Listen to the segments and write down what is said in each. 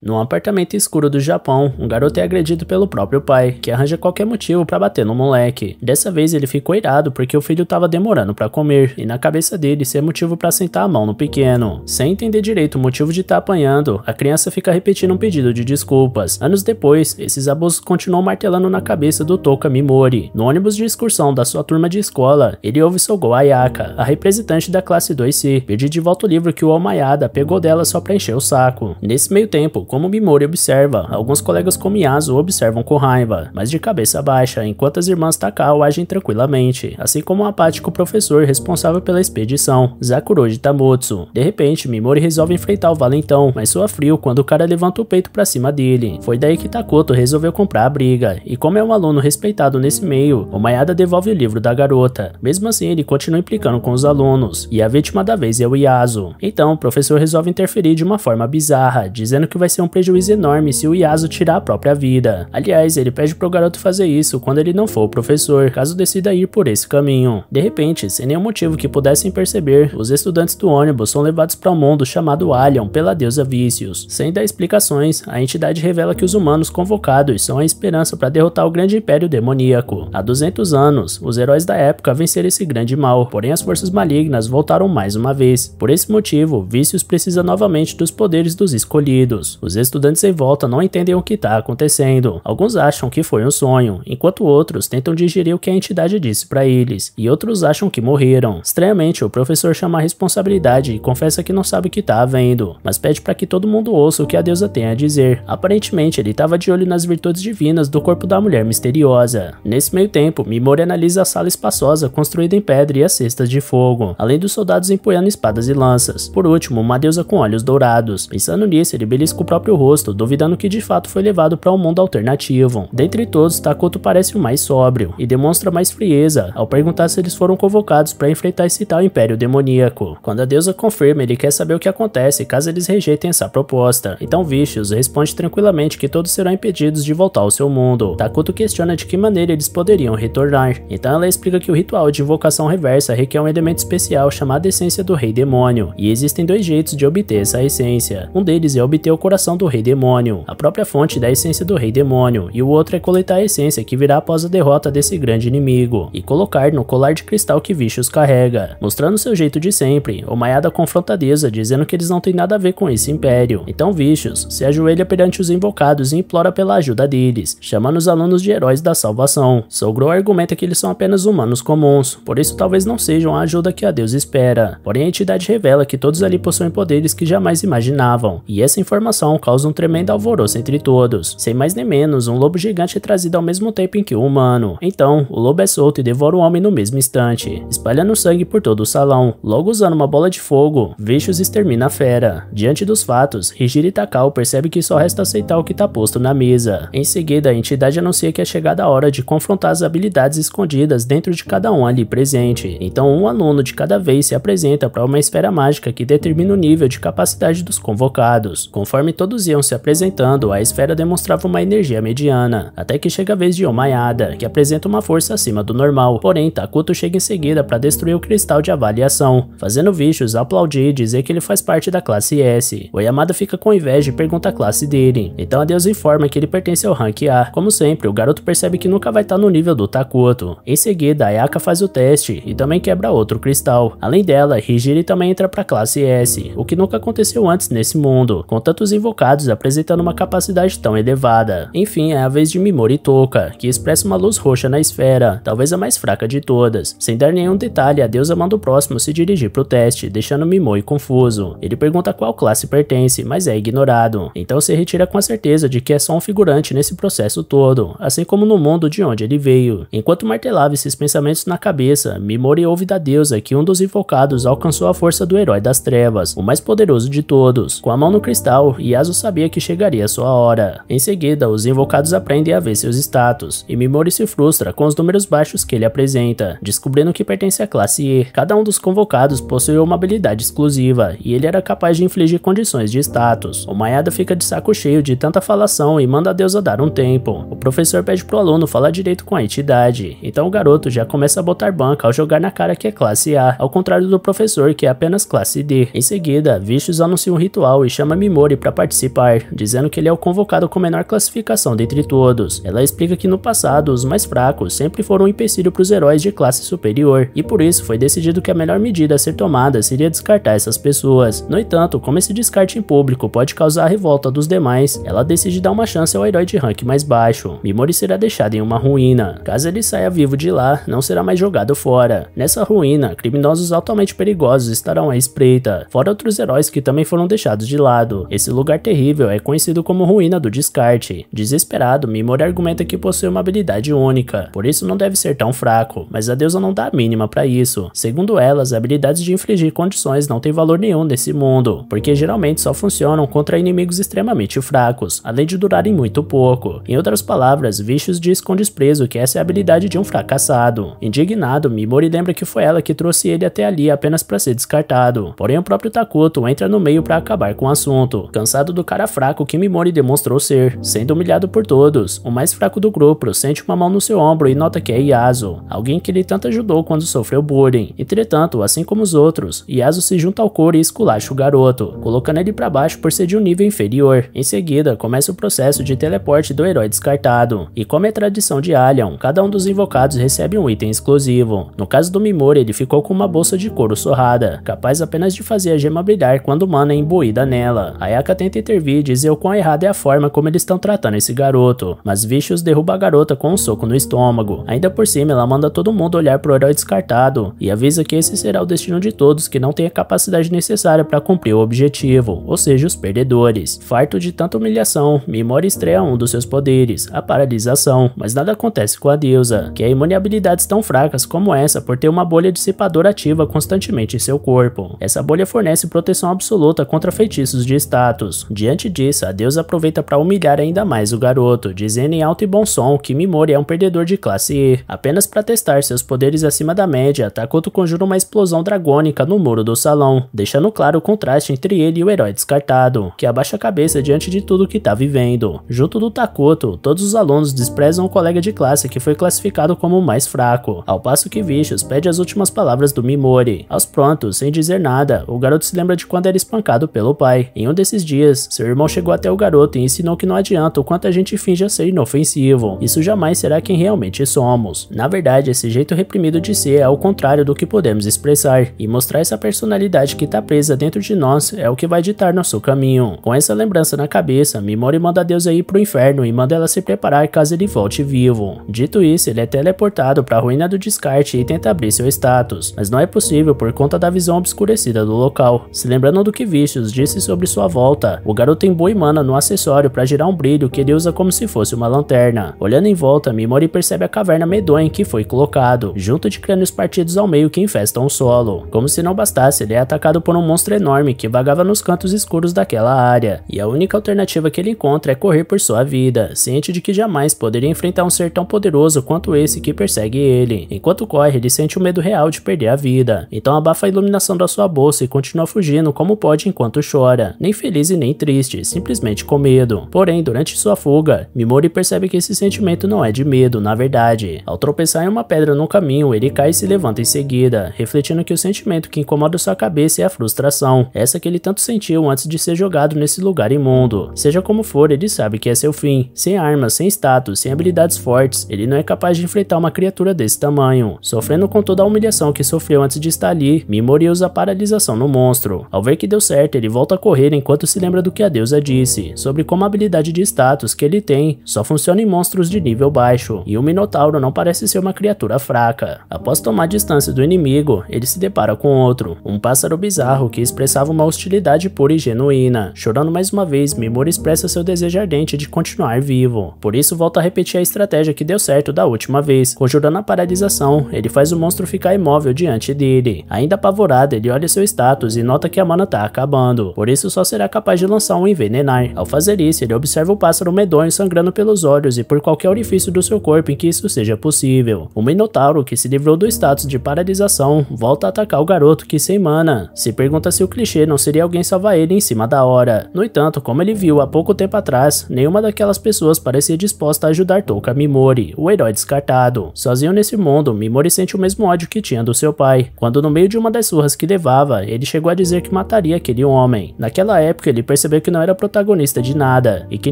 Num apartamento escuro do Japão, um garoto é agredido pelo próprio pai, que arranja qualquer motivo pra bater no moleque. Dessa vez ele ficou irado porque o filho tava demorando pra comer, e na cabeça dele isso é motivo pra sentar a mão no pequeno. Sem entender direito o motivo de estar apanhando, a criança fica repetindo um pedido de desculpas. Anos depois, esses abusos continuam martelando na cabeça do Toka Mimori. No ônibus de excursão da sua turma de escola, ele ouve Sogo Ayaka, a representante da classe 2C, pedir de volta o livro que o Omayada pegou dela só pra encher o saco. Nesse meio tempo, como Mimori observa, alguns colegas como Yasu observam com raiva, mas de cabeça baixa, enquanto as irmãs Takao agem tranquilamente, assim como o apático professor responsável pela expedição, Zakuroji Tamotsu. De repente, Mimori resolve enfrentar o valentão, mas soa frio quando o cara levanta o peito pra cima dele. Foi daí que Takoto resolveu comprar a briga, e como é um aluno respeitado nesse meio, Omayada devolve o livro da garota. Mesmo assim, ele continua implicando com os alunos, e a vítima da vez é o Yasu. Então, o professor resolve interferir de uma forma bizarra, dizendo que vai ser um prejuízo enorme se o Yasu tirar a própria vida. Aliás, ele pede pro garoto fazer isso quando ele não for o professor, caso decida ir por esse caminho. De repente, sem nenhum motivo que pudessem perceber, os estudantes do ônibus são levados para um mundo chamado Alien pela deusa Vícios. Sem dar explicações, a entidade revela que os humanos convocados são a esperança para derrotar o grande império demoníaco. Há 200 anos, os heróis da época venceram esse grande mal, porém as forças malignas voltaram mais uma vez. Por esse motivo, Vícios precisa novamente dos poderes dos escolhidos. Os estudantes em volta não entendem o que está acontecendo. Alguns acham que foi um sonho, enquanto outros tentam digerir o que a entidade disse para eles, e outros acham que morreram. Estranhamente, o professor chama a responsabilidade e confessa que não sabe o que está havendo, mas pede para que todo mundo ouça o que a deusa tem a dizer. Aparentemente, ele estava de olho nas virtudes divinas do corpo da mulher misteriosa. Nesse meio tempo, Mimori analisa a sala espaçosa construída em pedra e as cestas de fogo, além dos soldados empunhando espadas e lanças. Por último, uma deusa com olhos dourados. Pensando nisso, ele belisca o próprio rosto, duvidando que de fato foi levado para um mundo alternativo. Dentre todos, Takoto parece o mais sóbrio e demonstra mais frieza ao perguntar se eles foram convocados para enfrentar esse tal império demoníaco. Quando a deusa confirma, ele quer saber o que acontece caso eles rejeitem essa proposta. Então Vicious responde tranquilamente que todos serão impedidos de voltar ao seu mundo. Takoto questiona de que maneira eles poderiam retornar. Então ela explica que o ritual de invocação reversa requer um elemento especial chamado essência do Rei Demônio, e existem dois jeitos de obter essa essência. Um deles é obter o coração do Rei Demônio, a própria fonte da essência do Rei Demônio, e o outro é coletar a essência que virá após a derrota desse grande inimigo, e colocar no colar de cristal que Vicious carrega. Mostrando seu jeito de sempre, Omayada confronta a deusa, dizendo que eles não têm nada a ver com esse império. Então Vicious se ajoelha perante os invocados e implora pela ajuda deles, chamando os alunos de heróis da salvação. Sogro argumenta que eles são apenas humanos comuns, por isso talvez não sejam a ajuda que a deusa espera. Porém a entidade revela que todos ali possuem poderes que jamais imaginavam, e essa informação causa um tremendo alvoroço entre todos. Sem mais nem menos, um lobo gigante é trazido ao mesmo tempo em que o humano. Então, o lobo é solto e devora o homem no mesmo instante, espalhando sangue por todo o salão. Logo usando uma bola de fogo, Vicious extermina a fera. Diante dos fatos, Hijiri Takao percebe que só resta aceitar o que está posto na mesa. Em seguida, a entidade anuncia que é chegada a hora de confrontar as habilidades escondidas dentro de cada um ali presente. Então, um aluno de cada vez se apresenta para uma esfera mágica que determina o nível de capacidade dos convocados. Conforme todos iam se apresentando, a esfera demonstrava uma energia mediana, até que chega a vez de Omayada, que apresenta uma força acima do normal. Porém, Takoto chega em seguida para destruir o cristal de avaliação, fazendo Vicious aplaudir e dizer que ele faz parte da classe S. O Yamada fica com inveja e pergunta a classe dele. Então a deusa informa que ele pertence ao rank A. Como sempre, o garoto percebe que nunca vai estar no nível do Takoto. Em seguida, Ayaka faz o teste e também quebra outro cristal. Além dela, Hijiri também entra para a classe S, o que nunca aconteceu antes nesse mundo, com tantos invocados apresentando uma capacidade tão elevada. Enfim, é a vez de Mimori Toka, que expressa uma luz roxa na esfera, talvez a mais fraca de todas. Sem dar nenhum detalhe, a deusa manda o próximo se dirigir pro teste, deixando Mimori confuso. Ele pergunta a qual classe pertence, mas é ignorado. Então se retira com a certeza de que é só um figurante nesse processo todo, assim como no mundo de onde ele veio. Enquanto martelava esses pensamentos na cabeça, Mimori ouve da deusa que um dos invocados alcançou a força do herói das trevas, o mais poderoso de todos. Com a mão no cristal, Yasu sabia que chegaria a sua hora. Em seguida, os invocados aprendem a ver seus status, e Mimori se frustra com os números baixos que ele apresenta, descobrindo que pertence à classe E. Cada um dos convocados possuía uma habilidade exclusiva, e ele era capaz de infligir condições de status. Omayada fica de saco cheio de tanta falação e manda a deusa dar um tempo. O professor pede pro aluno falar direito com a entidade, então o garoto já começa a botar banca ao jogar na cara que é classe A, ao contrário do professor que é apenas classe D. Em seguida, Vicious anuncia um ritual e chama Mimori para participar participar, dizendo que ele é o convocado com menor classificação dentre todos. Ela explica que no passado, os mais fracos sempre foram um empecilho para os heróis de classe superior, e por isso foi decidido que a melhor medida a ser tomada seria descartar essas pessoas. No entanto, como esse descarte em público pode causar a revolta dos demais, ela decide dar uma chance ao herói de rank mais baixo. Mimori será deixado em uma ruína. Caso ele saia vivo de lá, não será mais jogado fora. Nessa ruína, criminosos altamente perigosos estarão à espreita, fora outros heróis que também foram deixados de lado. Esse lugar terrível é conhecido como Ruína do Descarte. Desesperado, Mimori argumenta que possui uma habilidade única, por isso não deve ser tão fraco, mas a deusa não dá a mínima para isso. Segundo ela, as habilidades de infligir condições não têm valor nenhum nesse mundo, porque geralmente só funcionam contra inimigos extremamente fracos, além de durarem muito pouco. Em outras palavras, Vicious diz com desprezo que essa é a habilidade de um fracassado. Indignado, Mimori lembra que foi ela que trouxe ele até ali apenas para ser descartado, porém o próprio Takuto entra no meio para acabar com o assunto, cansado do cara fraco que Mimori demonstrou ser. Sendo humilhado por todos, o mais fraco do grupo sente uma mão no seu ombro e nota que é Yasuo, alguém que ele tanto ajudou quando sofreu bullying. Entretanto, assim como os outros, Yasuo se junta ao coro e esculacha o garoto, colocando ele para baixo por ser de um nível inferior. Em seguida, começa o processo de teleporte do herói descartado, e como é tradição de Allian, cada um dos invocados recebe um item exclusivo. No caso do Mimori, ele ficou com uma bolsa de couro sorrada, capaz apenas de fazer a gema brilhar quando mana é imbuída nela. Ayaka tenta intervir e dizer o quão errada é a forma como eles estão tratando esse garoto, mas Vicious derruba a garota com um soco no estômago. Ainda por cima, ela manda todo mundo olhar pro herói descartado e avisa que esse será o destino de todos que não têm a capacidade necessária para cumprir o objetivo, ou seja, os perdedores. Farto de tanta humilhação, Mimori estreia um dos seus poderes, a paralisação, mas nada acontece com a deusa, que é imune a habilidades tão fracas como essa por ter uma bolha dissipadora ativa constantemente em seu corpo. Essa bolha fornece proteção absoluta contra feitiços de status. Diante disso, a deusa aproveita para humilhar ainda mais o garoto, dizendo em alto e bom som que Mimori é um perdedor de classe E. Apenas para testar seus poderes acima da média, Takuto conjura uma explosão dragônica no muro do salão, deixando claro o contraste entre ele e o herói descartado, que abaixa a cabeça diante de tudo que tá vivendo. Junto do Takuto, todos os alunos desprezam o colega de classe que foi classificado como o mais fraco, ao passo que Vicious pede as últimas palavras do Mimori. Aos prontos, sem dizer nada, o garoto se lembra de quando era espancado pelo pai. Em um desses dias, seu irmão chegou até o garoto e ensinou que não adianta o quanto a gente finge ser inofensivo. Isso jamais será quem realmente somos. Na verdade, esse jeito reprimido de ser é ao contrário do que podemos expressar, e mostrar essa personalidade que tá presa dentro de nós é o que vai ditar nosso caminho. Com essa lembrança na cabeça, Mimori manda a deusa ir pro inferno e manda ela se preparar caso ele volte vivo. Dito isso, ele é teleportado pra ruína do descarte e tenta abrir seu status, mas não é possível por conta da visão obscurecida do local. Se lembrando do que Vicious disse sobre sua volta, o garoto embui mana no acessório para gerar um brilho que ele usa como se fosse uma lanterna. Olhando em volta, Mimori percebe a caverna medonha em que foi colocado, junto de crânios partidos ao meio que infestam o solo. Como se não bastasse, ele é atacado por um monstro enorme que vagava nos cantos escuros daquela área, e a única alternativa que ele encontra é correr por sua vida, ciente de que jamais poderia enfrentar um ser tão poderoso quanto esse que persegue ele. Enquanto corre, ele sente o medo real de perder a vida, então abafa a iluminação da sua bolsa e continua fugindo como pode enquanto chora, nem feliz e nem triste, simplesmente com medo. Porém, durante sua fuga, Mimori percebe que esse sentimento não é de medo, na verdade. Ao tropeçar em uma pedra no caminho, ele cai e se levanta em seguida, refletindo que o sentimento que incomoda sua cabeça é a frustração, essa que ele tanto sentiu antes de ser jogado nesse lugar imundo. Seja como for, ele sabe que é seu fim. Sem armas, sem status, sem habilidades fortes, ele não é capaz de enfrentar uma criatura desse tamanho. Sofrendo com toda a humilhação que sofreu antes de estar ali, Mimori usa a paralisação no monstro. Ao ver que deu certo, ele volta a correr enquanto se lembra do que a deusa disse, sobre como a habilidade de status que ele tem só funciona em monstros de nível baixo, e o Minotauro não parece ser uma criatura fraca. Após tomar distância do inimigo, ele se depara com outro, um pássaro bizarro que expressava uma hostilidade pura e genuína. Chorando mais uma vez, Mimori expressa seu desejo ardente de continuar vivo. Por isso volta a repetir a estratégia que deu certo da última vez. Conjurando a paralisação, ele faz o monstro ficar imóvel diante dele. Ainda apavorado, ele olha seu status e nota que a mana tá acabando, por isso só será capaz de lançar um envenenar. Ao fazer isso, ele observa o pássaro medonho sangrando pelos olhos e por qualquer orifício do seu corpo em que isso seja possível. O Minotauro, que se livrou do status de paralisação, volta a atacar o garoto que sem mana. Se pergunta se o clichê não seria alguém salvar ele em cima da hora. No entanto, como ele viu há pouco tempo atrás, nenhuma daquelas pessoas parecia disposta a ajudar Touka Mimori, o herói descartado. Sozinho nesse mundo, Mimori sente o mesmo ódio que tinha do seu pai, quando no meio de uma das surras que levava, ele chegou a dizer que mataria aquele homem. Naquela época, ele percebeu que não era protagonista de nada e que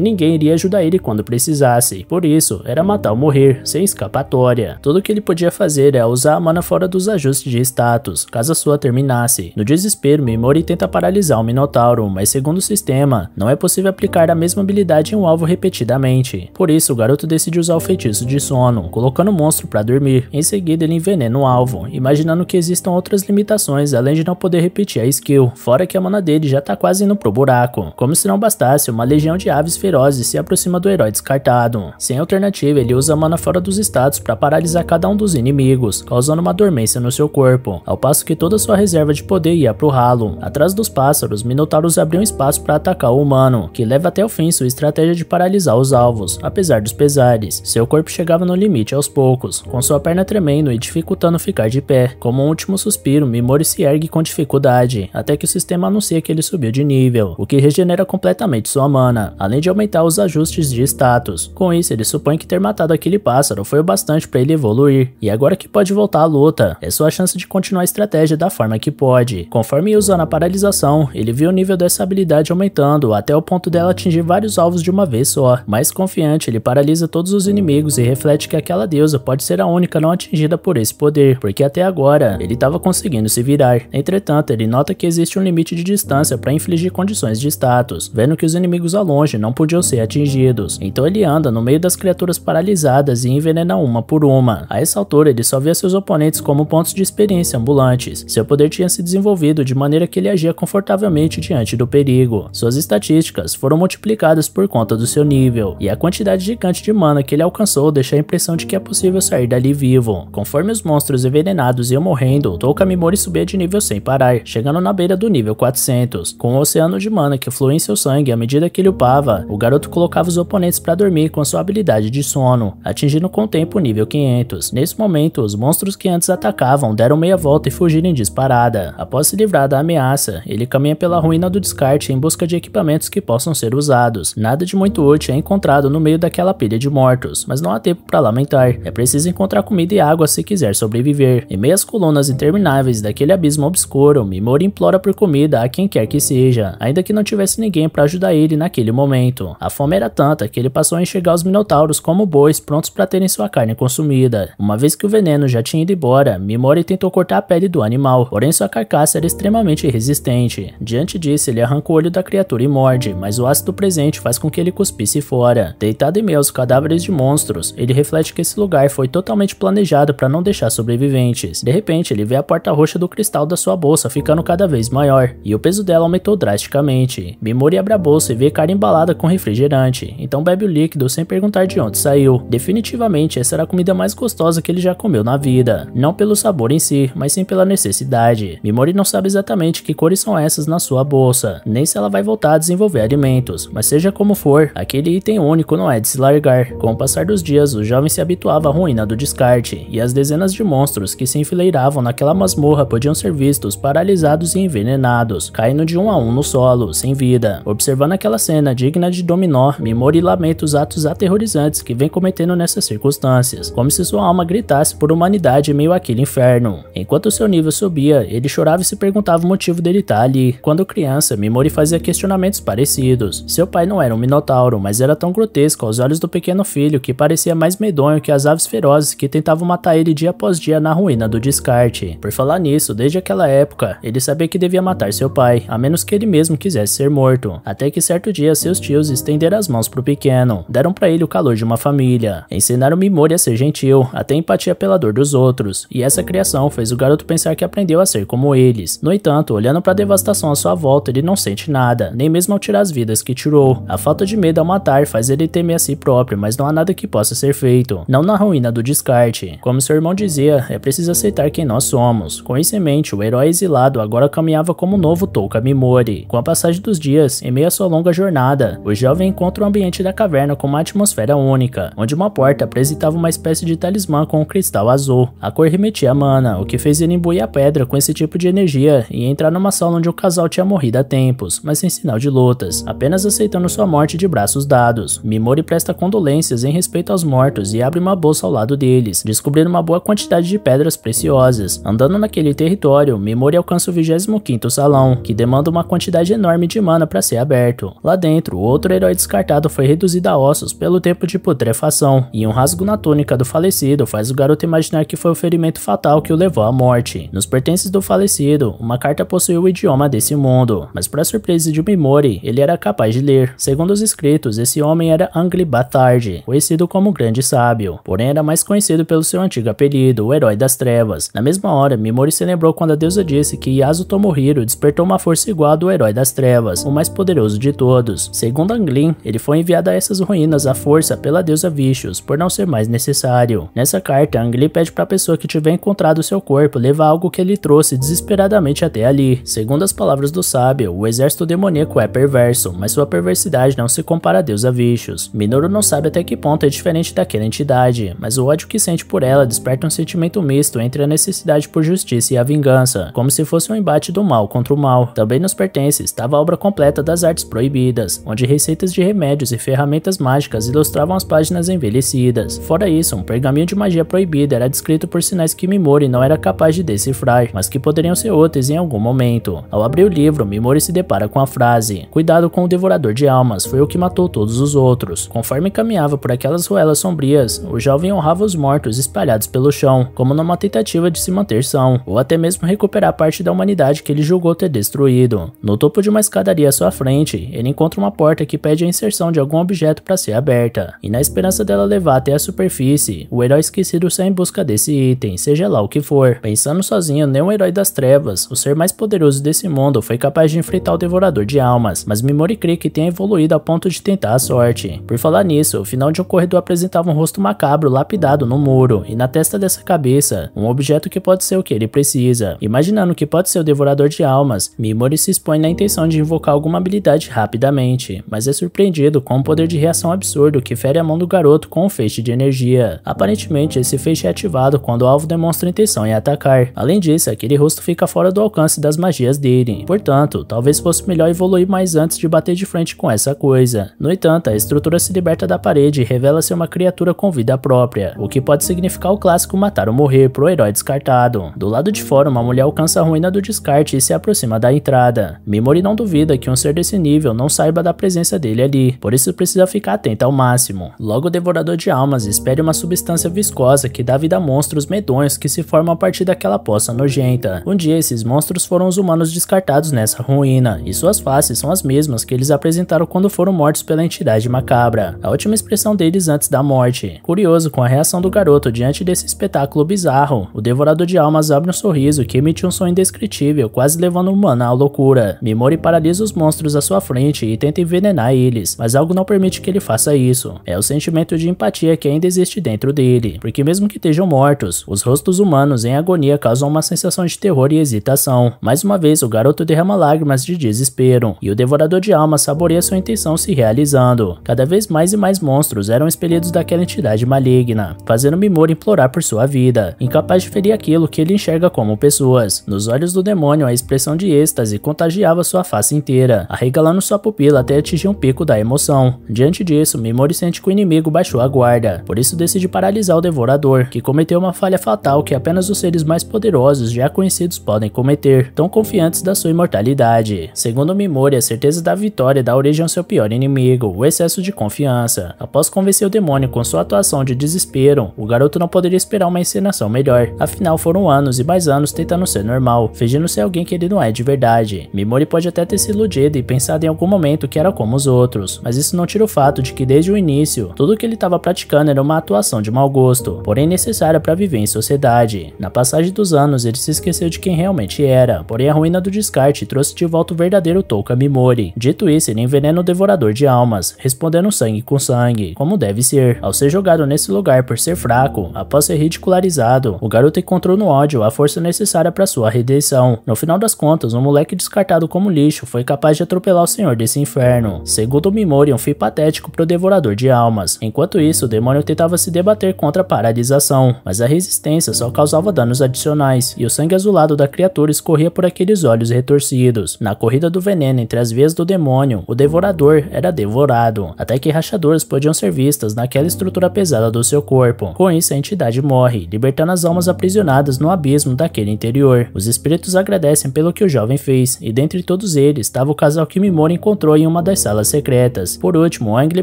ninguém iria ajudar ele quando precisasse. Por isso, era matar ou morrer, sem escapatória. Tudo que ele podia fazer é usar a mana fora dos ajustes de status, caso a sua terminasse. No desespero, Mimori tenta paralisar o Minotauro, mas segundo o sistema, não é possível aplicar a mesma habilidade em um alvo repetidamente. Por isso, o garoto decide usar o feitiço de sono, colocando o monstro para dormir. Em seguida, ele envenena o alvo, imaginando que existam outras limitações além de não poder repetir a skill, fora que a mana dele já tá quase indo pro buraco. Como se não bastasse, uma legião de aves ferozes se aproxima do herói descartado. Sem alternativa, ele usa a mana fora dos status para paralisar cada um dos inimigos, causando uma dormência no seu corpo, ao passo que toda sua reserva de poder ia pro ralo. Atrás dos pássaros, Minotauros abriam espaço para atacar o humano, que leva até o fim sua estratégia de paralisar os alvos, apesar dos pesares. Seu corpo chegava no limite aos poucos, com sua perna tremendo e dificultando ficar de pé. Como um último suspiro, Mimori se ergue com dificuldade, até que o sistema anuncia que ele subiu de nível, o que regenera completamente sua mana, além de aumentar os ajustes de status. Com isso, ele supõe que ter matado aquele pássaro foi o bastante para ele evoluir, e agora que pode voltar à luta, é sua chance de continuar a estratégia da forma que pode. Conforme ia usando a paralisação, ele viu o nível dessa habilidade aumentando até o ponto dela atingir vários alvos de uma vez só. Mais confiante, ele paralisa todos os inimigos e reflete que aquela deusa pode ser a única não atingida por esse poder, porque até agora ele estava conseguindo se virar. Entretanto, ele nota que existe um limite de distância para infligir condições de status, vendo que os inimigos ao longe não podiam ser atingidos. Então ele anda no meio das criaturas paralisadas e envenena uma por uma. A essa altura, ele só via seus oponentes como pontos de experiência ambulantes. Seu poder tinha se desenvolvido de maneira que ele agia confortavelmente diante do perigo. Suas estatísticas foram multiplicadas por conta do seu nível, e a quantidade gigante de mana que ele alcançou deixa a impressão de que é possível sair dali vivo. Conforme os monstros envenenados iam morrendo, Touka Mimori subia de nível sem parar, chegando na beira do nível 400. Com o oceano de mana que flui em seu sangue à medida que ele upava, o garoto colocava os oponentes para dormir com sua habilidade de sono, atingindo com o tempo o nível 500. Nesse momento, os monstros que antes atacavam deram meia volta e fugiram em disparada. Após se livrar da ameaça, ele caminha pela ruína do descarte em busca de equipamentos que possam ser usados. Nada de muito útil é encontrado no meio daquela pilha de mortos, mas não há tempo para lamentar. É preciso encontrar comida e água se quiser sobreviver. Em meio às colunas intermináveis daquele abismo obscuro, Mimori implora por comida a quem quer que seja, ainda que não tivesse ninguém para ajudar ele naquele momento. A fome era tanta que ele passou a enxergar os minotauros como bois prontos para terem sua carne consumida. Uma vez que o veneno já tinha ido embora, Mimori tentou cortar a pele do animal, porém sua carcaça era extremamente resistente. Diante disso, ele arranca o olho da criatura e morde, mas o ácido presente faz com que ele cuspisse fora. Deitado em meio aos cadáveres de monstros, ele reflete que esse lugar foi totalmente planejado para não deixar sobreviventes. De repente, ele vê a porta roxa do cristal da sua bolsa ficando cada vez maior, e o peso dela aumentou drasticamente. Mimori abre a bolsa e vê cara embalada com refrigerante, então bebe o líquido sem perguntar de onde saiu. Definitivamente, essa era a comida mais gostosa que ele já comeu na vida, não pelo sabor em si, mas sim pela necessidade. Mimori não sabe exatamente que cores são essas na sua bolsa, nem se ela vai voltar a desenvolver alimentos, mas seja como for, aquele item único não é de se largar. Com o passar dos dias, o jovem se habituava à ruína do descarte, e as dezenas de monstros que se enfileiravam naquela masmorra podiam ser vistos paralisados e envenenados, caindo de um a um no solo, sem vida. Observando aquela cena digna de Dominó, Mimori lamenta os atos aterrorizantes que vem cometendo nessas circunstâncias, como se sua alma gritasse por humanidade em meio àquele inferno. Enquanto seu nível subia, ele chorava e se perguntava o motivo dele estar ali. Quando criança, Mimori fazia questionamentos parecidos. Seu pai não era um minotauro, mas era tão grotesco aos olhos do pequeno filho que parecia mais medonho que as aves ferozes que tentavam matar ele dia após dia na ruína do descarte. Por falar nisso, desde aquela época, ele sabia que devia matar seu pai, a menos que ele mesmo quisesse ser morto. Até que certo dia, seus tios estenderam as mãos pro pequeno, deram pra ele o calor de uma família, ensinaram Mimori a ser gentil, a ter empatia pela dor dos outros, e essa criação fez o garoto pensar que aprendeu a ser como eles. No entanto, olhando pra devastação à sua volta, ele não sente nada, nem mesmo ao tirar as vidas que tirou. A falta de medo ao matar faz ele temer a si próprio, mas não há nada que possa ser feito, não na ruína do descarte. Como seu irmão dizia, é preciso aceitar quem nós somos. Com isso em mente, o herói exilado agora caminhava como um novo Touka Mimori. Com a passagem dos dias, em meio à sua longa jornada, o jovem encontra o ambiente da caverna com uma atmosfera única, onde uma porta apresentava uma espécie de talismã com um cristal azul. A cor remetia a mana, o que fez ele imbuir a pedra com esse tipo de energia e entrar numa sala onde o casal tinha morrido há tempos, mas sem sinal de lutas, apenas aceitando sua morte de braços dados. Mimori presta condolências em respeito aos mortos e abre uma bolsa ao lado deles, descobrindo uma boa quantidade de pedras preciosas. Andando naquele território, Mimori alcança o 25º salão, que demanda uma quantidade enorme de mana para ser aberto. Lá dentro, o outro herói descartado foi reduzido a ossos pelo tempo de putrefação, e um rasgo na túnica do falecido faz o garoto imaginar que foi o ferimento fatal que o levou à morte. Nos pertences do falecido, uma carta possuía o idioma desse mundo, mas para surpresa de Mimori, ele era capaz de ler. Segundo os escritos, esse homem era Angli-Bathard, conhecido como Grande Sábio, porém era mais conhecido pelo seu antigo apelido, o Herói das Trevas. Na mesma hora, Mimori se lembrou quando a deusa disse que Yasuo Tomohiro despertou uma força igual à do Herói das Trevas, o mais poderoso de todos. Segundo Anglin, ele foi enviado a essas ruínas à força pela deusa Vishous, por não ser mais necessário. Nessa carta, Anglin pede para a pessoa que tiver encontrado seu corpo levar algo que ele trouxe desesperadamente até ali. Segundo as palavras do sábio, o exército demoníaco é perverso, mas sua perversidade não se compara a deusa Vishous. Minoru não sabe até que ponto é diferente daquela entidade, mas o ódio que sente por ela desperta um sentimento misto entre a necessidade por justiça e a vingança, como se fosse um embate do mal contra o mal. Também nos pertences estava a obra completa das artes proibidas, onde receitas de remédios e ferramentas mágicas ilustravam as páginas envelhecidas. Fora isso, um pergaminho de magia proibida era descrito por sinais que Mimori não era capaz de decifrar, mas que poderiam ser úteis em algum momento. Ao abrir o livro, Mimori se depara com a frase: "Cuidado com o devorador de almas, foi o que matou todos os outros." Conforme caminhava por aquelas ruelas sombrias, o jovem honrava os mortos espalhados pelo chão, como numa tentativa de se manter são, ou até mesmo recuperar parte da humanidade que ele julgou ter destruído. No topo de uma escadaria à sua frente, ele encontra uma porta que pede a inserção de algum objeto para ser aberta, e na esperança dela levar até a superfície, o herói esquecido sai em busca desse item, seja lá o que for. Pensando sozinho, nem o Herói das Trevas, o ser mais poderoso desse mundo, foi capaz de enfrentar o Devorador de Almas, mas Mimori crê que tenha evoluído a ponto de tentar a sorte. Por falar nisso, o final de um corredor apresentava um rosto macabro lapidado no muro, e na testa dessa cabeça, um objeto que pode ser o que ele precisa. Imaginando que pode ser o Devorador de Almas, Mimori se expõe na intenção de invocar alguma habilidade rapidamente, mas é surpreendido com um poder de reação absurdo que fere a mão do garoto com um feixe de energia. Aparentemente, esse feixe é ativado quando o alvo demonstra intenção em atacar. Além disso, aquele rosto fica fora do alcance das magias dele. Portanto, talvez fosse melhor evoluir mais antes de bater de frente com essa coisa. No entanto, a estrutura se liberta da parede e revela ser uma criatura com vida própria, o que pode significar o clássico matar ou morrer pro herói descartado. Do lado de fora, uma mulher alcança a ruína do descarte e se aproxima da entrada. Mimori não duvida que um ser desse nível não saiba da presença dele ali, por isso precisa ficar atento ao máximo. Logo, o Devorador de Almas espere uma substância viscosa que dá vida a monstros medonhos que se formam a partir daquela poça nojenta. Um dia, esses monstros foram os humanos descartados nessa ruína, e suas faces são as mesmas que eles apresentaram quando foram mortos pela entidade macabra, a última expressão deles antes da morte. Curioso com a reação do garoto diante desse espetáculo bizarro, o Devorador de Almas abre um sorriso que emite um som indescritível, quase levando o humano à loucura. Mimori paralisa os monstros à sua frente e tenta envenenar eles, mas algo não permite que ele faça isso. É o sentimento de empatia que ainda existe dentro dele, porque mesmo que estejam mortos, os rostos humanos em agonia causam uma sensação de terror e hesitação. Mais uma vez, o garoto derrama lágrimas de desespero, e o Devorador de Almas saboreia sua intenção se realizando. Cada vez mais e mais monstros eram expelidos daquela entidade maligna, fazendo Mimori implorar por sua vida, incapaz de ferir aquilo que ele enxerga como pessoas. Nos olhos do demônio, a expressão de êxtase contagiava sua face inteira, arregalando sua pupila até atingir um pico da emoção. Diante disso, Mimori sente que o inimigo baixou a guarda, por isso decide paralisar o Devorador, que cometeu uma falha fatal que apenas os seres mais poderosos já conhecidos podem cometer, tão confiantes da sua imortalidade. Segundo Mimori, a certeza da vitória dá origem ao seu pior inimigo, o excesso de confiança. Após convencer o demônio com sua atuação de desespero, o garoto não poderia esperar uma encenação melhor. Afinal, foram anos e mais anos tentando ser normal, fingindo ser alguém que ele não é de verdade. Mimori pode até ter se iludido e pensado em algum momento que era como os outros, mas isso não tira o fato de que desde o início, tudo que ele estava praticando era uma atuação de mau gosto, porém necessária para viver em sociedade. Na passagem dos anos, ele se esqueceu de quem realmente era, porém a ruína do descarte trouxe de volta o verdadeiro Touka Mimori. Dito isso, ele envenena o Devorador de Almas, respondendo sangue com sangue, como deve ser. Ao ser jogado nesse lugar por ser fraco, após ser ridicularizado, o garoto encontrou no ódio a força necessária para sua redenção. No final das contas, um moleque descartado como lixo foi capaz de atropelar o senhor desse inferno. Segundo Mimori, um fim patético pro Devorador de Almas. Enquanto isso, o demônio tentava se debater contra a paralisação, mas a resistência só causava danos adicionais, e o sangue azulado da criatura escorria por aqueles olhos retorcidos. Na corrida do veneno entre as veias do demônio, o Devorador era devorado, até que rachaduras podiam ser vistas naquela estrutura pesada do seu corpo. Com isso, a entidade morre, libertando as almas aprisionadas no abismo daquele interior. Os espíritos agradecem pelo que o jovem fez, e dentre todos eles, estava o casal que Mimori encontrou em uma das salas secretas. Por último, Angli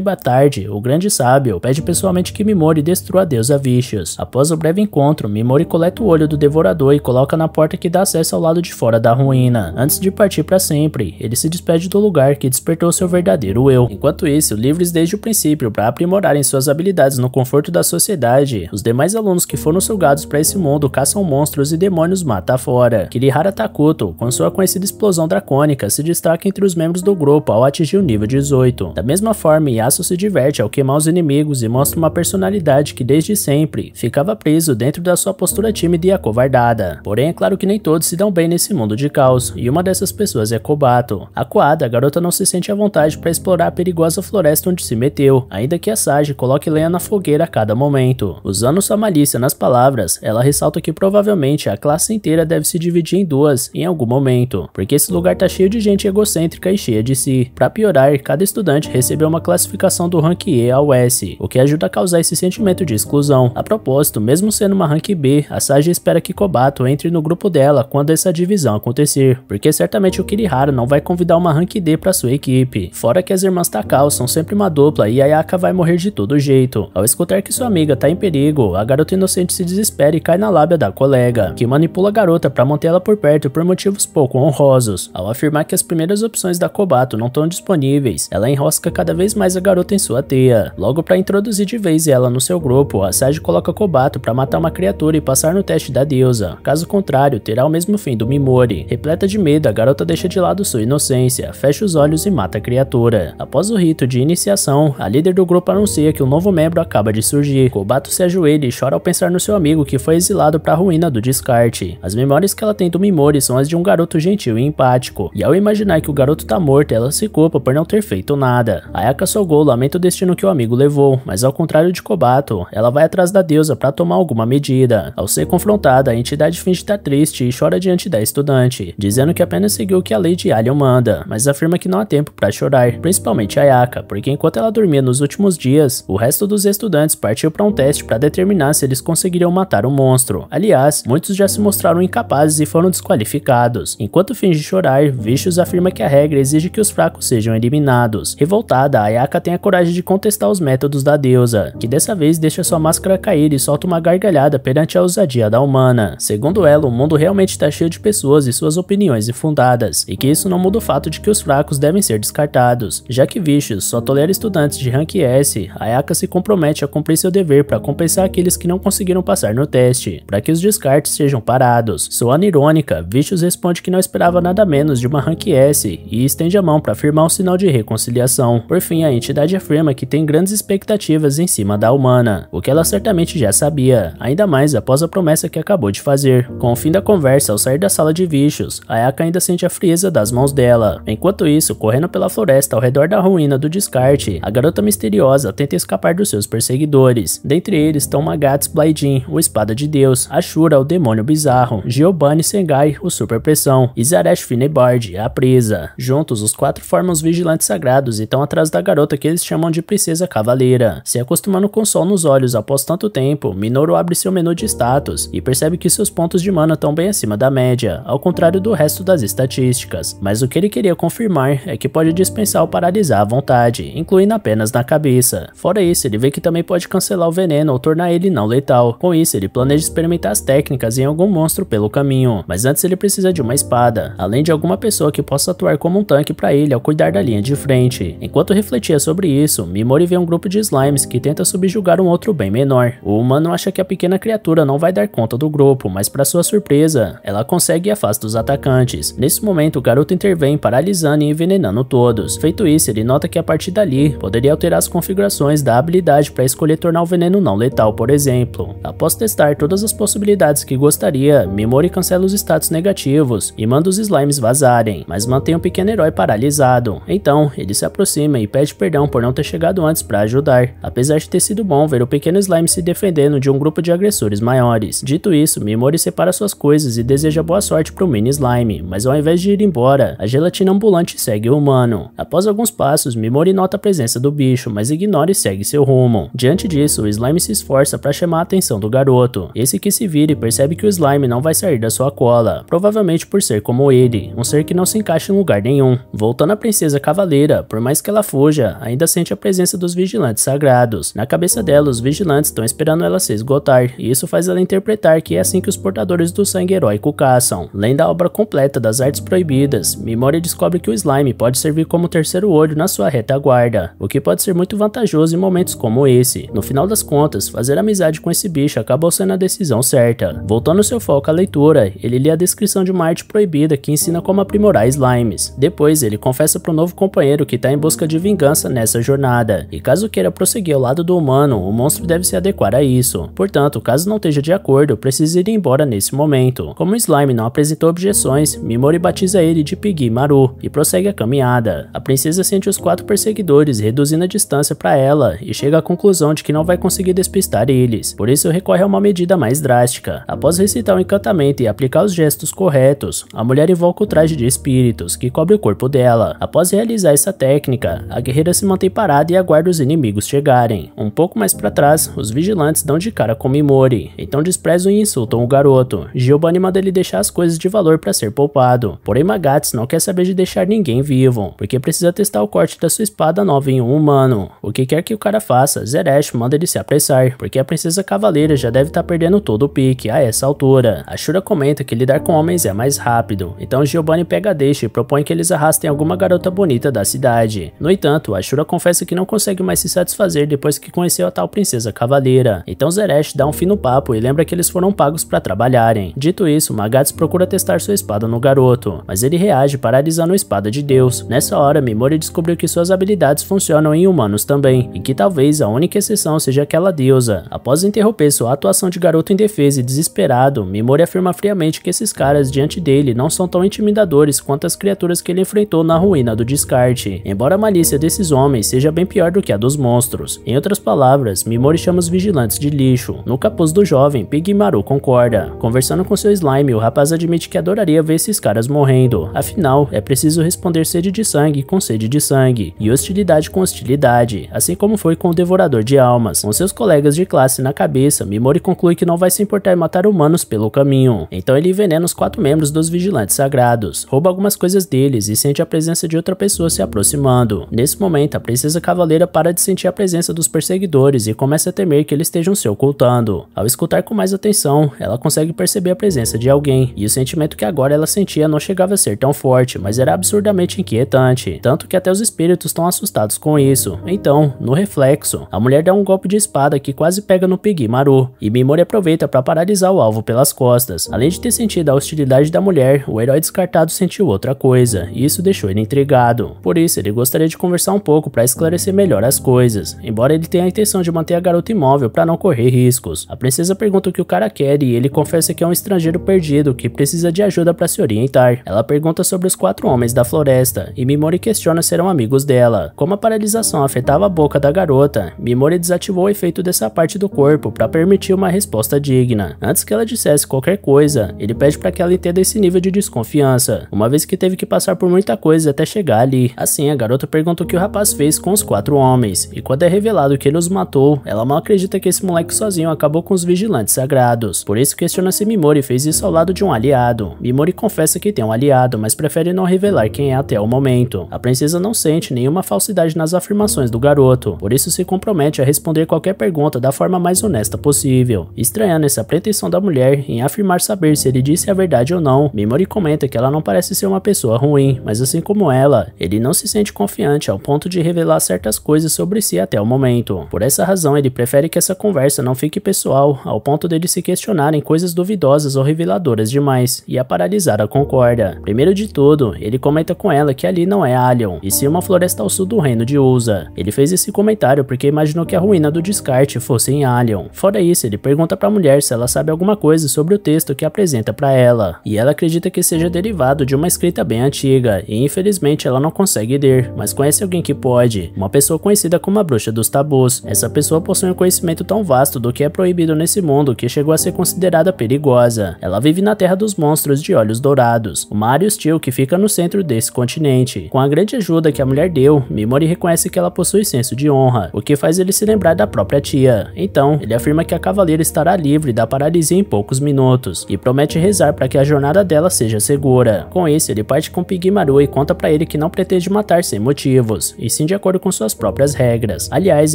Batard, o grande sábio, pede pessoalmente que Mimori destrua a deusa Vicious. Após o breve encontro, Mimori coleta o olho do devorador e coloca na porta que dá acesso ao lado de fora da ruína. Antes de partir para sempre, ele se despede do lugar que despertou seu verdadeiro eu. Enquanto isso, livres desde o princípio para aprimorarem suas habilidades no conforto da sociedade, os demais alunos que foram sugados para esse mundo caçam monstros e demônios mata fora. Kirihara Takuto, com sua conhecida explosão dracônica, se destaca entre os membros do grupo ao atingir o nível 18. Da mesma forma, Yasuo se diverte ao queimar os inimigos e mostra uma personalidade que desde sempre ficava preso dentro da sua postura tímida e acovardada. Porém, é claro que nem todos se dão bem nesse mundo de caos, e uma dessas pessoas é Kobato. Acuada, a garota não se sente à vontade para explorar a perigosa floresta onde se meteu, ainda que Asagi coloque lenha na fogueira a cada momento. Usando sua malícia nas palavras, ela ressalta que provavelmente a classe inteira deve se dividir em duas em algum momento, porque esse lugar tá cheio de gente egocêntrica e cheia de si. Para piorar, cada estudante recebeu uma classificação do rank E ao S, o que ajuda a causar esse sentimento de exclusão. A propósito, mesmo sendo uma rank B, Asagi espera que Kobato entre no grupo dela quando essa divisão acontecer, porque certamente o Kirihara não vai convidar uma rank D para sua equipe. Fora que as irmãs Takao são sempre uma dupla e Ayaka vai morrer de todo jeito. Ao escutar que sua amiga tá em perigo, a garota inocente se desespera e cai na lábia da colega, que manipula a garota para mantê-la por perto por motivos pouco honrosos. Ao afirmar que as primeiras opções da Kobato não estão disponíveis, ela enrosca cada vez mais a garota em sua teia. Logo, para introduzir de vez ela no seu grupo, Asagi coloca Kobato para matar uma criatura e passar no teste da deusa. Caso contrário, terá o mesmo fim do Mimori. Repleta de medo, a garota deixa de lado sua inocência, fecha os olhos e mata a criatura. Após o rito de iniciação, a líder do grupo anuncia que um novo membro acaba de surgir. Kobato se ajoelha e chora ao pensar no seu amigo que foi exilado para a ruína do descarte. As memórias que ela tem do Mimori são as de um garoto gentil e empático, e ao imaginar que o garoto tá morto, ela se culpa por não ter feito nada. Ayaka Sogo lamenta o destino que o amigo levou, mas ao contrário de Kobato, ela vai atrás da deusa para tomar alguma medida. Ao ser confrontada, a entidade finge estar triste e chora diante da estudante, dizendo que apenas seguiu o que a lei de Alien manda, mas afirma que não há tempo para chorar, principalmente Ayaka, porque enquanto ela dormia nos últimos dias, o resto dos estudantes partiu para um teste para determinar se eles conseguiriam matar o monstro. Aliás, muitos já se mostraram incapazes e foram desqualificados. Enquanto finge chorar, Vicious afirma que a regra exige que os fracos sejam eliminados. Revoltada, Ayaka tem a coragem de contestar os métodos da deusa, que dessa vez deixa sua máscara cair e solta uma gargalhada perante a ousadia da humana. Segundo ela, o mundo realmente está cheio de pessoas e suas opiniões infundadas, e que isso não muda o fato de que os fracos devem ser descartados. Já que Vicious só tolera estudantes de rank S, Ayaka se compromete a cumprir seu dever para compensar aqueles que não conseguiram passar no teste, para que os descartes sejam parados. Soando irônica, Vicious responde que não esperava nada menos de uma rank S e estende a mão para firmar um sinal de reconciliação. Por fim, a entidade afirma que tem grandes expectativas em cima da humana, o que ela certamente já sabia, ainda mais após a promessa que acabou de fazer. Com o fim da conversa, ao sair da sala de Vicious, Ayaka ainda sente a frieza das mãos dela. Enquanto isso, correndo pela floresta ao redor da ruína do descarte, a garota misteriosa tenta escapar dos seus perseguidores. Dentre eles estão Magatsu Blaidin, o Espada de Deus, Ashura, o Demônio Bizarro, Giovanni Sengai, o Super Pressão, e Zaresh Finebard, a Presa. Juntos, os quatro formam os Vigilantes Sagrados e estão atrás da garota que eles chamam de Princesa Cavaleira. Se acostumando com o sol nos olhos após tanto tempo, Minoru abre seu menu de status e percebe que seus pontos de mana estão bem acima da média, ao contrário do resto das estatísticas. Mas o que ele queria confirmar é que pode dispensar ou paralisar à vontade, incluindo apenas na cabeça. Fora isso, ele vê que também pode cancelar o veneno ou tornar ele não letal. Com isso, ele planeja experimentar as técnicas em algum monstro pelo caminho, mas antes ele precisa de uma espada, além de alguma pessoa que possa atuar como um tanque para ele ao cuidar da linha de frente. Enquanto refletia sobre isso, Mimori vê um grupo de slimes que tenta subjugar um outro bem menor. O humano acha que a pequena criatura não vai dar conta do grupo, mas para sua surpresa, ela consegue e afasta os atacantes. Nesse momento, o garoto intervém, paralisando e envenenando todos. Feito isso, ele nota que a partir dali, poderia alterar as configurações da habilidade para escolher tornar o veneno não letal, por exemplo. Após testar todas as possibilidades que gostaria, Mimori cancela os status negativos e manda os slimes vazarem, mas mantém o pequeno herói paralisado. Então, ele se aproxima e pede perdão por não ter chegado antes para ajudar, apesar de ter sido bom ver o pequeno slime se defendendo de um grupo de agressores maiores. Dito isso, Mimori separa suas coisas e deseja boa sorte pro mini slime, mas ao invés de ir embora, a gelatina ambulante segue o humano. Após alguns passos, Mimori nota a presença do bicho, mas ignora e segue seu rumo. Diante disso, o slime se esforça para chamar a atenção do garoto. Esse que se vira e percebe que o slime não vai sair da sua cola, provavelmente por ser como ele, um ser que não se encaixa encaixa em lugar nenhum. Voltando à princesa cavaleira, por mais que ela fuja, ainda sente a presença dos vigilantes sagrados. Na cabeça dela, os vigilantes estão esperando ela se esgotar, e isso faz ela interpretar que é assim que os portadores do sangue heróico caçam. Lendo a obra completa das artes proibidas, Mimori descobre que o slime pode servir como terceiro olho na sua retaguarda, o que pode ser muito vantajoso em momentos como esse. No final das contas, fazer amizade com esse bicho acabou sendo a decisão certa. Voltando seu foco à leitura, ele lê a descrição de uma arte proibida que ensina como aprimorar slimes. Depois, ele confessa para o novo companheiro que está em busca de vingança nessa jornada, e caso queira prosseguir ao lado do humano, o monstro deve se adequar a isso. Portanto, caso não esteja de acordo, precisa ir embora nesse momento. Como o slime não apresentou objeções, Mimori batiza ele de Piggy Maru e prossegue a caminhada. A princesa sente os 4 perseguidores reduzindo a distância para ela e chega à conclusão de que não vai conseguir despistar eles, por isso recorre a uma medida mais drástica. Após recitar o encantamento e aplicar os gestos corretos, a mulher invoca o traje de espíritos que cobre o corpo dela. Após realizar essa técnica, a guerreira se mantém parada e aguarda os inimigos chegarem. Um pouco mais para trás, os vigilantes dão de cara com Mimori, então desprezam e insultam o garoto. Giovanni manda ele deixar as coisas de valor para ser poupado, porém Magatsu não quer saber de deixar ninguém vivo, porque precisa testar o corte da sua espada nova em um humano. O que quer que o cara faça, Zeresh manda ele se apressar, porque a princesa cavaleira já deve estar perdendo todo o pique a essa altura. A Shura comenta que lidar com homens é mais rápido, então Giovanni pega a deixa e propõe que eles arrastem alguma garota bonita da cidade. No entanto, a Shura confessa que não consegue mais se satisfazer depois que conheceu a tal princesa cavaleira. Então Zeresh dá um fim no papo e lembra que eles foram pagos para trabalharem. Dito isso, Magatsu procura testar sua espada no garoto, mas ele reage paralisando a espada de Deus. Nessa hora, Mimori descobriu que suas habilidades funcionam em humanos também, e que talvez a única exceção seja aquela deusa. Após interromper sua atuação de garoto indefeso e desesperado, Mimori afirma friamente que esses caras diante dele não são tão intimidadores quanto as criaturas que ele enfrentou na ruína do descarte, embora a malícia desses homens seja bem pior do que a dos monstros. Em outras palavras, Mimori chama os vigilantes de lixo. No capuz do jovem, Piggy Maru concorda. Conversando com seu slime, o rapaz admite que adoraria ver esses caras morrendo. Afinal, é preciso responder sede de sangue com sede de sangue, e hostilidade com hostilidade, assim como foi com o Devorador de Almas. Com seus colegas de classe na cabeça, Mimori conclui que não vai se importar em matar humanos pelo caminho. Então ele envenena os 4 membros dos vigilantes sagrados, rouba algumas coisas deles e sente a presença de outra pessoa se aproximando. Nesse momento, a princesa cavaleira para de sentir a presença dos perseguidores e começa a temer que eles estejam se ocultando. Ao escutar com mais atenção, ela consegue perceber a presença de alguém, e o sentimento que agora ela sentia não chegava a ser tão forte, mas era absurdamente inquietante, tanto que até os espíritos estão assustados com isso. Então, no reflexo, a mulher dá um golpe de espada que quase pega no Piggy Maru, e Mimori aproveita para paralisar o alvo pelas costas. Além de ter sentido a hostilidade da mulher, o herói descartado sentiu outra coisa, e isso deixou ele intrigado. Por isso, ele gostaria de conversar um pouco para esclarecer melhor as coisas, embora ele tenha a intenção de manter a garota imóvel para não correr riscos. A princesa pergunta o que o cara quer e ele confessa que é um estrangeiro perdido que precisa de ajuda para se orientar. Ela pergunta sobre os 4 homens da floresta, e Mimori questiona se eram amigos dela. Como a paralisação afetava a boca da garota, Mimori desativou o efeito dessa parte do corpo para permitir uma resposta digna. Antes que ela dissesse qualquer coisa, ele pede para que ela entenda esse nível de desconfiança, uma vez que teve que passar por muita coisa até chegar ali. Assim, a garota pergunta o que o rapaz fez com os 4 homens, e quando é revelado que ele os matou, ela mal acredita que esse moleque sozinho acabou com os vigilantes sagrados. Por isso questiona se Mimori fez isso ao lado de um aliado. Mimori confessa que tem um aliado, mas prefere não revelar quem é até o momento. A princesa não sente nenhuma falsidade nas afirmações do garoto, por isso se compromete a responder qualquer pergunta da forma mais honesta possível. Estranhando essa pretensão da mulher em afirmar saber se ele disse a verdade ou não, Mimori comenta que ela não parece ser uma pessoa ruim, mas assim como ela, ele não se sente confiante ao ponto de revelar certas coisas sobre si até o momento. Por essa razão, ele prefere que essa conversa não fique pessoal, ao ponto dele se questionar em coisas duvidosas ou reveladoras demais, e a paralisada concorda. Primeiro de tudo, ele comenta com ela que ali não é Alien, e sim uma floresta ao sul do reino de Usa. Ele fez esse comentário porque imaginou que a ruína do descarte fosse em Alien. Fora isso, ele pergunta pra mulher se ela sabe alguma coisa sobre o texto que apresenta pra ela, e ela acredita que seja derivado de uma escrita bem antiga, e infelizmente ela não consegue ler, mas conhece alguém que pode, uma pessoa conhecida como a Bruxa dos Tabus. Essa pessoa possui um conhecimento tão vasto do que é proibido nesse mundo que chegou a ser considerada perigosa. Ela vive na Terra dos Monstros de Olhos Dourados, uma área hostil que fica no centro desse continente. Com a grande ajuda que a mulher deu, Mimori reconhece que ela possui senso de honra, o que faz ele se lembrar da própria tia. Então, ele afirma que a cavaleira estará livre da paralisia em poucos minutos, e promete rezar para que a jornada dela seja segura. Com isso, ele ele parte com Pigmaru e conta pra ele que não pretende matar sem motivos, e sim de acordo com suas próprias regras. Aliás,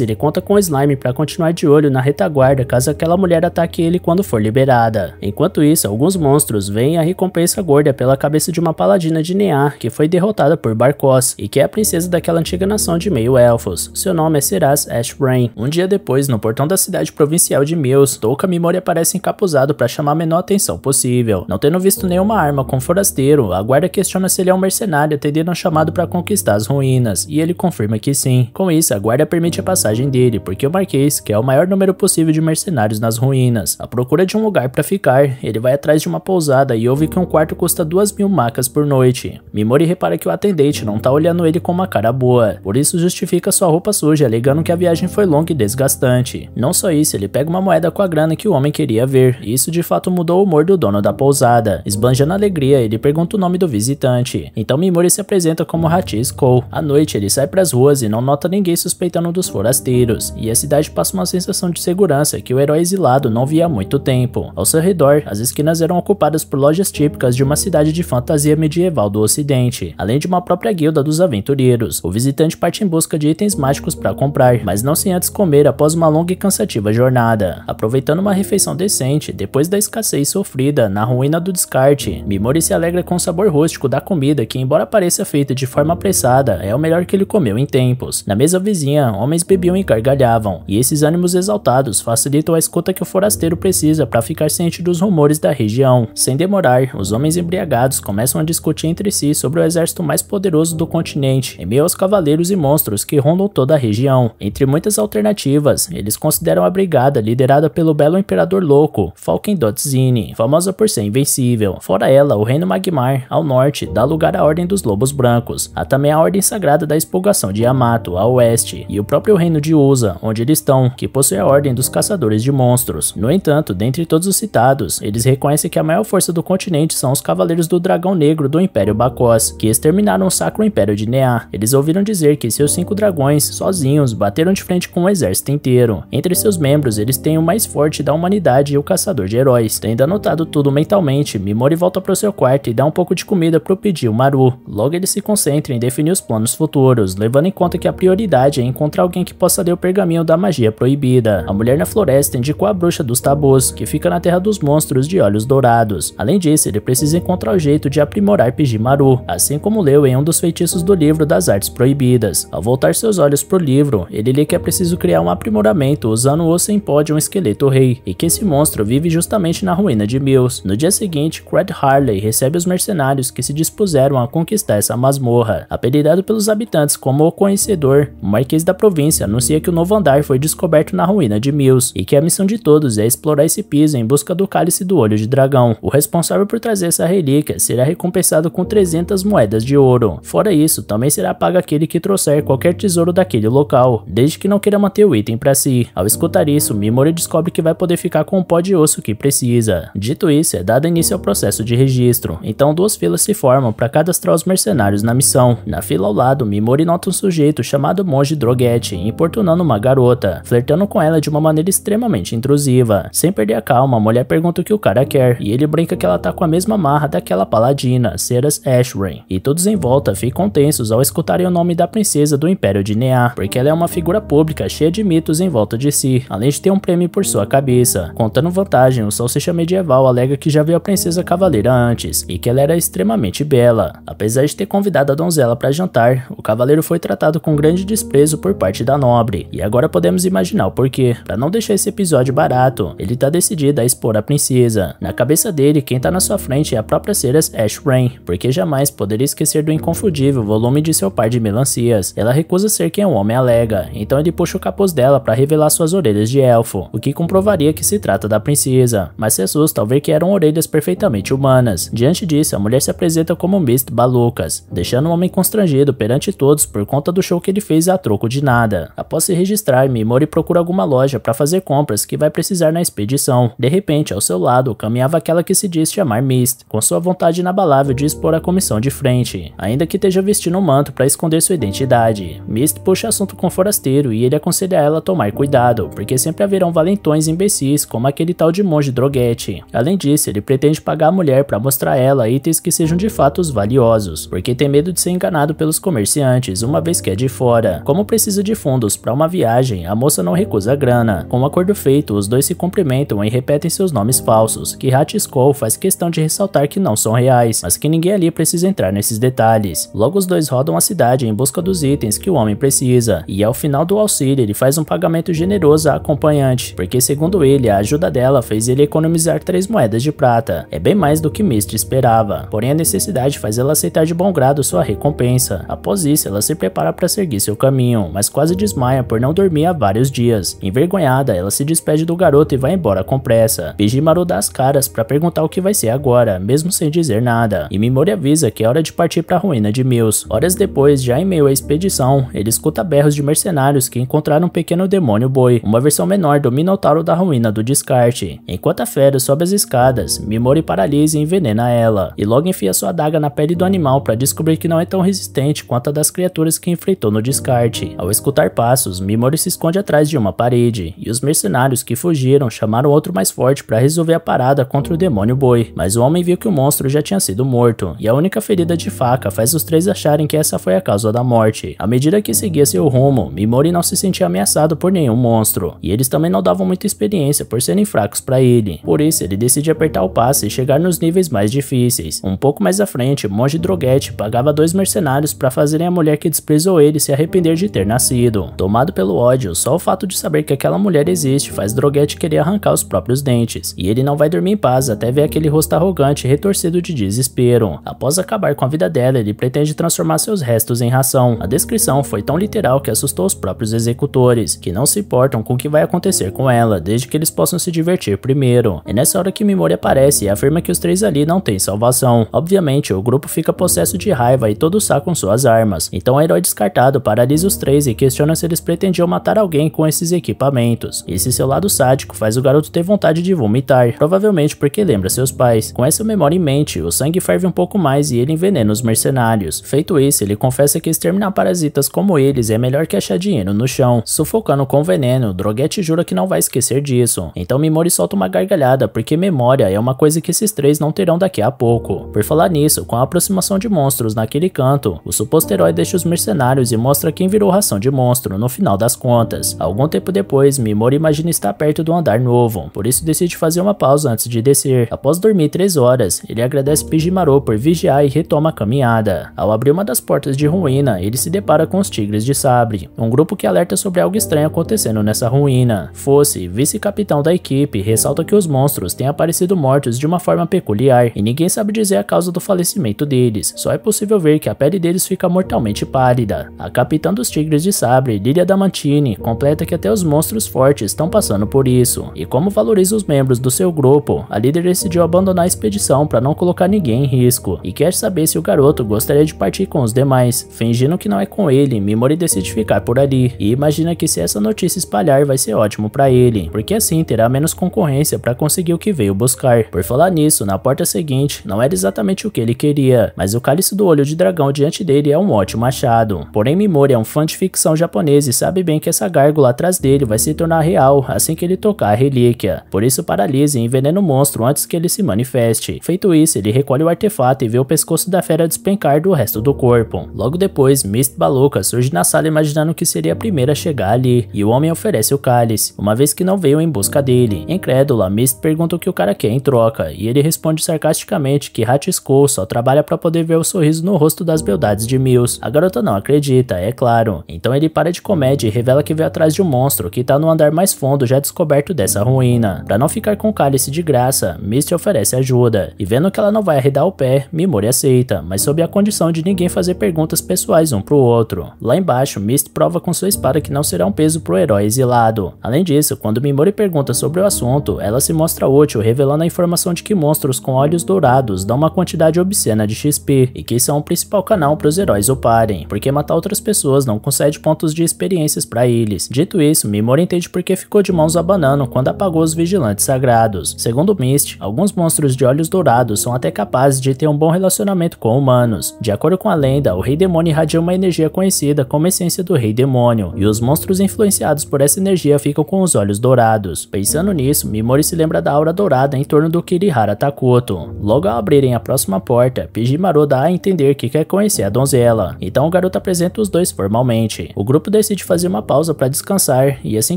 ele conta com o Slime pra continuar de olho na retaguarda caso aquela mulher ataque ele quando for liberada. Enquanto isso, alguns monstros veem a recompensa gorda pela cabeça de uma paladina de Nea, que foi derrotada por Barkos, e que é a princesa daquela antiga nação de meio-elfos. Seu nome é Seras Ashbrain. Um dia depois, no portão da cidade provincial de Mills, Touka Mimori aparece encapuzado para chamar a menor atenção possível. Não tendo visto nenhuma arma com forasteiro, a guarda questiona se ele é um mercenário atendendo a um chamado para conquistar as ruínas, e ele confirma que sim. Com isso, a guarda permite a passagem dele, porque o Marquês quer o maior número possível de mercenários nas ruínas. À procura de um lugar para ficar, ele vai atrás de uma pousada e ouve que um quarto custa 2.000 macas por noite. Mimori repara que o atendente não tá olhando ele com uma cara boa, por isso justifica sua roupa suja, alegando que a viagem foi longa e desgastante. Não só isso, ele pega uma moeda com a grana que o homem queria ver, e isso de fato mudou o humor do dono da pousada. Esbanjando alegria, ele pergunta o nome do visitante. Então Mimori se apresenta como Hachis Kou. À noite, ele sai pras ruas e não nota ninguém suspeitando dos forasteiros, e a cidade passa uma sensação de segurança que o herói exilado não via há muito tempo. Ao seu redor, as esquinas eram ocupadas por lojas típicas de uma cidade de fantasia medieval do ocidente, além de uma própria guilda dos aventureiros. O visitante parte em busca de itens mágicos para comprar, mas não sem antes comer após uma longa e cansativa jornada. Aproveitando uma refeição decente, depois da escassez sofrida na ruína do descarte, Mimori se alegra com o sabor rústico da comida que, embora pareça feita de forma apressada, é o melhor que ele comeu em tempos. Na mesa vizinha, homens bebiam e gargalhavam, e esses ânimos exaltados facilitam a escuta que o forasteiro precisa para ficar ciente dos rumores da região. Sem demorar, os homens embriagados começam a discutir entre si sobre o exército mais poderoso do continente, em meio aos cavaleiros e monstros que rondam toda a região. Entre muitas alternativas, eles consideram a brigada liderada pelo belo imperador louco, Falken Dotzine, famosa por ser invencível. Fora ela, o reino Magmar, ao norte, dá lugar à Ordem dos Lobos Brancos. Há também a Ordem Sagrada da Expurgação de Yamato, a oeste, e o próprio reino de Usa, onde eles estão, que possui a Ordem dos Caçadores de Monstros. No entanto, dentre todos os citados, eles reconhecem que a maior força do continente são os Cavaleiros do Dragão Negro do Império Bakos, que exterminaram o Sacro Império de Nea. Eles ouviram dizer que seus 5 dragões, sozinhos, bateram de frente com o exército inteiro. Entre seus membros, eles têm o mais forte da humanidade e o Caçador de Heróis. Tendo anotado tudo mentalmente, Mimori volta para o seu quarto e dá um pouco de comida pro Pigmaru. Logo ele se concentra em definir os planos futuros, levando em conta que a prioridade é encontrar alguém que possa ler o pergaminho da magia proibida. A mulher na floresta indicou a bruxa dos tabus, que fica na terra dos monstros de olhos dourados. Além disso, ele precisa encontrar o jeito de aprimorar Pigmaru, assim como leu em um dos feitiços do livro das artes proibidas. Ao voltar seus olhos pro livro, ele lê que é preciso criar um aprimoramento usando o osso em pó de um esqueleto rei, e que esse monstro vive justamente na ruína de Mills. No dia seguinte, Cred Harley recebe os mercenários que se dispuseram a conquistar essa masmorra. Apelidado pelos habitantes como o Conhecedor, o Marquês da província anuncia que o novo andar foi descoberto na ruína de Mills, e que a missão de todos é explorar esse piso em busca do cálice do olho de dragão. O responsável por trazer essa relíquia será recompensado com 300 moedas de ouro. Fora isso, também será pago aquele que trouxer qualquer tesouro daquele local, desde que não queira manter o item para si. Ao escutar isso, Mimori descobre que vai poder ficar com o pó de osso que precisa. Dito isso, é dado início ao processo de registro, então 2 filas se formam para cadastrar os mercenários na missão. Na fila ao lado, Mimori nota um sujeito chamado Monge Droguete importunando uma garota, flertando com ela de uma maneira extremamente intrusiva. Sem perder a calma, a mulher pergunta o que o cara quer, e ele brinca que ela tá com a mesma marra daquela paladina, Seras Ashbrain, e todos em volta ficam tensos ao escutarem o nome da princesa do Império de Nea, porque ela é uma figura pública cheia de mitos em volta de si, além de ter um prêmio por sua cabeça. Contando vantagem, o salsicha medieval alega que já viu a princesa cavaleira antes, e que ela era extremamente bela. Apesar de ter convidado a donzela para jantar, o cavaleiro foi tratado com grande desprezo por parte da nobre, e agora podemos imaginar o porquê. Para não deixar esse episódio barato, ele tá decidido a expor a princesa. Na cabeça dele, quem tá na sua frente é a própria Seras Ashbrain, porque jamais poderia esquecer do inconfundível volume de seu par de melancias. Ela recusa ser quem o homem alega, então ele puxa o capuz dela para revelar suas orelhas de elfo, o que comprovaria que se trata da princesa, mas se assusta ao ver que eram orelhas perfeitamente humanas. Diante disso, a mulher se apresenta como Mist Balucas, deixando o homem constrangido perante todos por conta do show que ele fez a troco de nada. Após se registrar, Mimori procura alguma loja para fazer compras que vai precisar na expedição. De repente, ao seu lado, caminhava aquela que se diz chamar Mist, com sua vontade inabalável de expor a comissão de frente, ainda que esteja vestindo um manto para esconder sua identidade. Mist puxa assunto com o forasteiro e ele aconselha ela a tomar cuidado, porque sempre haverão valentões imbecis como aquele tal de Monge Droguete. Além disso, ele pretende pagar a mulher para mostrar a ela itens que sejam sejam de fato os valiosos, porque tem medo de ser enganado pelos comerciantes uma vez que é de fora. Como precisa de fundos para uma viagem, a moça não recusa a grana. Com o acordo feito, os dois se cumprimentam e repetem seus nomes falsos, que Hat Skull faz questão de ressaltar que não são reais, mas que ninguém ali precisa entrar nesses detalhes. Logo os dois rodam a cidade em busca dos itens que o homem precisa, e ao final do auxílio ele faz um pagamento generoso à acompanhante, porque segundo ele, a ajuda dela fez ele economizar 3 moedas de prata. É bem mais do que Misty esperava, porém a necessidade faz ela aceitar de bom grado sua recompensa. Após isso, ela se prepara para seguir seu caminho, mas quase desmaia por não dormir há vários dias. Envergonhada, ela se despede do garoto e vai embora com pressa. Bijimaru dá as caras para perguntar o que vai ser agora, mesmo sem dizer nada, e Mimori avisa que é hora de partir para a ruína de Mills. Horas depois, já em meio à expedição, ele escuta berros de mercenários que encontraram um pequeno demônio boi, uma versão menor do Minotauro da ruína do descarte. Enquanto a fera sobe as escadas, Mimori paralisa e envenena ela, e logo enfia sua adaga na pele do animal para descobrir que não é tão resistente quanto a das criaturas que enfrentou no descarte. Ao escutar passos, Mimori se esconde atrás de uma parede, e os mercenários que fugiram chamaram outro mais forte para resolver a parada contra o demônio boi, mas o homem viu que o monstro já tinha sido morto, e a única ferida de faca faz os três acharem que essa foi a causa da morte. À medida que seguia seu rumo, Mimori não se sentia ameaçado por nenhum monstro, e eles também não davam muita experiência por serem fracos para ele. Por isso, ele decide apertar o passe e chegar nos níveis mais difíceis. Um pouco mais à frente, o monge Droguete pagava 2 mercenários para fazerem a mulher que desprezou ele se arrepender de ter nascido. Tomado pelo ódio, só o fato de saber que aquela mulher existe faz Droguete querer arrancar os próprios dentes, e ele não vai dormir em paz até ver aquele rosto arrogante e retorcido de desespero. Após acabar com a vida dela, ele pretende transformar seus restos em ração. A descrição foi tão literal que assustou os próprios executores, que não se importam com o que vai acontecer com ela, desde que eles possam se divertir primeiro. É nessa hora que Mimori aparece e afirma que os três ali não têm salvação. Obviamente, o grupo fica possesso de raiva e todos sacam suas armas. Então o herói descartado paralisa os três e questiona se eles pretendiam matar alguém com esses equipamentos. Esse seu lado sádico faz o garoto ter vontade de vomitar, provavelmente porque lembra seus pais. Com essa memória em mente, o sangue ferve um pouco mais e ele envenena os mercenários. Feito isso, ele confessa que exterminar parasitas como eles é melhor que achar dinheiro no chão. Sufocando com veneno, Droguete jura que não vai esquecer disso. Então Mimori solta uma gargalhada, porque memória é uma coisa que esses três não terão daqui a pouco. Por falar nisso, com a aproximação de monstros naquele canto, o suposto herói deixa os mercenários e mostra quem virou ração de monstro no final das contas. Algum tempo depois, Mimori imagina estar perto do andar novo, por isso decide fazer uma pausa antes de descer. Após dormir 3 horas, ele agradece Bijimaru por vigiar e retoma a caminhada. Ao abrir uma das portas de ruína, ele se depara com os Tigres de Sabre, um grupo que alerta sobre algo estranho acontecendo nessa ruína. Fosse, vice-capitão da equipe, ressalta que os monstros têm aparecido mortos de uma forma peculiar, e ninguém sabe dizer a causa do falecimento deles, só é possível ver que a pele deles fica mortalmente pálida. A capitã dos Tigres de Sabre, Lilia Damantini, completa que até os monstros fortes estão passando por isso, e como valoriza os membros do seu grupo, a líder decidiu abandonar a expedição para não colocar ninguém em risco, e quer saber se o garoto gostaria de partir com os demais. Fingindo que não é com ele, Mimori decide ficar por ali, e imagina que se essa notícia espalhar vai ser ótimo para ele, porque assim terá menos concorrência para conseguir o que veio buscar. Por falar nisso, na porta seguinte, não era exatamente o que ele queria, mas o cálice do olho de dragão diante dele é um ótimo achado. Porém, Mimori é um fã de ficção japonês e sabe bem que essa gárgula atrás dele vai se tornar real assim que ele tocar a relíquia. Por isso paralisa e envenena o monstro antes que ele se manifeste. Feito isso, ele recolhe o artefato e vê o pescoço da fera despencar do resto do corpo. Logo depois, Mist Baluka surge na sala imaginando que seria a primeira a chegar ali, e o homem oferece o cálice, uma vez que não veio em busca dele. Incrédula, Mist pergunta o que o cara quer em troca, e ele responde sarcasticamente que Hat Skull só trabalha para poder ver o sorriso no rosto das beldades de Mills. A garota não acredita, é claro. Então ele para de comédia e revela que veio atrás de um monstro que tá no andar mais fundo já descoberto dessa ruína. Para não ficar com o cálice de graça, Mist oferece ajuda, e vendo que ela não vai arredar o pé, Mimori aceita, mas sob a condição de ninguém fazer perguntas pessoais um pro outro. Lá embaixo, Mist prova com sua espada que não será um peso pro herói exilado. Além disso, quando Mimori pergunta sobre o assunto, ela se mostra útil, revelando a informação de que monstros com olhos dourados dão uma quantidade obscena de XP, e que são o principal canal para os heróis uparem, porque matar outras pessoas não concede pontos de experiências para eles. Dito isso, Mimori entende porque ficou de mãos abanando quando apagou os vigilantes sagrados. Segundo Mist, alguns monstros de olhos dourados são até capazes de ter um bom relacionamento com humanos. De acordo com a lenda, o Rei Demônio irradia uma energia conhecida como essência do Rei Demônio, e os monstros influenciados por essa energia ficam com os olhos dourados. Pensando nisso, Mimori se lembra da aura dourada em torno do Kirihara Takuto. Logo ao abrirem a próxima próxima porta, Pigimaro dá a entender que quer conhecer a donzela. Então o garoto apresenta os dois formalmente. O grupo decide fazer uma pausa para descansar, e assim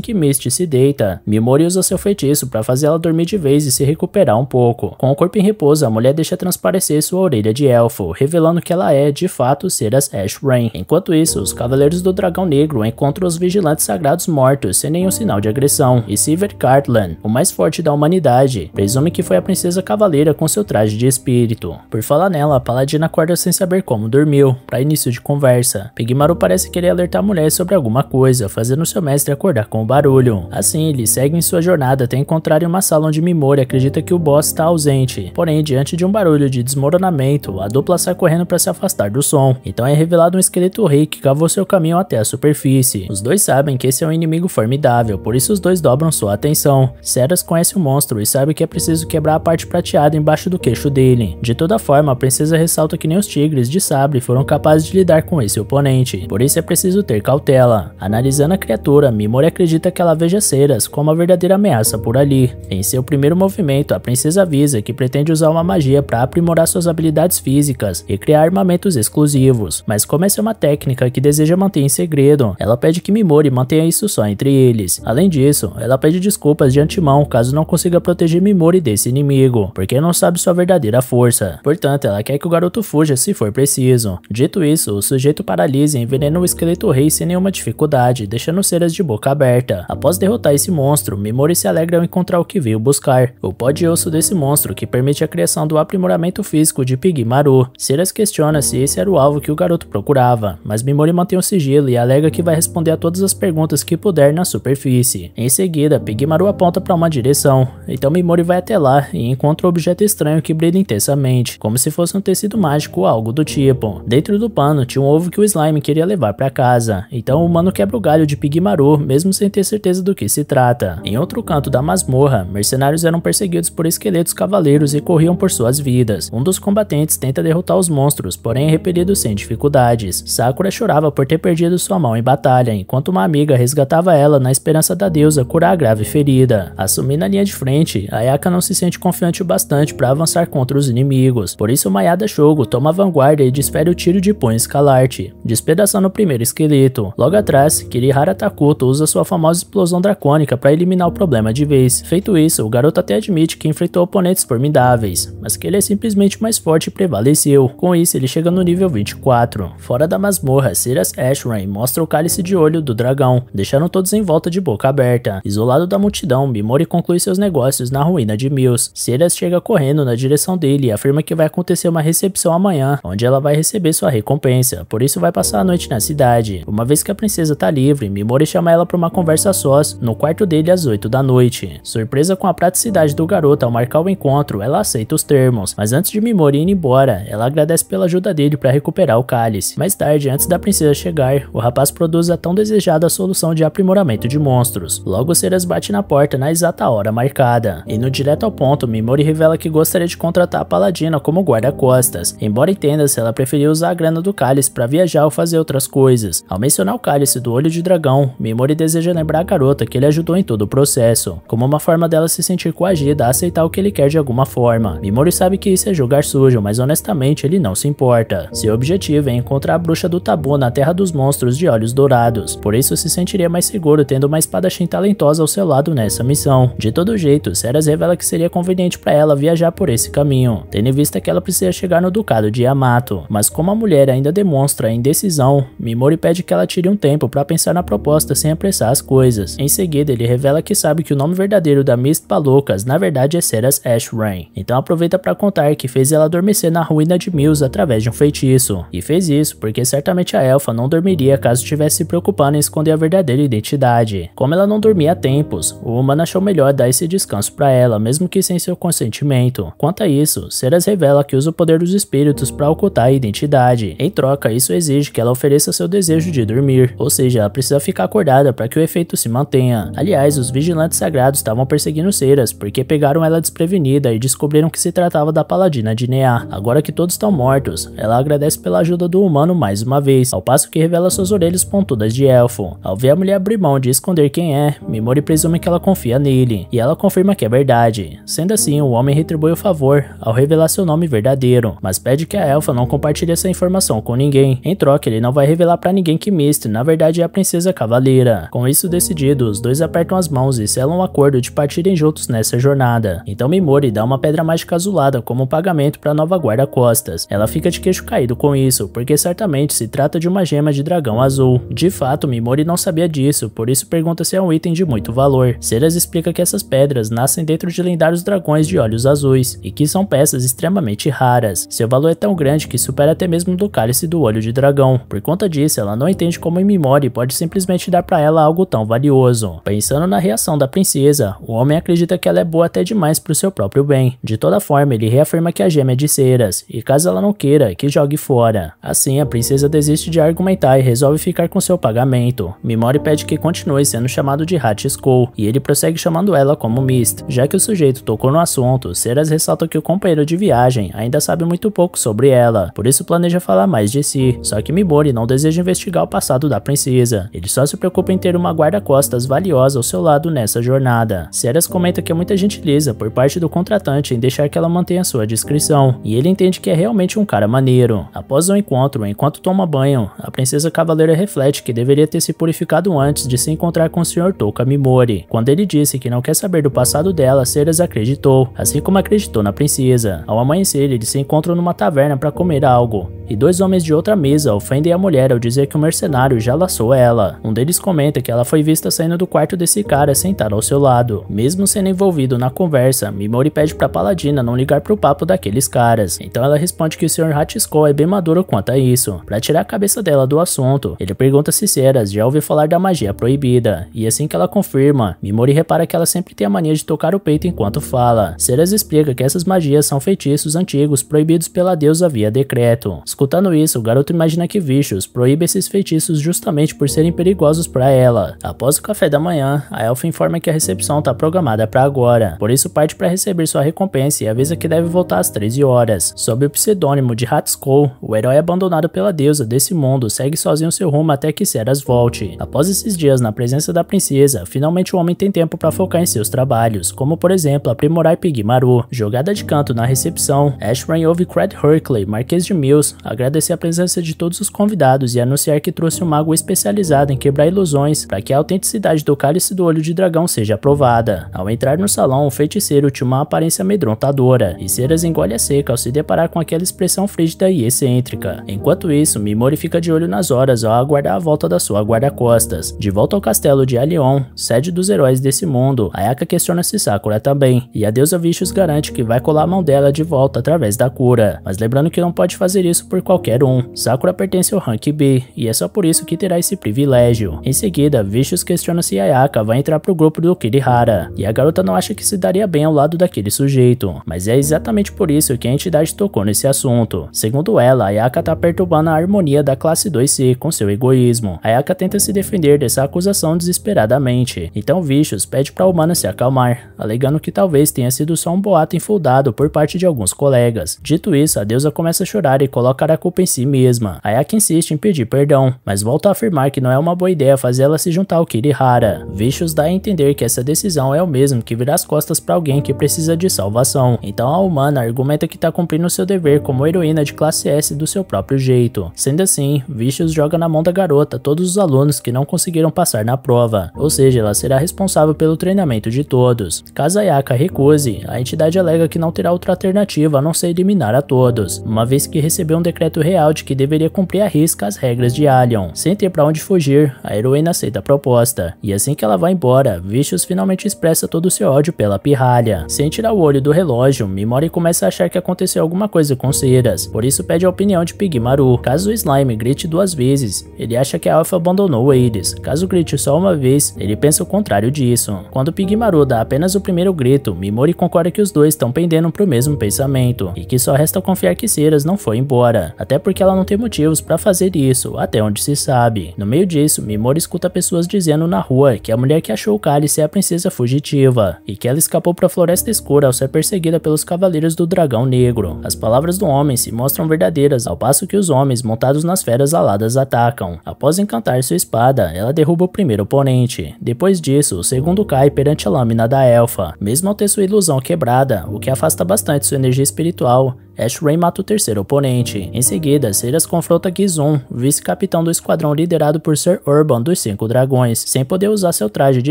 que Misty se deita, Mimori usa seu feitiço para fazer ela dormir de vez e se recuperar um pouco. Com o corpo em repouso, a mulher deixa transparecer sua orelha de elfo, revelando que ela é, de fato, Ceras Ashrain. Enquanto isso, os Cavaleiros do Dragão Negro encontram os Vigilantes Sagrados mortos sem nenhum sinal de agressão, e Sivir Cartlan, o mais forte da humanidade, presume que foi a Princesa Cavaleira com seu traje de espírito. Por falar nela, a Paladina acorda sem saber como dormiu, para início de conversa. Pigimaro parece querer alertar a mulher sobre alguma coisa, fazendo seu mestre acordar com o barulho. Assim, eles seguem sua jornada até encontrarem uma sala onde Mimori acredita que o boss está ausente. Porém, diante de um barulho de desmoronamento, a dupla sai correndo para se afastar do som. Então é revelado um esqueleto rei que cavou seu caminho até a superfície. Os dois sabem que esse é um inimigo formidável, por isso os dois dobram sua atenção. Ceras conhece o monstro e sabe que é preciso quebrar a parte prateada embaixo do queixo dele. De toda forma, a princesa ressalta que nem os tigres de sabre foram capazes de lidar com esse oponente, por isso é preciso ter cautela. Analisando a criatura, Mimori acredita que ela veja Ceras como a verdadeira ameaça por ali. Em seu primeiro movimento, a princesa avisa que pretende usar uma magia para aprimorar suas habilidades físicas e criar armamentos exclusivos, mas como essa é uma técnica que deseja manter em segredo, ela pede que Mimori mantenha isso só entre eles. Além disso, ela pede desculpas de antemão caso não consiga proteger Mimori desse inimigo, porque não sabe sua verdadeira força. Portanto, ela quer que o garoto fuja se for preciso. Dito isso, o sujeito paralisa e envenena o esqueleto rei sem nenhuma dificuldade, deixando Ceras de boca aberta. Após derrotar esse monstro, Mimori se alegra ao encontrar o que veio buscar, o pó de osso desse monstro que permite a criação do aprimoramento físico de Pigimaro. Ceras questiona se esse era o alvo que o garoto procurava, mas Mimori mantém o sigilo e alega que vai responder a todas as perguntas que puder na superfície. Em seguida, Pigimaro aponta para uma direção, então Mimori vai até lá e encontra um objeto estranho que brilha intensamente, como se fosse um tecido mágico ou algo do tipo. Dentro do pano tinha um ovo que o slime queria levar para casa, então o humano quebra o galho de Pigimaro, mesmo sem ter certeza do que se trata. Em outro canto da masmorra, mercenários eram perseguidos por esqueletos cavaleiros e corriam por suas vidas. Um dos combatentes tenta derrotar os monstros, porém é repelido sem dificuldades. Sakura chorava por ter perdido sua mão em batalha, enquanto uma amiga resgatava ela na esperança da deusa curar a grave ferida. Assumindo a linha de frente, Ayaka não se sente confiante o bastante para avançar contra os inimigos, por isso Mayada Shogo toma a vanguarda e desfere o tiro de punho escalarte, despedaçando o primeiro esqueleto. Logo atrás, Kirihara Takuto usa sua famosa explosão dracônica para eliminar o problema de vez. Feito isso, o garoto até admite que enfrentou oponentes formidáveis, mas que ele é simplesmente mais forte e prevaleceu. Com isso, ele chega no nível 24. Fora da masmorra, Ceras Ashrain mostra o cálice de olho do dragão, deixando todos em volta de boca aberta. Isolado da multidão, Mimori conclui seus negócios na ruína de Mills. Ceras chega correndo na direção dele e afirma que vai acontecer uma recepção amanhã, onde ela vai receber sua recompensa, por isso vai passar a noite na cidade. Uma vez que a princesa tá livre, Mimori chama ela para uma conversa a sós, no quarto dele às 8 da noite. Surpresa com a praticidade do garoto ao marcar o encontro, ela aceita os termos, mas antes de Mimori ir embora, ela agradece pela ajuda dele para recuperar o cálice. Mais tarde, antes da princesa chegar, o rapaz produz a tão desejada solução de aprimoramento de monstros. Logo, Ceras bate na porta na exata hora marcada. Indo direto ao ponto, Mimori revela que gostaria de contratar a Paladina como guarda-costas, embora entenda se ela preferia usar a grana do cálice para viajar ou fazer outras coisas. Ao mencionar o cálice do olho de dragão, Mimori deseja lembrar a garota que ele ajudou em todo o processo, como uma forma dela se sentir coagida a aceitar o que ele quer de alguma forma. Mimori sabe que isso é jogar sujo, mas honestamente ele não se importa. Seu objetivo é encontrar a bruxa do tabu na terra dos monstros de olhos dourados, por isso se sentiria mais seguro tendo uma espadachim talentosa ao seu lado nessa missão. De todo jeito, Ceras revela que seria conveniente para ela viajar por esse caminho, tendo em vista que ela precisa chegar no ducado de Yamato, mas como a mulher ainda demonstra indecisão, Mimori pede que ela tire um tempo para pensar na proposta sem apressar as coisas. Em seguida, ele revela que sabe que o nome verdadeiro da Mistpa Loucas na verdade é Ceras Ashrain, então aproveita para contar que fez ela adormecer na ruína de Mills através de um feitiço, e fez isso porque certamente a elfa não dormiria caso estivesse se preocupando em esconder a verdadeira identidade. Como ela não dormia há tempos, o humano achou melhor dar esse descanso para ela, mesmo que sem seu consentimento. Quanto a isso, Ceras revela que usa o poder dos espíritos para ocultar a identidade. Em troca, isso exige que ela ofereça seu desejo de dormir, ou seja, ela precisa ficar acordada para que o efeito se mantenha. Aliás, os vigilantes sagrados estavam perseguindo Ceras porque pegaram ela desprevenida e descobriram que se tratava da paladina de Nea. Agora que todos estão mortos, ela agradece pela ajuda do humano mais uma vez, ao passo que revela suas orelhas pontudas de elfo. Ao ver a mulher abrir mão de esconder quem é, Mimori presume que ela confia nele, e ela confirma que é verdade. Sendo assim, o homem retribui o favor ao revelar seu nome verdadeiro, mas pede que a elfa não compartilhe essa informação com ninguém. Em troca, ele não vai revelar pra ninguém que Mist, na verdade, é a princesa cavaleira. Com isso decidido, os dois apertam as mãos e selam um acordo de partirem juntos nessa jornada. Então Mimori dá uma pedra mágica azulada como pagamento pra nova guarda-costas. Ela fica de queixo caído com isso, porque certamente se trata de uma gema de dragão azul. De fato, Mimori não sabia disso, por isso pergunta se é um item de muito valor. Ceras explica que essas pedras nascem dentro de lendários dragões de olhos azuis, e que são peças extremamente raras. Seu valor é tão grande que supera até mesmo do cálice do olho de dragão. Por conta disso, ela não entende como Mimori pode simplesmente dar pra ela algo tão valioso. Pensando na reação da princesa, o homem acredita que ela é boa até demais pro seu próprio bem. De toda forma, ele reafirma que a gema é de Ceras, e caso ela não queira, que jogue fora. Assim, a princesa desiste de argumentar e resolve ficar com seu pagamento. Mimori pede que continue sendo chamado de Hachiko, e ele prossegue chamando ela como Mist. Já que o sujeito tocou no assunto, Ceras ressalta que o companheiro de viagem ainda sabe muito pouco sobre ela, por isso planeja falar mais de si. Só que Mimori não deseja investigar o passado da princesa, ele só se preocupa em ter uma guarda-costas valiosa ao seu lado nessa jornada. Ceras comenta que é muita gentileza por parte do contratante em deixar que ela mantenha sua discrição, e ele entende que é realmente um cara maneiro. Após o encontro, enquanto toma banho, a princesa cavaleira reflete que deveria ter se purificado antes de se encontrar com o Sr. Touka Mimori. Quando ele disse que não quer saber do passado dela, Ceras acreditou, assim como acreditou na princesa. Ao amanhecer, eles se encontram numa taverna para comer algo, e dois homens de outra mesa ofendem a mulher ao dizer que o mercenário já laçou ela. Um deles comenta que ela foi vista saindo do quarto desse cara sentada ao seu lado. Mesmo sendo envolvido na conversa, Mimori pede pra Paladina não ligar pro papo daqueles caras. Então ela responde que o Sr. Hachiko é bem maduro quanto a isso. Pra tirar a cabeça dela do assunto, ele pergunta se Ceras já ouviu falar da magia proibida, e assim que ela confirma, Mimori repara que ela sempre tem a mania de tocar o peito enquanto fala. Ceras explica que essas magias são feitiços antigos proibidos pela deusa via decreto. Escutando isso, o garoto imagina que Vicious proíbe esses feitiços justamente por serem perigosos para ela. Após o café da manhã, a elfa informa que a recepção está programada para agora, por isso parte para receber sua recompensa e avisa que deve voltar às 13 horas. Sob o pseudônimo de Hachiko, o herói abandonado pela deusa desse mundo segue sozinho seu rumo até que Ceras volte. Após esses dias na presença da princesa, finalmente o homem tem tempo para focar em seus trabalhos, como por exemplo aprimorar Pigmaru. Jogada de canto na recepção, Ashran ouve Craig Hurkley, Marquês de Mills, agradecer a presença de todos os convidados e anunciar que trouxe um mago especializado em quebrar ilusões para que a autenticidade do cálice do olho de dragão seja aprovada. Ao entrar no salão, o feiticeiro tinha uma aparência amedrontadora, e Ceras engole a seca ao se deparar com aquela expressão frígida e excêntrica. Enquanto isso, Mimori fica de olho nas horas ao aguardar a volta da sua guarda-costas. De volta ao castelo de Alion, sede dos heróis desse mundo, Ayaka questiona se Sakura também, e a deusa Vicious garante que vai colar a mão dela de volta através da cura, mas lembrando que não pode fazer isso por qualquer um. Sakura pertence ao Rank B, e é só por isso que terá esse privilégio. Em seguida, Vicious questiona se Ayaka vai entrar pro grupo do Kirihara, e a garota não acha que se daria bem ao lado daquele sujeito, mas é exatamente por isso que a entidade tocou nesse assunto. Segundo ela, Ayaka tá perturbando a harmonia da classe 2C com seu egoísmo. Ayaka tenta se defender dessa acusação desesperadamente, então Vicious pede pra humana se acalmar, alegando que talvez tenha sido só um boato infundado por parte de alguns colegas. Dito isso, a deusa começa a chorar e colocar a culpa em si mesma. Ayaka insiste em pedir perdão, mas volta a afirmar que não é uma boa ideia fazer ela se juntar ao Kirihara. Vicious dá a entender que essa decisão é o mesmo que virar as costas pra alguém que precisa de salvação. Então a humana argumenta que tá cumprindo seu dever como heroína de classe S do seu próprio jeito. Sendo assim, Vicious joga na mão da garota todos os alunos que não conseguiram passar na prova, ou seja, ela será responsável pelo treinamento de todos. Caso Ayaka recuse, a entidade alega que não terá outra alternativa a não ser eliminar a todos, uma vez que recebeu um decreto real de que deveria cumprir à risca as regras de Alion. Sem ter pra onde fugir, a heroína aceita a proposta, e assim que ela vai embora, Vicious finalmente expressa todo o seu ódio pela pirralha. Sem tirar o olho do relógio, Mimori começa a achar que aconteceu alguma coisa com Ceras, por isso pede a opinião de Pigmaru. Caso o Slime grite 2 vezes, ele acha que a Alpha abandonou eles. Caso grite só uma vez, ele pensa o contrário disso. Quando Pigmaru dá apenas o primeiro grito, Mimori concorda que os dois estão pendendo pro mesmo pensamento, e que só resta confiar que Ceras não foi embora, até porque ela não tem motivos pra fazer isso, até onde se sabe. No meio disso, Mimori escuta pessoas dizendo na rua que a mulher que achou o cálice é a princesa fugitiva, e que ela escapou pra Floresta Escura ao ser perseguida pelos Cavaleiros do Dragão Negro. As palavras do homem se mostram verdadeiras, ao passo que os homens montados nas feras aladas atacam. Após encantar sua espada, ela derruba o primeiro oponente. Depois disso, o segundo cai perante a lâmina da elfa. Mesmo ao ter sua ilusão quebrada, o que afasta bastante sua energia espiritual, Ashray mata o terceiro oponente. Em seguida, Ceras confronta Gizun, vice-capitão do esquadrão liderado por Sir Urban dos 5 dragões. Sem poder usar seu traje de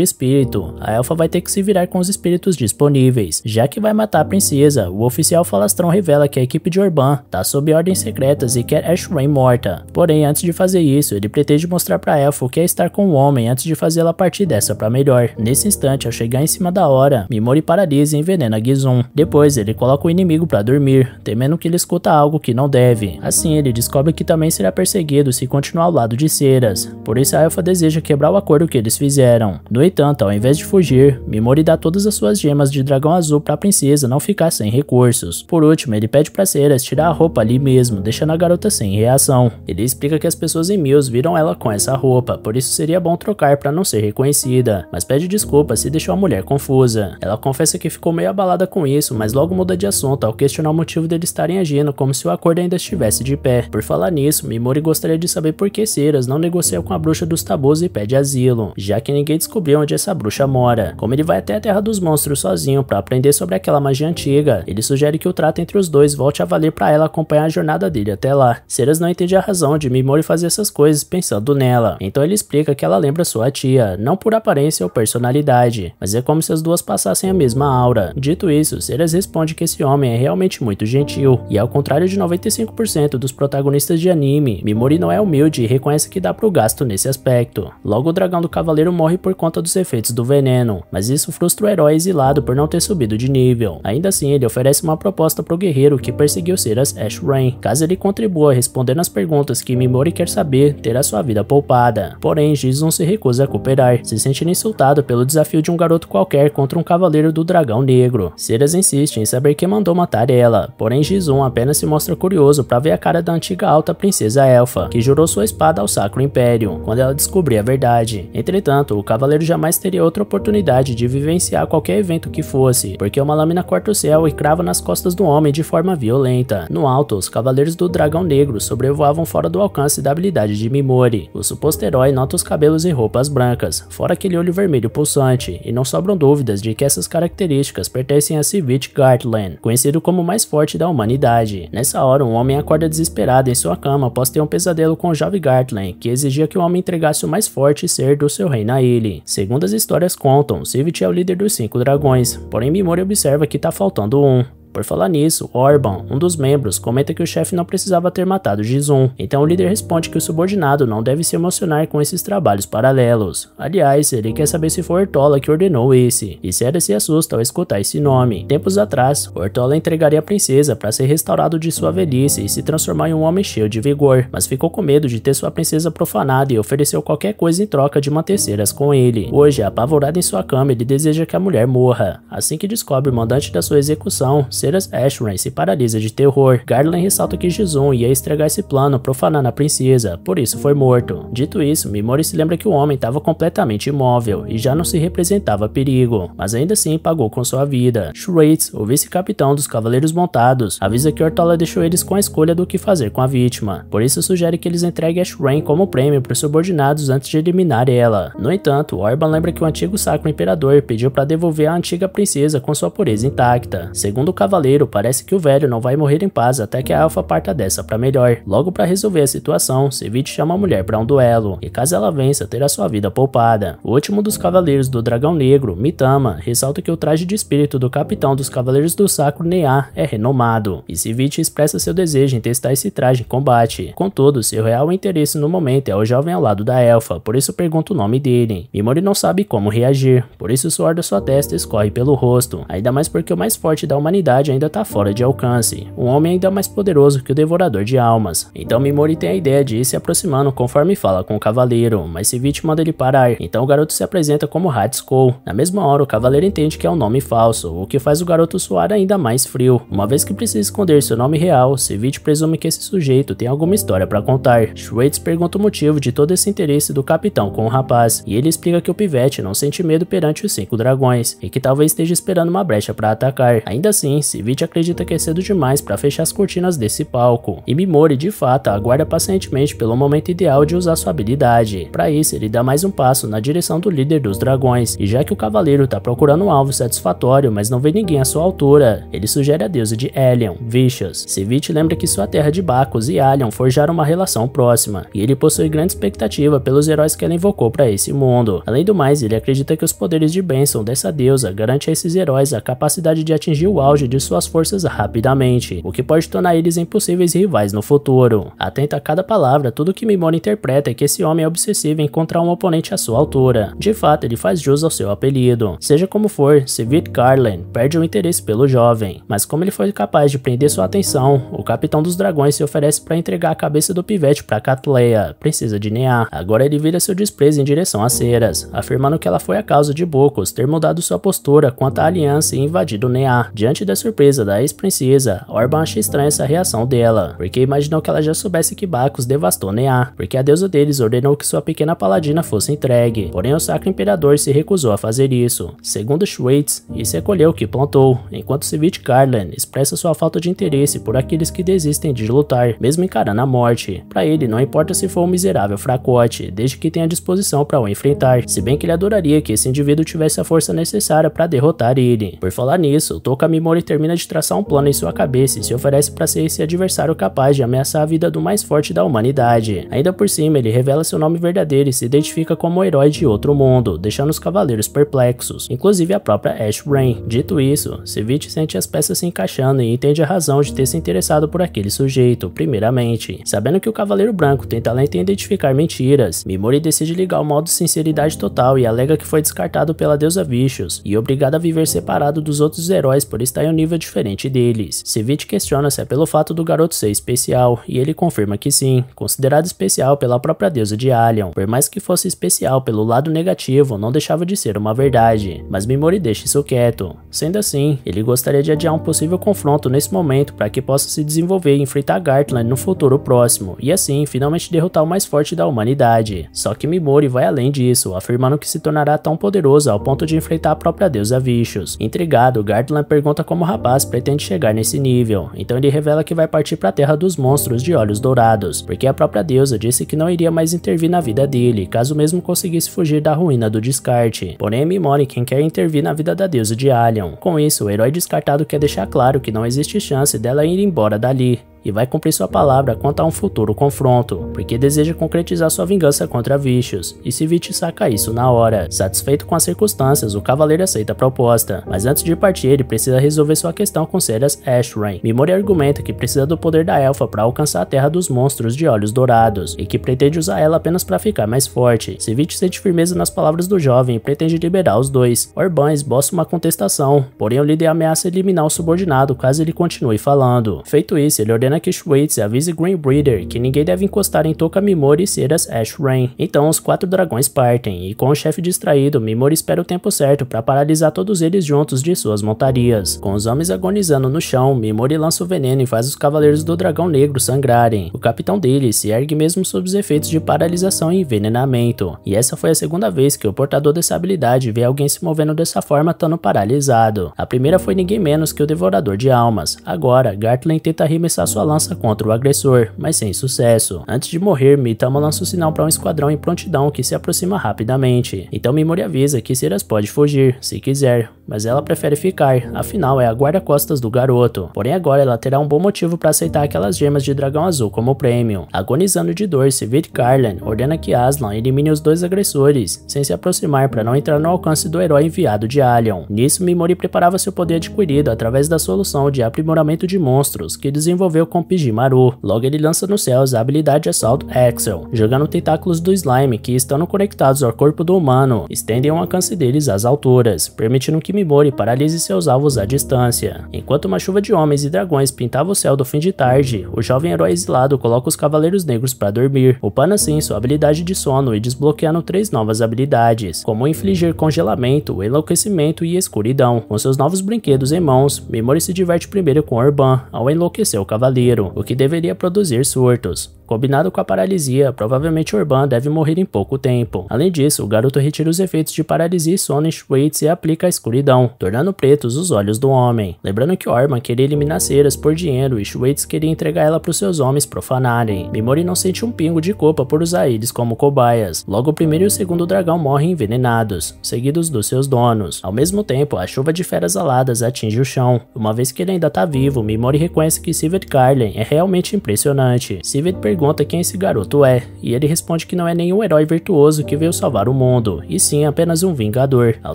espírito, a elfa vai ter que se virar com os espíritos disponíveis. Já que vai matar a princesa, o oficial falastrão revela que a equipe de Urban tá sob ordens secretas e quer Ashray morta. Porém, antes de fazer isso, ele pretende mostrar pra elfa o que é estar com o homem antes de fazê-la partir dessa pra melhor. Nesse instante, ao chegar em cima da hora, Mimori paralisa e envenena Gizun. Depois, ele coloca o inimigo pra dormir, temendo que ele escuta algo que não deve. Assim, ele descobre que também será perseguido se continuar ao lado de Ceras. Por isso, a elfa deseja quebrar o acordo que eles fizeram. No entanto, ao invés de fugir, Mimori dá todas as suas gemas de dragão azul pra princesa não ficar sem recursos. Por último, ele pede pra Ceras tirar a roupa ali mesmo, deixando a garota sem reação. Ele explica que as pessoas em Mills viram ela com essa roupa, por isso seria bom trocar pra não ser reconhecida, mas pede desculpas se deixou a mulher confusa. Ela confessa que ficou meio abalada com isso, mas logo muda de assunto ao questionar o motivo deles estarem agindo como se o acordo ainda estivesse de pé. Por falar nisso, Mimori gostaria de saber por que Ceras não negocia com a bruxa dos tabus e pede asilo, já que ninguém descobriu onde essa bruxa mora. Como ele vai até a Terra dos Monstros sozinho para aprender sobre aquela magia antiga, ele sugere que o trato entre os dois volte a valer para ela acompanhar a jornada dele até lá. Ceras não entende a razão de Mimori fazer essas coisas pensando nela, então ele explica que ela lembra sua tia, não por aparência ou personalidade, mas é como se as duas passassem a mesma aura. Dito isso, Ceras responde que esse homem é realmente muito gentil, e ao contrário de 95% dos protagonistas de anime, Mimori não é humilde e reconhece que dá pro gasto nesse aspecto. Logo, o dragão do cavaleiro morre por conta dos efeitos do veneno, mas isso frustra o herói exilado por não ter subido de nível. Ainda assim, ele oferece uma proposta pro guerreiro que perseguiu Ceras Ashray. Caso ele contribua respondendo as perguntas que Mimori quer saber, terá sua vida poupada. Porém, Gizun se recusa a cooperar, se sentindo insultado pelo desafio de um garoto qualquer contra um cavaleiro do dragão negro. Ceras insiste em saber quem mandou matar ela, porém Gizun apenas se mostra curioso para ver a cara da antiga alta princesa elfa, que jurou sua espada ao Sacro Império, quando ela descobrir a verdade. Entretanto, o cavaleiro jamais teria outra oportunidade de vivenciar qualquer evento que fosse, porque uma lâmina corta o céu e crava nas costas do homem de forma violenta. No alto, os cavaleiros do dragão negro sobrevoavam fora do alcance da habilidade de Mimori. O suposto herói nota os cabelos e roupas brancas, fora aquele olho vermelho pulsante, e não sobram dúvidas de que essas características pertencem a Sivit Gartland, conhecido como o mais forte da humanidade. Nessa hora, um homem acorda desesperado em sua cama após ter um pesadelo com Jove Gartland, que exigia que o homem entregasse o mais forte ser do seu reino a ele. Segundo as histórias contam, Sivit é o líder dos 5 dragões, porém Mimori observa que tá faltando um. Por falar nisso, Urban, um dos membros, comenta que o chefe não precisava ter matado Gizun, então o líder responde que o subordinado não deve se emocionar com esses trabalhos paralelos. Aliás, ele quer saber se foi Ortola que ordenou esse, e Ceras se assusta ao escutar esse nome. Tempos atrás, Ortola entregaria a princesa para ser restaurado de sua velhice e se transformar em um homem cheio de vigor, mas ficou com medo de ter sua princesa profanada e ofereceu qualquer coisa em troca de manter Ceras com ele. Hoje, apavorado em sua cama, ele deseja que a mulher morra. Assim que descobre o mandante da sua execução, Ceras Ashray se paralisa de terror. Garland ressalta que Gizun ia estragar esse plano profanando a princesa, por isso foi morto. Dito isso, Mimori se lembra que o homem estava completamente imóvel e já não se representava perigo, mas ainda assim pagou com sua vida. Shrates, o vice-capitão dos Cavaleiros Montados, avisa que Ortola deixou eles com a escolha do que fazer com a vítima, por isso sugere que eles entreguem Ashray como prêmio para os subordinados antes de eliminar ela. No entanto, Urban lembra que o antigo Sacro Imperador pediu para devolver a antiga princesa com sua pureza intacta. Segundo o cavaleiro, parece que o velho não vai morrer em paz até que a elfa parta dessa pra melhor. Logo, para resolver a situação, Sivit chama a mulher para um duelo, e caso ela vença, terá sua vida poupada. O último dos cavaleiros do dragão negro, Mitama, ressalta que o traje de espírito do capitão dos cavaleiros do sacro Nea é renomado, e Sivit expressa seu desejo em testar esse traje em combate. Contudo, seu real interesse no momento é o jovem ao lado da elfa, por isso pergunta o nome dele. Mimori não sabe como reagir, por isso o suor da sua testa escorre pelo rosto, ainda mais porque o mais forte da humanidade ainda tá fora de alcance, um homem ainda mais poderoso que o devorador de almas. Então Mimori tem a ideia de ir se aproximando conforme fala com o cavaleiro, mas Sivit manda ele parar, então o garoto se apresenta como Hatsuko. Na mesma hora, o cavaleiro entende que é um nome falso, o que faz o garoto soar ainda mais frio. Uma vez que precisa esconder seu nome real, Sivit presume que esse sujeito tem alguma história para contar. Shrates pergunta o motivo de todo esse interesse do capitão com o rapaz, e ele explica que o pivete não sente medo perante os 5 dragões, e que talvez esteja esperando uma brecha para atacar. Ainda assim, Civic acredita que é cedo demais para fechar as cortinas desse palco, e Mimori de fato aguarda pacientemente pelo momento ideal de usar sua habilidade. Para isso, ele dá mais um passo na direção do líder dos dragões, e já que o cavaleiro tá procurando um alvo satisfatório, mas não vê ninguém à sua altura, ele sugere a deusa de Hellion, Vicious. Civic lembra que sua terra de Bacchus e Hellion forjaram uma relação próxima, e ele possui grande expectativa pelos heróis que ela invocou para esse mundo. Além do mais, ele acredita que os poderes de bênção dessa deusa garantem a esses heróis a capacidade de atingir o auge de suas forças rapidamente, o que pode tornar eles impossíveis rivais no futuro. Atento a cada palavra, tudo que Mimori interpreta é que esse homem é obsessivo em encontrar um oponente à sua altura. De fato, ele faz jus ao seu apelido. Seja como for, Civic Carlin perde o interesse pelo jovem, mas como ele foi capaz de prender sua atenção, o capitão dos dragões se oferece para entregar a cabeça do pivete para Catleia, princesa de Nea. Agora ele vira seu desprezo em direção a Ceras, afirmando que ela foi a causa de Bocos ter mudado sua postura quanto à aliança e invadido Nea. Diante da surpresa da ex-princesa, Orban acha estranha essa reação dela, porque imaginou que ela já soubesse que Bacchus devastou Nea, porque a deusa deles ordenou que sua pequena paladina fosse entregue, porém o Sacro Imperador se recusou a fazer isso. Segundo Schweitz, isso é colher o que plantou, enquanto Civic Carlin expressa sua falta de interesse por aqueles que desistem de lutar, mesmo encarando a morte. Para ele, não importa se for um miserável fracote, desde que tenha disposição para o enfrentar, se bem que ele adoraria que esse indivíduo tivesse a força necessária para derrotar ele. Por falar nisso, Touka Mimori termina de traçar um plano em sua cabeça e se oferece para ser esse adversário capaz de ameaçar a vida do mais forte da humanidade. Ainda por cima, ele revela seu nome verdadeiro e se identifica como um herói de outro mundo, deixando os cavaleiros perplexos, inclusive a própria Ash Rain. Dito isso, Civic sente as peças se encaixando e entende a razão de ter se interessado por aquele sujeito, primeiramente. Sabendo que o Cavaleiro Branco tem talento em identificar mentiras, Mimori decide ligar o modo sinceridade total e alega que foi descartado pela deusa Vicious e obrigado a viver separado dos outros heróis por estar em um nível diferente deles. Civic questiona se é pelo fato do garoto ser especial, e ele confirma que sim, considerado especial pela própria deusa de Hellion. Por mais que fosse especial pelo lado negativo, não deixava de ser uma verdade, mas Mimori deixa isso quieto. Sendo assim, ele gostaria de adiar um possível confronto nesse momento para que possa se desenvolver e enfrentar Gartland no futuro próximo, e assim finalmente derrotar o mais forte da humanidade. Só que Mimori vai além disso, afirmando que se tornará tão poderoso ao ponto de enfrentar a própria deusa Vicious. Intrigado, Gartland pergunta como o rapaz pretende chegar nesse nível, então ele revela que vai partir para a terra dos monstros de olhos dourados, porque a própria deusa disse que não iria mais intervir na vida dele, caso mesmo conseguisse fugir da ruína do descarte. Porém é Mimori quem quer intervir na vida da deusa de Hellion. Com isso, o herói descartado quer deixar claro que não existe chance dela ir embora dali, e vai cumprir sua palavra quanto a um futuro confronto, porque deseja concretizar sua vingança contra Vicious, e Civic saca isso na hora. Satisfeito com as circunstâncias, o cavaleiro aceita a proposta, mas antes de partir ele precisa resolver sua questão com Ceras Ashrain. Mimori argumenta que precisa do poder da elfa para alcançar a terra dos monstros de olhos dourados, e que pretende usar ela apenas para ficar mais forte. Civic sente firmeza nas palavras do jovem e pretende liberar os dois. Orban esboça uma contestação, porém o líder ameaça eliminar o subordinado caso ele continue falando. Feito isso, ele ordena que Schweitz avise Greenbreeder que ninguém deve encostar em Touka Mimori e Ceras Ashrain. Então os 4 dragões partem, e com o chefe distraído, Mimori espera o tempo certo para paralisar todos eles juntos de suas montarias. Com os homens agonizando no chão, Mimori lança o veneno e faz os cavaleiros do dragão negro sangrarem. O capitão deles se ergue mesmo sob os efeitos de paralisação e envenenamento, e essa foi a segunda vez que o portador dessa habilidade vê alguém se movendo dessa forma estando paralisado. A primeira foi ninguém menos que o Devorador de Almas. Agora, Gartland tenta arremessar sua lança contra o agressor, mas sem sucesso. Antes de morrer, Mitama lança o sinal para um esquadrão em prontidão que se aproxima rapidamente. Então Mimori avisa que Ceras pode fugir, se quiser, mas ela prefere ficar, afinal é a guarda-costas do garoto. Porém agora ela terá um bom motivo para aceitar aquelas gemas de dragão azul como prêmio. Agonizando de dor, Civic Carlin ordena que Aslan elimine os 2 agressores, sem se aproximar para não entrar no alcance do herói enviado de Hellion. Nisso, Mimori preparava seu poder adquirido através da solução de aprimoramento de monstros que desenvolveu com Pijimaru. Logo ele lança nos céus a habilidade Assault Axel, jogando tentáculos do slime que, estando conectados ao corpo do humano, estendem o alcance deles às alturas, permitindo que Mimori paralise seus alvos à distância. Enquanto uma chuva de homens e dragões pintava o céu do fim de tarde, o jovem herói exilado coloca os cavaleiros negros para dormir, upando assim sua habilidade de sono e desbloqueando 3 novas habilidades, como infligir congelamento, enlouquecimento e escuridão. Com seus novos brinquedos em mãos, Mimori se diverte primeiro com Orban ao enlouquecer o cavaleiro, o que deveria produzir surtos. Combinado com a paralisia, provavelmente Orban deve morrer em pouco tempo. Além disso, o garoto retira os efeitos de paralisia e sono em Schweitz e aplica a escuridão, tornando pretos os olhos do homem. Lembrando que Orban queria eliminar Ceras por dinheiro e Schweitz queria entregar ela para os seus homens profanarem. Mimori não sente um pingo de culpa por usar eles como cobaias. Logo o primeiro e o segundo dragão morrem envenenados, seguidos dos seus donos. Ao mesmo tempo, a chuva de feras aladas atinge o chão. Uma vez que ele ainda tá vivo, Mimori reconhece que Sivert Karlen é realmente impressionante. Sivert pergunta quem esse garoto é, e ele responde que não é nenhum herói virtuoso que veio salvar o mundo, e sim apenas um vingador. Ao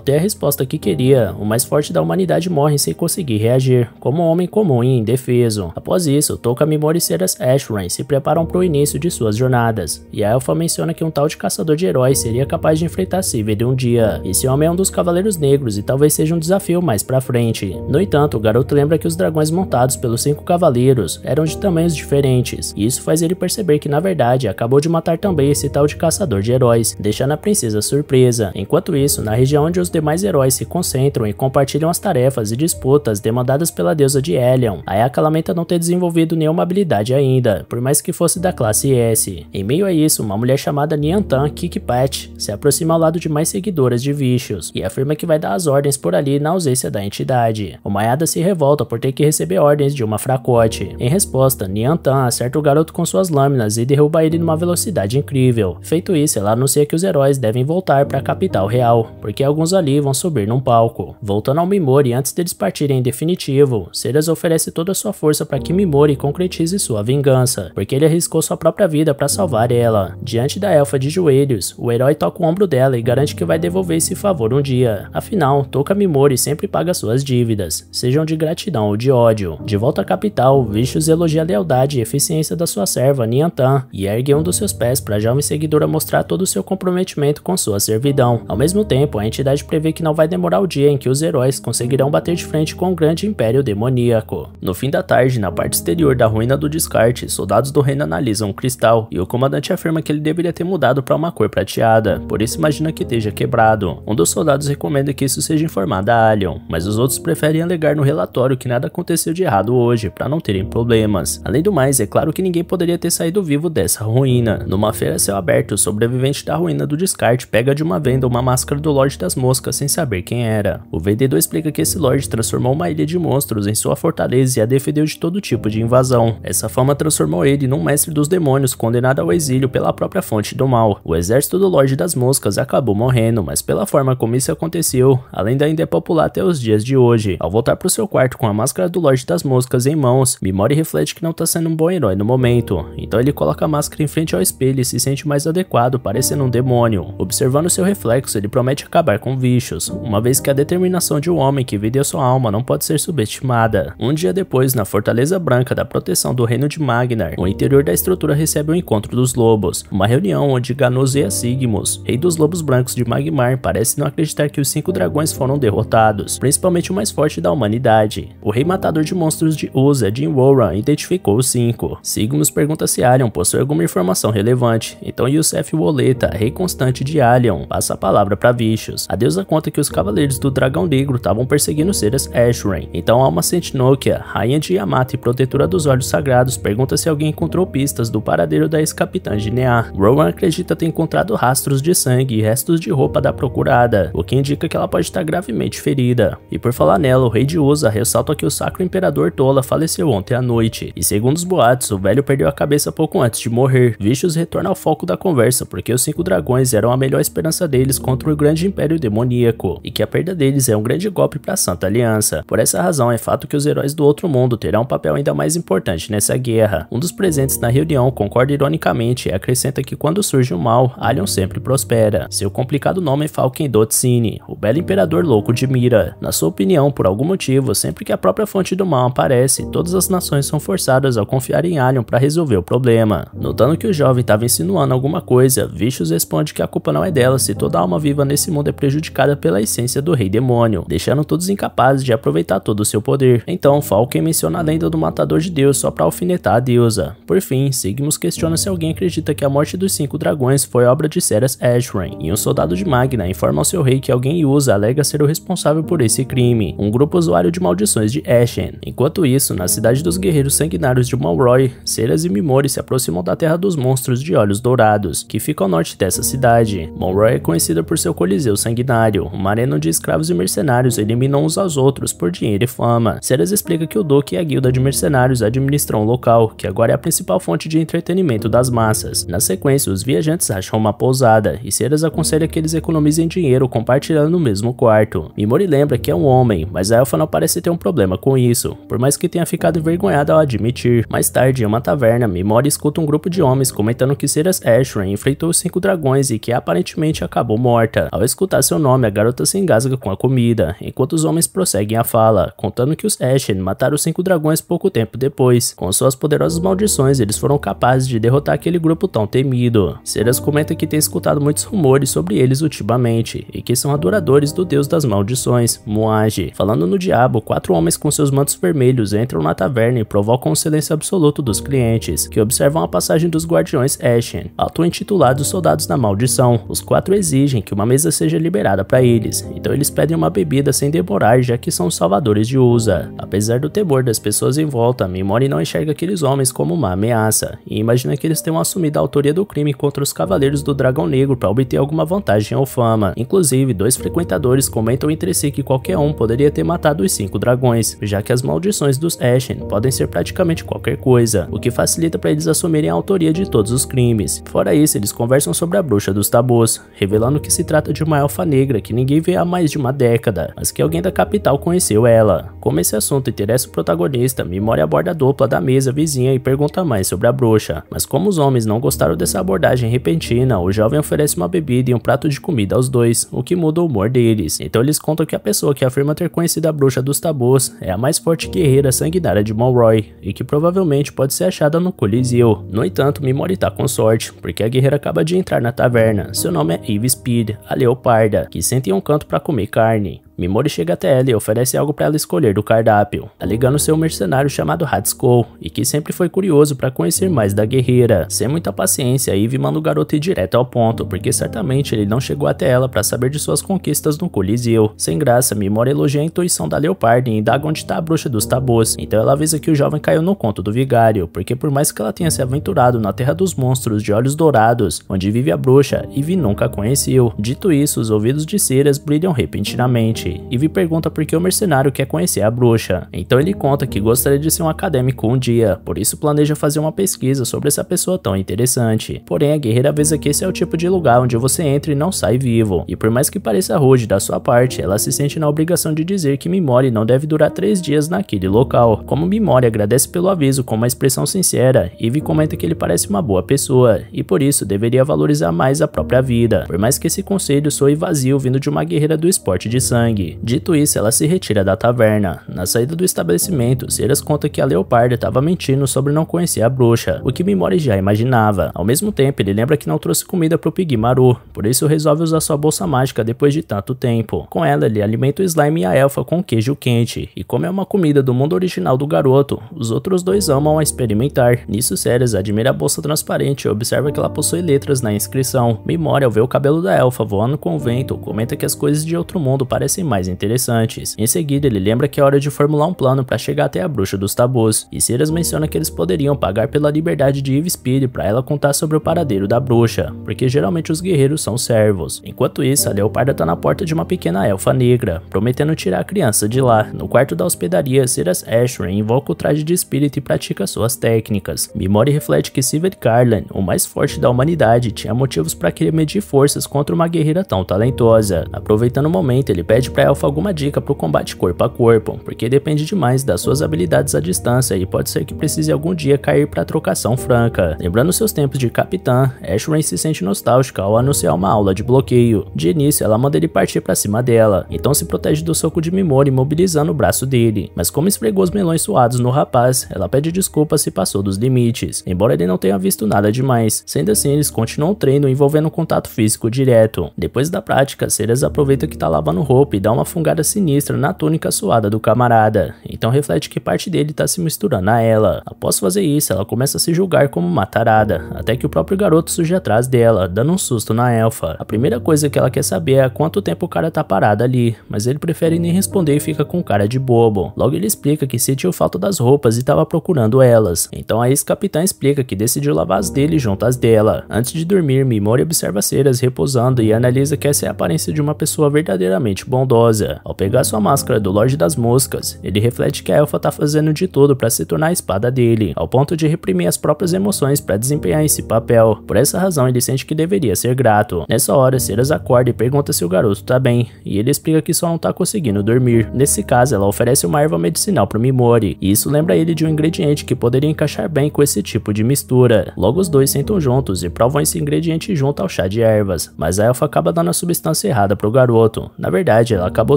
ter a resposta que queria, o mais forte da humanidade morre sem conseguir reagir, como um homem comum e indefeso. Após isso, Touka, Mimori e Ceras Ashran se preparam para o início de suas jornadas, e a Elfa menciona que um tal de caçador de heróis seria capaz de enfrentar Sivert um dia. Esse homem é um dos Cavaleiros Negros e talvez seja um desafio mais pra frente. No entanto, o garoto lembra que os dragões montados pelos 5 cavaleiros eram de tamanhos diferentes, e isso faz ele perceber que na verdade acabou de matar também esse tal de caçador de heróis, deixando a princesa surpresa. Enquanto isso, na região onde os demais heróis se concentram e compartilham as tarefas e disputas demandadas pela deusa de Helion, Ayaka lamenta não ter desenvolvido nenhuma habilidade ainda, por mais que fosse da classe S. Em meio a isso, uma mulher chamada Niantan Kikpat se aproxima ao lado de mais seguidoras de Vicious e afirma que vai dar as ordens por ali na ausência da entidade. O Mayada se revolta por ter que receber ordens de uma fracote. Em resposta, Niantan acerta o garoto com suas lâminas e derruba ele numa velocidade incrível. Feito isso, ela anuncia que os heróis devem voltar para a capital real, porque alguns ali vão subir num palco. Voltando ao Mimori antes deles partirem em definitivo, Ceras oferece toda a sua força para que Mimori concretize sua vingança, porque ele arriscou sua própria vida para salvar ela. Diante da elfa de joelhos, o herói toca o ombro dela e garante que vai devolver esse favor um dia. Afinal, Touka Mimori sempre paga suas dívidas, sejam de gratidão ou de ódio. De volta à capital, Vicious elogia a lealdade e eficiência da sua serva Niantan e ergue um dos seus pés para a jovem seguidora mostrar todo o seu comprometimento com sua servidão. Ao mesmo tempo, a entidade prevê que não vai demorar o dia em que os heróis conseguirão bater de frente com o grande império demoníaco. No fim da tarde, na parte exterior da ruína do descarte, soldados do reino analisam um cristal e o comandante afirma que ele deveria ter mudado para uma cor prateada, por isso imagina que esteja quebrado. Um dos soldados recomenda que isso seja informado a Allion, mas os outros preferem alegar no relatório que nada aconteceu de errado hoje, para não terem problemas. Além do mais, é claro que ninguém poderia ter saído vivo dessa ruína. Numa feira a céu aberto, o sobrevivente da ruína do descarte pega de uma venda uma máscara do Lorde das Moscas sem saber quem era. O vendedor explica que esse Lorde transformou uma ilha de monstros em sua fortaleza e a defendeu de todo tipo de invasão. Essa fama transformou ele num mestre dos demônios condenado ao exílio pela própria fonte do mal. O exército do Lorde das Moscas acabou morrendo, mas pela forma como isso aconteceu, a lenda ainda é popular até os dias de hoje. Ao voltar pro seu quarto com a máscara do Lorde das Moscas em mãos, Mimori reflete que não tá sendo um bom herói no momento, então ele coloca a máscara em frente ao espelho e se sente mais adequado, parecendo um demônio. Observando seu reflexo, ele promete acabar com Vicious, uma vez que a determinação de um homem que vendeu sua alma não pode ser subestimada. Um dia depois, na Fortaleza Branca da proteção do Reino de Magnar, o interior da estrutura recebe o encontro dos lobos, uma reunião onde Ganozea Sigmus, rei dos lobos brancos de Magmar, parece não acreditar que os 5 dragões foram derrotados, principalmente o mais forte da humanidade. O rei matador de monstros de Uza, Jim Warren, identificou os 5. Sigmus pergunta se Allion possui alguma informação relevante, então Yusef Woleta, rei constante de Allion, passa a palavra para Vicious. A deusa conta que os cavaleiros do dragão negro estavam perseguindo Ceras Ashran, então Alma Sentinokia, rainha de Yamato e protetora dos olhos sagrados, pergunta se alguém encontrou pistas do paradeiro da ex-capitã Ginea. Rowan acredita ter encontrado rastros de sangue e restos de roupa da procurada, o que indica que ela pode estar gravemente ferida. E por falar nela, o rei de Uza ressalta que o Sacro Imperador Tola faleceu ontem à noite, e segundo os boatos, o velho perdeu a cabeça pouco antes de morrer. Vicious retorna ao foco da conversa porque os 5 dragões eram a melhor esperança deles contra o grande império demoníaco, e que a perda deles é um grande golpe para a Santa Aliança. Por essa razão, é fato que os heróis do outro mundo terão um papel ainda mais importante nessa guerra. Um dos presentes na reunião concorda ironicamente e acrescenta que quando surge o mal, Allion sempre prospera. Seu complicado nome é Falken Dotsini, o belo imperador louco de Mira. Na sua opinião, por algum motivo, sempre que a própria fonte do mal aparece, todas as nações são forçadas a confiar em Allion para resolver o problema. Notando que o jovem estava insinuando alguma coisa, Vicious responde que a culpa não é dela se toda alma viva nesse mundo é prejudicada pela essência do rei demônio, deixando todos incapazes de aproveitar todo o seu poder. Então, Falken menciona a lenda do matador de Deus só para alfinetar a deusa. Por fim, Sigmus questiona se alguém acredita que a morte dos 5 dragões foi obra de Ceras Ashran, e um soldado de Magna informa ao seu rei que alguém Yuza alega ser o responsável por esse crime, um grupo usuário de maldições de Ashen. Enquanto isso, na cidade dos guerreiros sanguinários de Malroy, Ceras e Mimori Mimori se aproximam da Terra dos Monstros de Olhos Dourados, que fica ao norte dessa cidade. Monroe é conhecida por seu coliseu sanguinário, uma arena onde escravos e mercenários eliminam uns aos outros por dinheiro e fama. Ceres explica que o Duque e a guilda de mercenários administram o local, que agora é a principal fonte de entretenimento das massas. Na sequência, os viajantes acham uma pousada, e Ceres aconselha que eles economizem dinheiro compartilhando o mesmo quarto. Mimori lembra que é um homem, mas a elfa não parece ter um problema com isso, por mais que tenha ficado envergonhada ao admitir. Mais tarde, em uma taverna, Mimori escuta um grupo de homens comentando que Ceres Ashran enfrentou os 5 dragões e que aparentemente acabou morta. Ao escutar seu nome, a garota se engasga com a comida, enquanto os homens prosseguem a fala, contando que os Ashen mataram os 5 dragões pouco tempo depois. Com suas poderosas maldições, eles foram capazes de derrotar aquele grupo tão temido. Ceres comenta que tem escutado muitos rumores sobre eles ultimamente, e que são adoradores do deus das maldições, Muaji. Falando no diabo, 4 homens com seus mantos vermelhos entram na taverna e provocam o silêncio absoluto dos clientes, que observam a passagem dos guardiões Ashen, auto-intitulados Soldados da Maldição. Os 4 exigem que uma mesa seja liberada para eles, então eles pedem uma bebida sem demorar, já que são os salvadores de Usa. Apesar do temor das pessoas em volta, Mimori não enxerga aqueles homens como uma ameaça, e imagina que eles tenham assumido a autoria do crime contra os Cavaleiros do Dragão Negro para obter alguma vantagem ou fama. Inclusive, 2 frequentadores comentam entre si que qualquer um poderia ter matado os 5 dragões, já que as maldições dos Ashen podem ser praticamente qualquer coisa, o que facilita para eles assumirem a autoria de todos os crimes. Fora isso, eles conversam sobre a Bruxa dos Tabus, revelando que se trata de uma elfa negra que ninguém vê há mais de uma década, mas que alguém da capital conheceu ela. Como esse assunto interessa o protagonista, Mimori aborda a dupla da mesa vizinha e pergunta mais sobre a bruxa, mas como os homens não gostaram dessa abordagem repentina, o jovem oferece uma bebida e um prato de comida aos dois, o que muda o humor deles. Então eles contam que a pessoa que afirma ter conhecido a Bruxa dos Tabus é a mais forte guerreira sanguinária de Monroe, e que provavelmente pode ser achada no Coliseu. No entanto, Mimori tá com sorte, porque a guerreira acaba de entrar na taverna. Seu nome é Eve Speed, a leoparda, que senta em um canto para comer carne. Mimori chega até ela e oferece algo para ela escolher do cardápio, alegando ser um mercenário chamado Hatsuko, e que sempre foi curioso para conhecer mais da guerreira. Sem muita paciência, Eve manda o garoto ir direto ao ponto, porque certamente ele não chegou até ela para saber de suas conquistas no Coliseu. Sem graça, Mimori elogia a intuição da leoparda e indaga onde está a Bruxa dos Tabus, então ela avisa que o jovem caiu no conto do vigário, porque por mais que ela tenha se aventurado na Terra dos Monstros de Olhos Dourados, onde vive a bruxa, Eve nunca a conheceu. Dito isso, os ouvidos de Ceres brilham repentinamente. Eve pergunta por que o mercenário quer conhecer a bruxa. Então ele conta que gostaria de ser um acadêmico um dia, por isso planeja fazer uma pesquisa sobre essa pessoa tão interessante. Porém, a guerreira avisa que esse é o tipo de lugar onde você entra e não sai vivo. E por mais que pareça rude da sua parte, ela se sente na obrigação de dizer que Mimori não deve durar 3 dias naquele local. Como Mimori agradece pelo aviso com uma expressão sincera, Eve comenta que ele parece uma boa pessoa, e por isso deveria valorizar mais a própria vida, por mais que esse conselho soe vazio vindo de uma guerreira do esporte de sangue. Dito isso, ela se retira da taverna. Na saída do estabelecimento, Ceres conta que a leoparda estava mentindo sobre não conhecer a bruxa, o que Mimori já imaginava. Ao mesmo tempo, ele lembra que não trouxe comida pro Pigmaru, por isso resolve usar sua bolsa mágica depois de tanto tempo. Com ela, ele alimenta o slime e a elfa com queijo quente, e como é uma comida do mundo original do garoto, os outros dois amam a experimentar. Nisso, Ceres admira a bolsa transparente e observa que ela possui letras na inscrição. Mimori, ao ver o cabelo da elfa voando com o vento, comenta que as coisas de outro mundo parecem mais interessantes. Em seguida, ele lembra que é hora de formular um plano para chegar até a Bruxa dos Tabus, e Ceres menciona que eles poderiam pagar pela liberdade de Eve Speed para ela contar sobre o paradeiro da bruxa, porque geralmente os guerreiros são servos. Enquanto isso, a leoparda tá na porta de uma pequena elfa negra, prometendo tirar a criança de lá. No quarto da hospedaria, Ceres Ashran invoca o traje de espírito e pratica suas técnicas. Mimori reflete que Sivir Karlan, o mais forte da humanidade, tinha motivos para querer medir forças contra uma guerreira tão talentosa. Aproveitando o momento, ele pede pra elfa alguma dica pro combate corpo a corpo, porque depende demais das suas habilidades à distância e pode ser que precise algum dia cair pra trocação franca. Lembrando seus tempos de capitã, Ashran se sente nostálgica ao anunciar uma aula de bloqueio. De início, ela manda ele partir pra cima dela, então se protege do soco de Mimori imobilizando o braço dele, mas como esfregou os melões suados no rapaz, ela pede desculpas se passou dos limites, embora ele não tenha visto nada demais. Sendo assim, eles continuam o treino envolvendo contato físico direto. Depois da prática, Ceres aproveita que tá lavando roupa e dá dá uma fungada sinistra na túnica suada do camarada, então reflete que parte dele tá se misturando a ela. Após fazer isso, ela começa a se julgar como uma tarada, até que o próprio garoto surge atrás dela, dando um susto na elfa. A primeira coisa que ela quer saber é há quanto tempo o cara tá parado ali, mas ele prefere nem responder e fica com cara de bobo. Logo ele explica que sentiu falta das roupas e tava procurando elas, então a ex-capitã explica que decidiu lavar as dele junto às dela. Antes de dormir, Mimori observa Ceras repousando e analisa que essa é a aparência de uma pessoa verdadeiramente bondosa. Ao pegar sua máscara do Lorde das Moscas, ele reflete que a elfa tá fazendo de tudo para se tornar a espada dele, ao ponto de reprimir as próprias emoções para desempenhar esse papel. Por essa razão, ele sente que deveria ser grato. Nessa hora, Ceras acorda e pergunta se o garoto tá bem, e ele explica que só não tá conseguindo dormir. Nesse caso, ela oferece uma erva medicinal pro Mimori, e isso lembra ele de um ingrediente que poderia encaixar bem com esse tipo de mistura. Logo os dois sentam juntos e provam esse ingrediente junto ao chá de ervas, mas a elfa acaba dando a substância errada pro garoto. Na verdade, ela acabou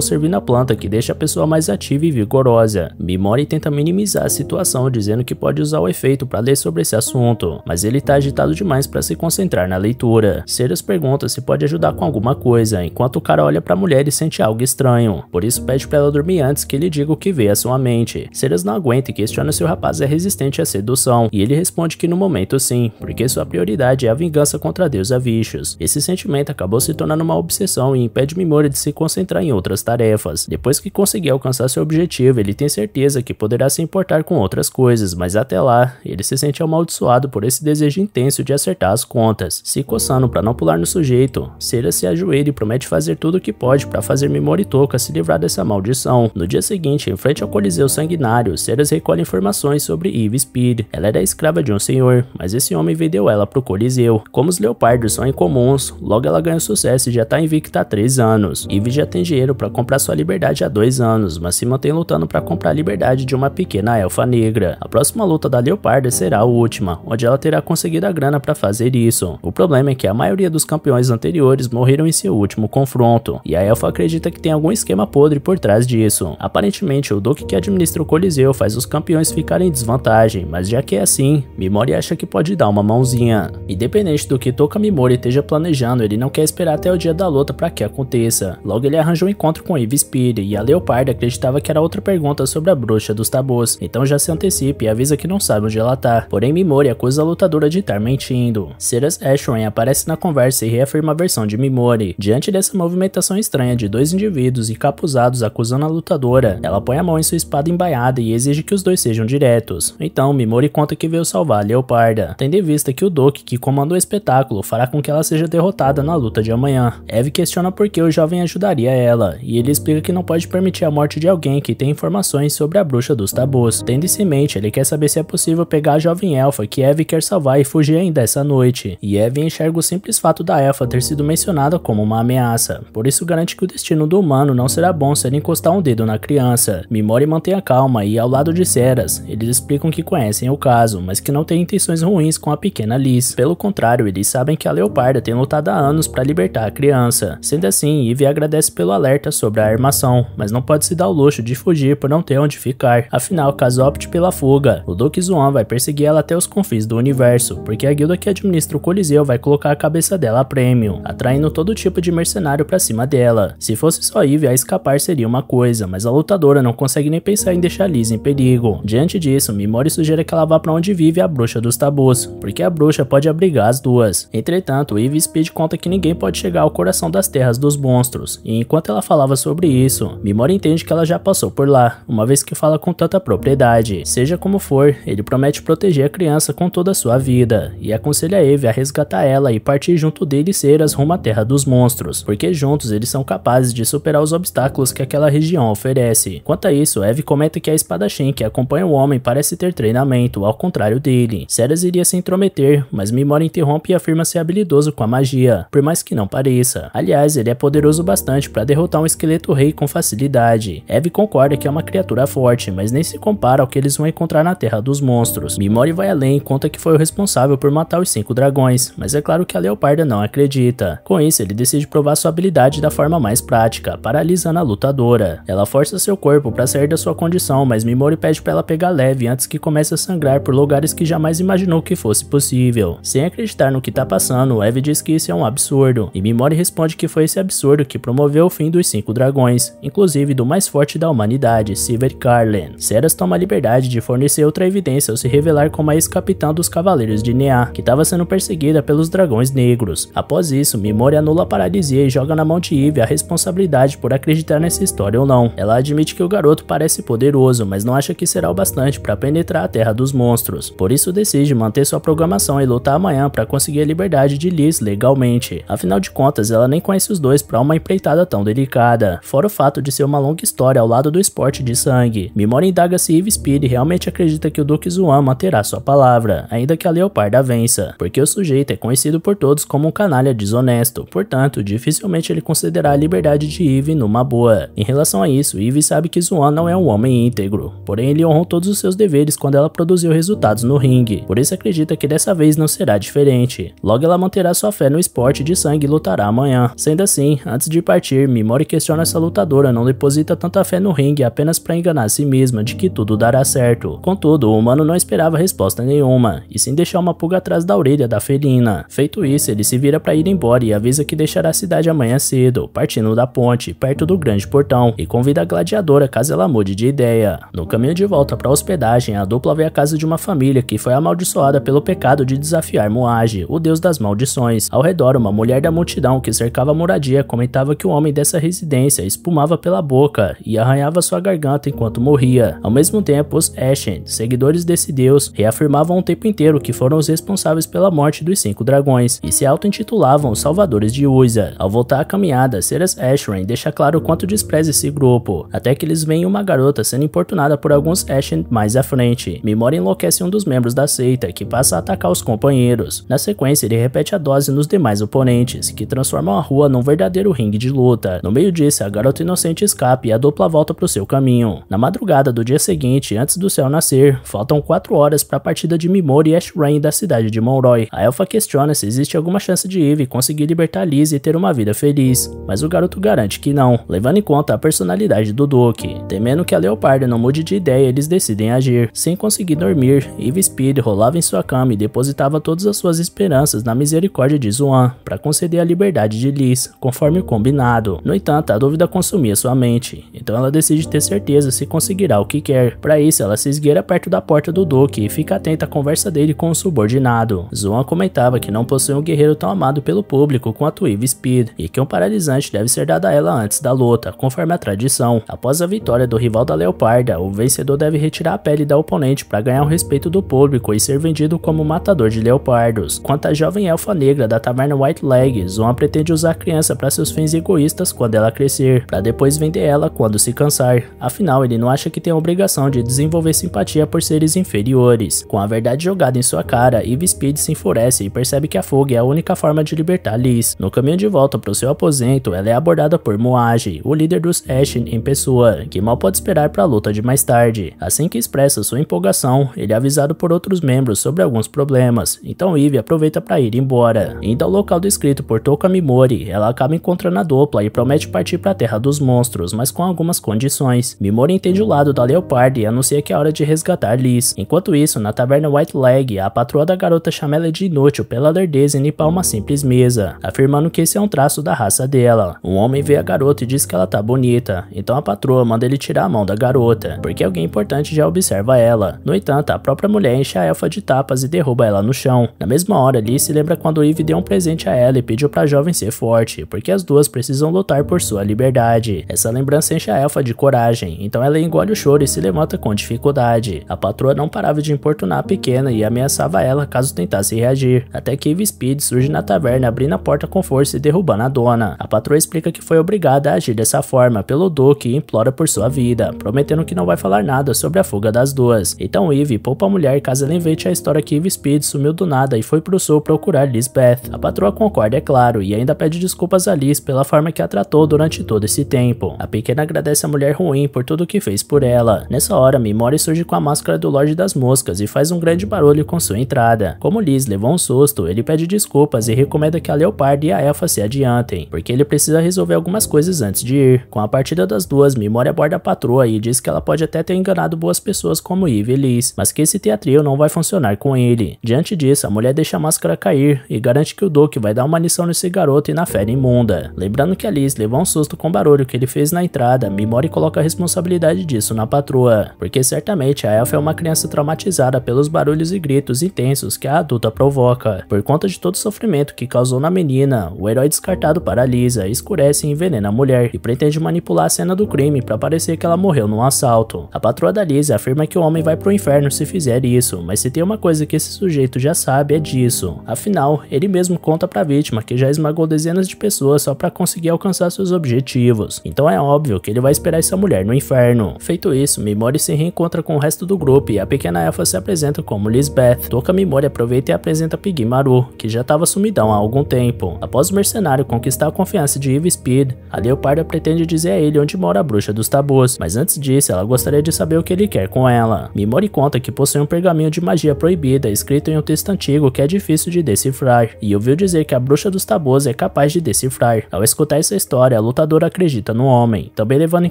servindo a planta que deixa a pessoa mais ativa e vigorosa. Mimori tenta minimizar a situação, dizendo que pode usar o efeito para ler sobre esse assunto, mas ele tá agitado demais para se concentrar na leitura. Ceras pergunta se pode ajudar com alguma coisa, enquanto o cara olha pra mulher e sente algo estranho, por isso pede pra ela dormir antes que ele diga o que vê à sua mente. Ceras não aguenta e questiona se o rapaz é resistente à sedução, e ele responde que no momento sim, porque sua prioridade é a vingança contra a deusa Vixos. Esse sentimento acabou se tornando uma obsessão e impede Mimori de se concentrar em outras tarefas. Depois que conseguir alcançar seu objetivo, ele tem certeza que poderá se importar com outras coisas, mas até lá, ele se sente amaldiçoado por esse desejo intenso de acertar as contas. Se coçando para não pular no sujeito, Ceras se ajoelha e promete fazer tudo o que pode para fazer Mimori Toca se livrar dessa maldição. No dia seguinte, em frente ao Coliseu Sanguinário, Ceras recolhe informações sobre Eve Speed. Ela era escrava de um senhor, mas esse homem vendeu ela pro Coliseu. Como os leopardos são incomuns, logo ela ganha sucesso e já tá invicta há 3 anos. Eve já tem dinheiro para comprar sua liberdade há 2 anos, mas se mantém lutando para comprar a liberdade de uma pequena elfa negra. A próxima luta da leoparda será a última, onde ela terá conseguido a grana para fazer isso. O problema é que a maioria dos campeões anteriores morreram em seu último confronto, e a elfa acredita que tem algum esquema podre por trás disso. Aparentemente, o duque que administra o Coliseu faz os campeões ficarem em desvantagem, mas já que é assim, Mimori acha que pode dar uma mãozinha. Independente do que Toka Mimori esteja planejando, ele não quer esperar até o dia da luta para que aconteça. Logo ele arranja um encontro com Eve Speed, e a leoparda acreditava que era outra pergunta sobre a bruxa dos tabus, então já se antecipa e avisa que não sabe onde ela tá. Porém Mimori acusa a lutadora de estar mentindo. Ceras Ashran aparece na conversa e reafirma a versão de Mimori. Diante dessa movimentação estranha de dois indivíduos encapuzados acusando a lutadora, ela põe a mão em sua espada embaiada e exige que os dois sejam diretos. Então Mimori conta que veio salvar a leoparda, tendo em vista que o Duque, que comanda o espetáculo, fará com que ela seja derrotada na luta de amanhã. Eve questiona por que o jovem ajudaria ela, e ele explica que não pode permitir a morte de alguém que tem informações sobre a bruxa dos tabus. Tendo isso em mente, ele quer saber se é possível pegar a jovem elfa que Eve quer salvar e fugir ainda essa noite. E Eve enxerga o simples fato da elfa ter sido mencionada como uma ameaça, por isso garante que o destino do humano não será bom se ele encostar um dedo na criança. Mimori mantém a calma e, ao lado de Ceras, eles explicam que conhecem o caso, mas que não têm intenções ruins com a pequena Liz. Pelo contrário, eles sabem que a leoparda tem lutado há anos para libertar a criança. Sendo assim, Eve agradece pelo alerta sobre a armação, mas não pode se dar o luxo de fugir por não ter onde ficar. Afinal, caso opte pela fuga, o Duque Zuan vai perseguir ela até os confins do universo, porque a guilda que administra o Coliseu vai colocar a cabeça dela a prêmio, atraindo todo tipo de mercenário pra cima dela. Se fosse só Eve, a escapar seria uma coisa, mas a lutadora não consegue nem pensar em deixar Liz em perigo. Diante disso, Mimori sugere que ela vá pra onde vive a bruxa dos tabus, porque a bruxa pode abrigar as duas. Entretanto, Eve Speed conta que ninguém pode chegar ao coração das terras dos monstros, e enquanto ela falava sobre isso, Mimori entende que ela já passou por lá, uma vez que fala com tanta propriedade. Seja como for, ele promete proteger a criança com toda a sua vida, e aconselha Eve a resgatar ela e partir junto dele e Ceras rumo à terra dos monstros, porque juntos eles são capazes de superar os obstáculos que aquela região oferece. Quanto a isso, Eve comenta que a espadachim que acompanha o homem parece ter treinamento, ao contrário dele. Ceras iria se intrometer, mas Mimori interrompe e afirma ser habilidoso com a magia, por mais que não pareça. Aliás, ele é poderoso bastante para derrotar um esqueleto rei com facilidade. Eve concorda que é uma criatura forte, mas nem se compara ao que eles vão encontrar na terra dos monstros. Mimori vai além e conta que foi o responsável por matar os 5 dragões, mas é claro que a leoparda não acredita. Com isso, ele decide provar sua habilidade da forma mais prática, paralisando a lutadora. Ela força seu corpo para sair da sua condição, mas Mimori pede para ela pegar leve antes que comece a sangrar por lugares que jamais imaginou que fosse possível. Sem acreditar no que tá passando, Eve diz que isso é um absurdo, e Mimori responde que foi esse absurdo que promoveu o fim dos 5 dragões, inclusive do mais forte da humanidade, Silver Carlin. Ceras toma a liberdade de fornecer outra evidência ao se revelar como a ex-capitã dos Cavaleiros de Nea, que estava sendo perseguida pelos dragões negros. Após isso, Mimori anula a paralisia e joga na mão de Eve a responsabilidade por acreditar nessa história ou não. Ela admite que o garoto parece poderoso, mas não acha que será o bastante para penetrar a Terra dos Monstros. Por isso decide manter sua programação e lutar amanhã para conseguir a liberdade de Liz legalmente. Afinal de contas, ela nem conhece os dois para uma empreitada tão delicada, fora o fato de ser uma longa história ao lado do esporte de sangue. Mimori indaga se Eve Speed realmente acredita que o Duque Zuan manterá sua palavra, ainda que a Leoparda vença, porque o sujeito é conhecido por todos como um canalha desonesto, portanto, dificilmente ele considerará a liberdade de Eve numa boa. Em relação a isso, Eve sabe que Zuan não é um homem íntegro, porém ele honrou todos os seus deveres quando ela produziu resultados no ringue, por isso acredita que dessa vez não será diferente. Logo ela manterá sua fé no esporte de sangue e lutará amanhã. Sendo assim, antes de partir, Mimori questiona essa lutadora não deposita tanta fé no ringue apenas para enganar a si mesma de que tudo dará certo. Contudo, o humano não esperava resposta nenhuma, e sim deixar uma pulga atrás da orelha da felina. Feito isso, ele se vira para ir embora e avisa que deixará a cidade amanhã cedo, partindo da ponte, perto do grande portão, e convida a gladiadora caso ela mude de ideia. No caminho de volta para a hospedagem, a dupla vê a casa de uma família que foi amaldiçoada pelo pecado de desafiar Muage, o deus das maldições. Ao redor, uma mulher da multidão que cercava a moradia comentava que o homem dessa residência espumava pela boca e arranhava sua garganta enquanto morria. Ao mesmo tempo, os Ashen, seguidores desse deus, reafirmavam o tempo inteiro que foram os responsáveis pela morte dos 5 dragões e se auto-intitulavam os salvadores de Usa. Ao voltar à caminhada, Ceras Ashran deixa claro o quanto despreza esse grupo, até que eles veem uma garota sendo importunada por alguns Ashen mais à frente. Mimori enlouquece um dos membros da seita, que passa a atacar os companheiros. Na sequência, ele repete a dose nos demais oponentes, que transformam a rua num verdadeiro ringue de luta. No meio disso, a garota inocente escapa e a dupla volta pro seu caminho. Na madrugada do dia seguinte, antes do céu nascer, faltam 4 horas para a partida de Mimori e Ashran da cidade de Monroy. A elfa questiona se existe alguma chance de Eve conseguir libertar Liz e ter uma vida feliz, mas o garoto garante que não, levando em conta a personalidade do Duque. Temendo que a Leoparda não mude de ideia, eles decidem agir. Sem conseguir dormir, Eve Speed rolava em sua cama e depositava todas as suas esperanças na misericórdia de Zuan para conceder a liberdade de Liz, conforme combinado. No entanto, a dúvida consumia sua mente, então ela decide ter certeza se conseguirá o que quer. Para isso, ela se esgueira perto da porta do Duque e fica atenta à conversa dele com o subordinado. Zuan comentava que não possui um guerreiro tão amado pelo público quanto Eve Speed, e que um paralisante deve ser dado a ela antes da luta, conforme a tradição. Após a vitória do rival da Leoparda, o vencedor deve retirar a pele da oponente para ganhar o respeito do público e ser vendido como matador de leopardos. Quanto à jovem elfa negra da taverna White Leg, Zuan pretende usar a criança para seus fins egoístas quando ela crescer, para depois vender ela quando se cansar. Afinal, ele não acha que tem a obrigação de desenvolver simpatia por seres inferiores. Com a verdade jogada em sua cara, Eve Speed se enfurece e percebe que a fuga é a única forma de libertar Liz. No caminho de volta para o seu aposento, ela é abordada por Muage, o líder dos Ashen em pessoa, que mal pode esperar para a luta de mais tarde. Assim que expressa sua empolgação, ele é avisado por outros membros sobre alguns problemas, então Eve aproveita para ir embora. Indo ao local descrito por Touka Mimori, ela acaba encontrando a dupla e promete partir para a Terra dos Monstros, mas com algumas condições. Mimori entende o lado da Leoparda e anuncia que é hora de resgatar Liz. Enquanto isso, na taverna White Leg, a patroa da garota chama ela de inútil pela lerdeza em limpar uma simples mesa, afirmando que esse é um traço da raça dela. Um homem vê a garota e diz que ela tá bonita, então a patroa manda ele tirar a mão da garota, porque alguém importante já observa ela. No entanto, a própria mulher enche a elfa de tapas e derruba ela no chão. Na mesma hora, Liz se lembra quando Eve deu um presente a ela e pediu pra jovem ser forte, porque as duas precisam lutar por sua liberdade. Essa lembrança enche a elfa de coragem, então ela engole o choro e se levanta com dificuldade. A patroa não parava de importunar a pequena e ameaçava ela caso tentasse reagir, até que Eve Speed surge na taverna abrindo a porta com força e derrubando a dona. A patroa explica que foi obrigada a agir dessa forma pelo Duque e implora por sua vida, prometendo que não vai falar nada sobre a fuga das duas. Então Eve poupa a mulher caso ela invente a história que Eve Speed sumiu do nada e foi pro sul procurar Lisbeth. A patroa concorda, é claro, e ainda pede desculpas a Liz pela forma que a tratou durante todo esse tempo. A pequena agradece a mulher ruim por tudo que fez por ela. Nessa hora, Mimori surge com a máscara do Lorde das Moscas e faz um grande barulho com sua entrada. Como Liz levou um susto, ele pede desculpas e recomenda que a Leoparda e a elfa se adiantem, porque ele precisa resolver algumas coisas antes de ir. Com a partida das duas, Mimori aborda a patroa e diz que ela pode até ter enganado boas pessoas como Eve e Liz, mas que esse teatrinho não vai funcionar com ele. Diante disso, a mulher deixa a máscara cair e garante que o Duque vai dar uma lição nesse garoto e na fera imunda. Lembrando que a Liz levou um susto com o barulho que ele fez na entrada, Mimori coloca a responsabilidade disso na patroa, porque certamente a elfa é uma criança traumatizada pelos barulhos e gritos intensos que a adulta provoca. Por conta de todo o sofrimento que causou na menina, o herói descartado paralisa, escurece e envenena a mulher e pretende manipular a cena do crime para parecer que ela morreu num assalto. A patroa da Lizzie afirma que o homem vai pro inferno se fizer isso, mas se tem uma coisa que esse sujeito já sabe é disso. Afinal, ele mesmo conta pra vítima que já esmagou dezenas de pessoas só para conseguir alcançar seus objetivos. Então é óbvio que ele vai esperar essa mulher no inferno. Feito isso, Mimori se reencontra com o resto do grupo e a pequena elfa se apresenta como Lisbeth. Toca Mimori aproveita e apresenta Piggy Maru, que já estava sumidão há algum tempo. Após o mercenário conquistar a confiança de Eve Speed, a Leoparda pretende dizer a ele onde mora a bruxa dos tabus, mas antes disso ela gostaria de saber o que ele quer com ela. Mimori conta que possui um pergaminho de magia proibida escrito em um texto antigo que é difícil de decifrar, e ouviu dizer que a bruxa dos tabus é capaz de decifrar. Ao escutar essa história, a lutadora acredita no homem, também levando em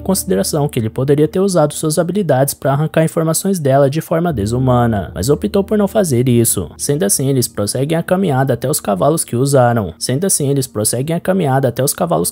consideração que ele poderia ter usado suas habilidades para arrancar informações dela de forma desumana, mas optou por não fazer isso. Sendo assim, eles prosseguem a caminhada até os cavalos que usaram.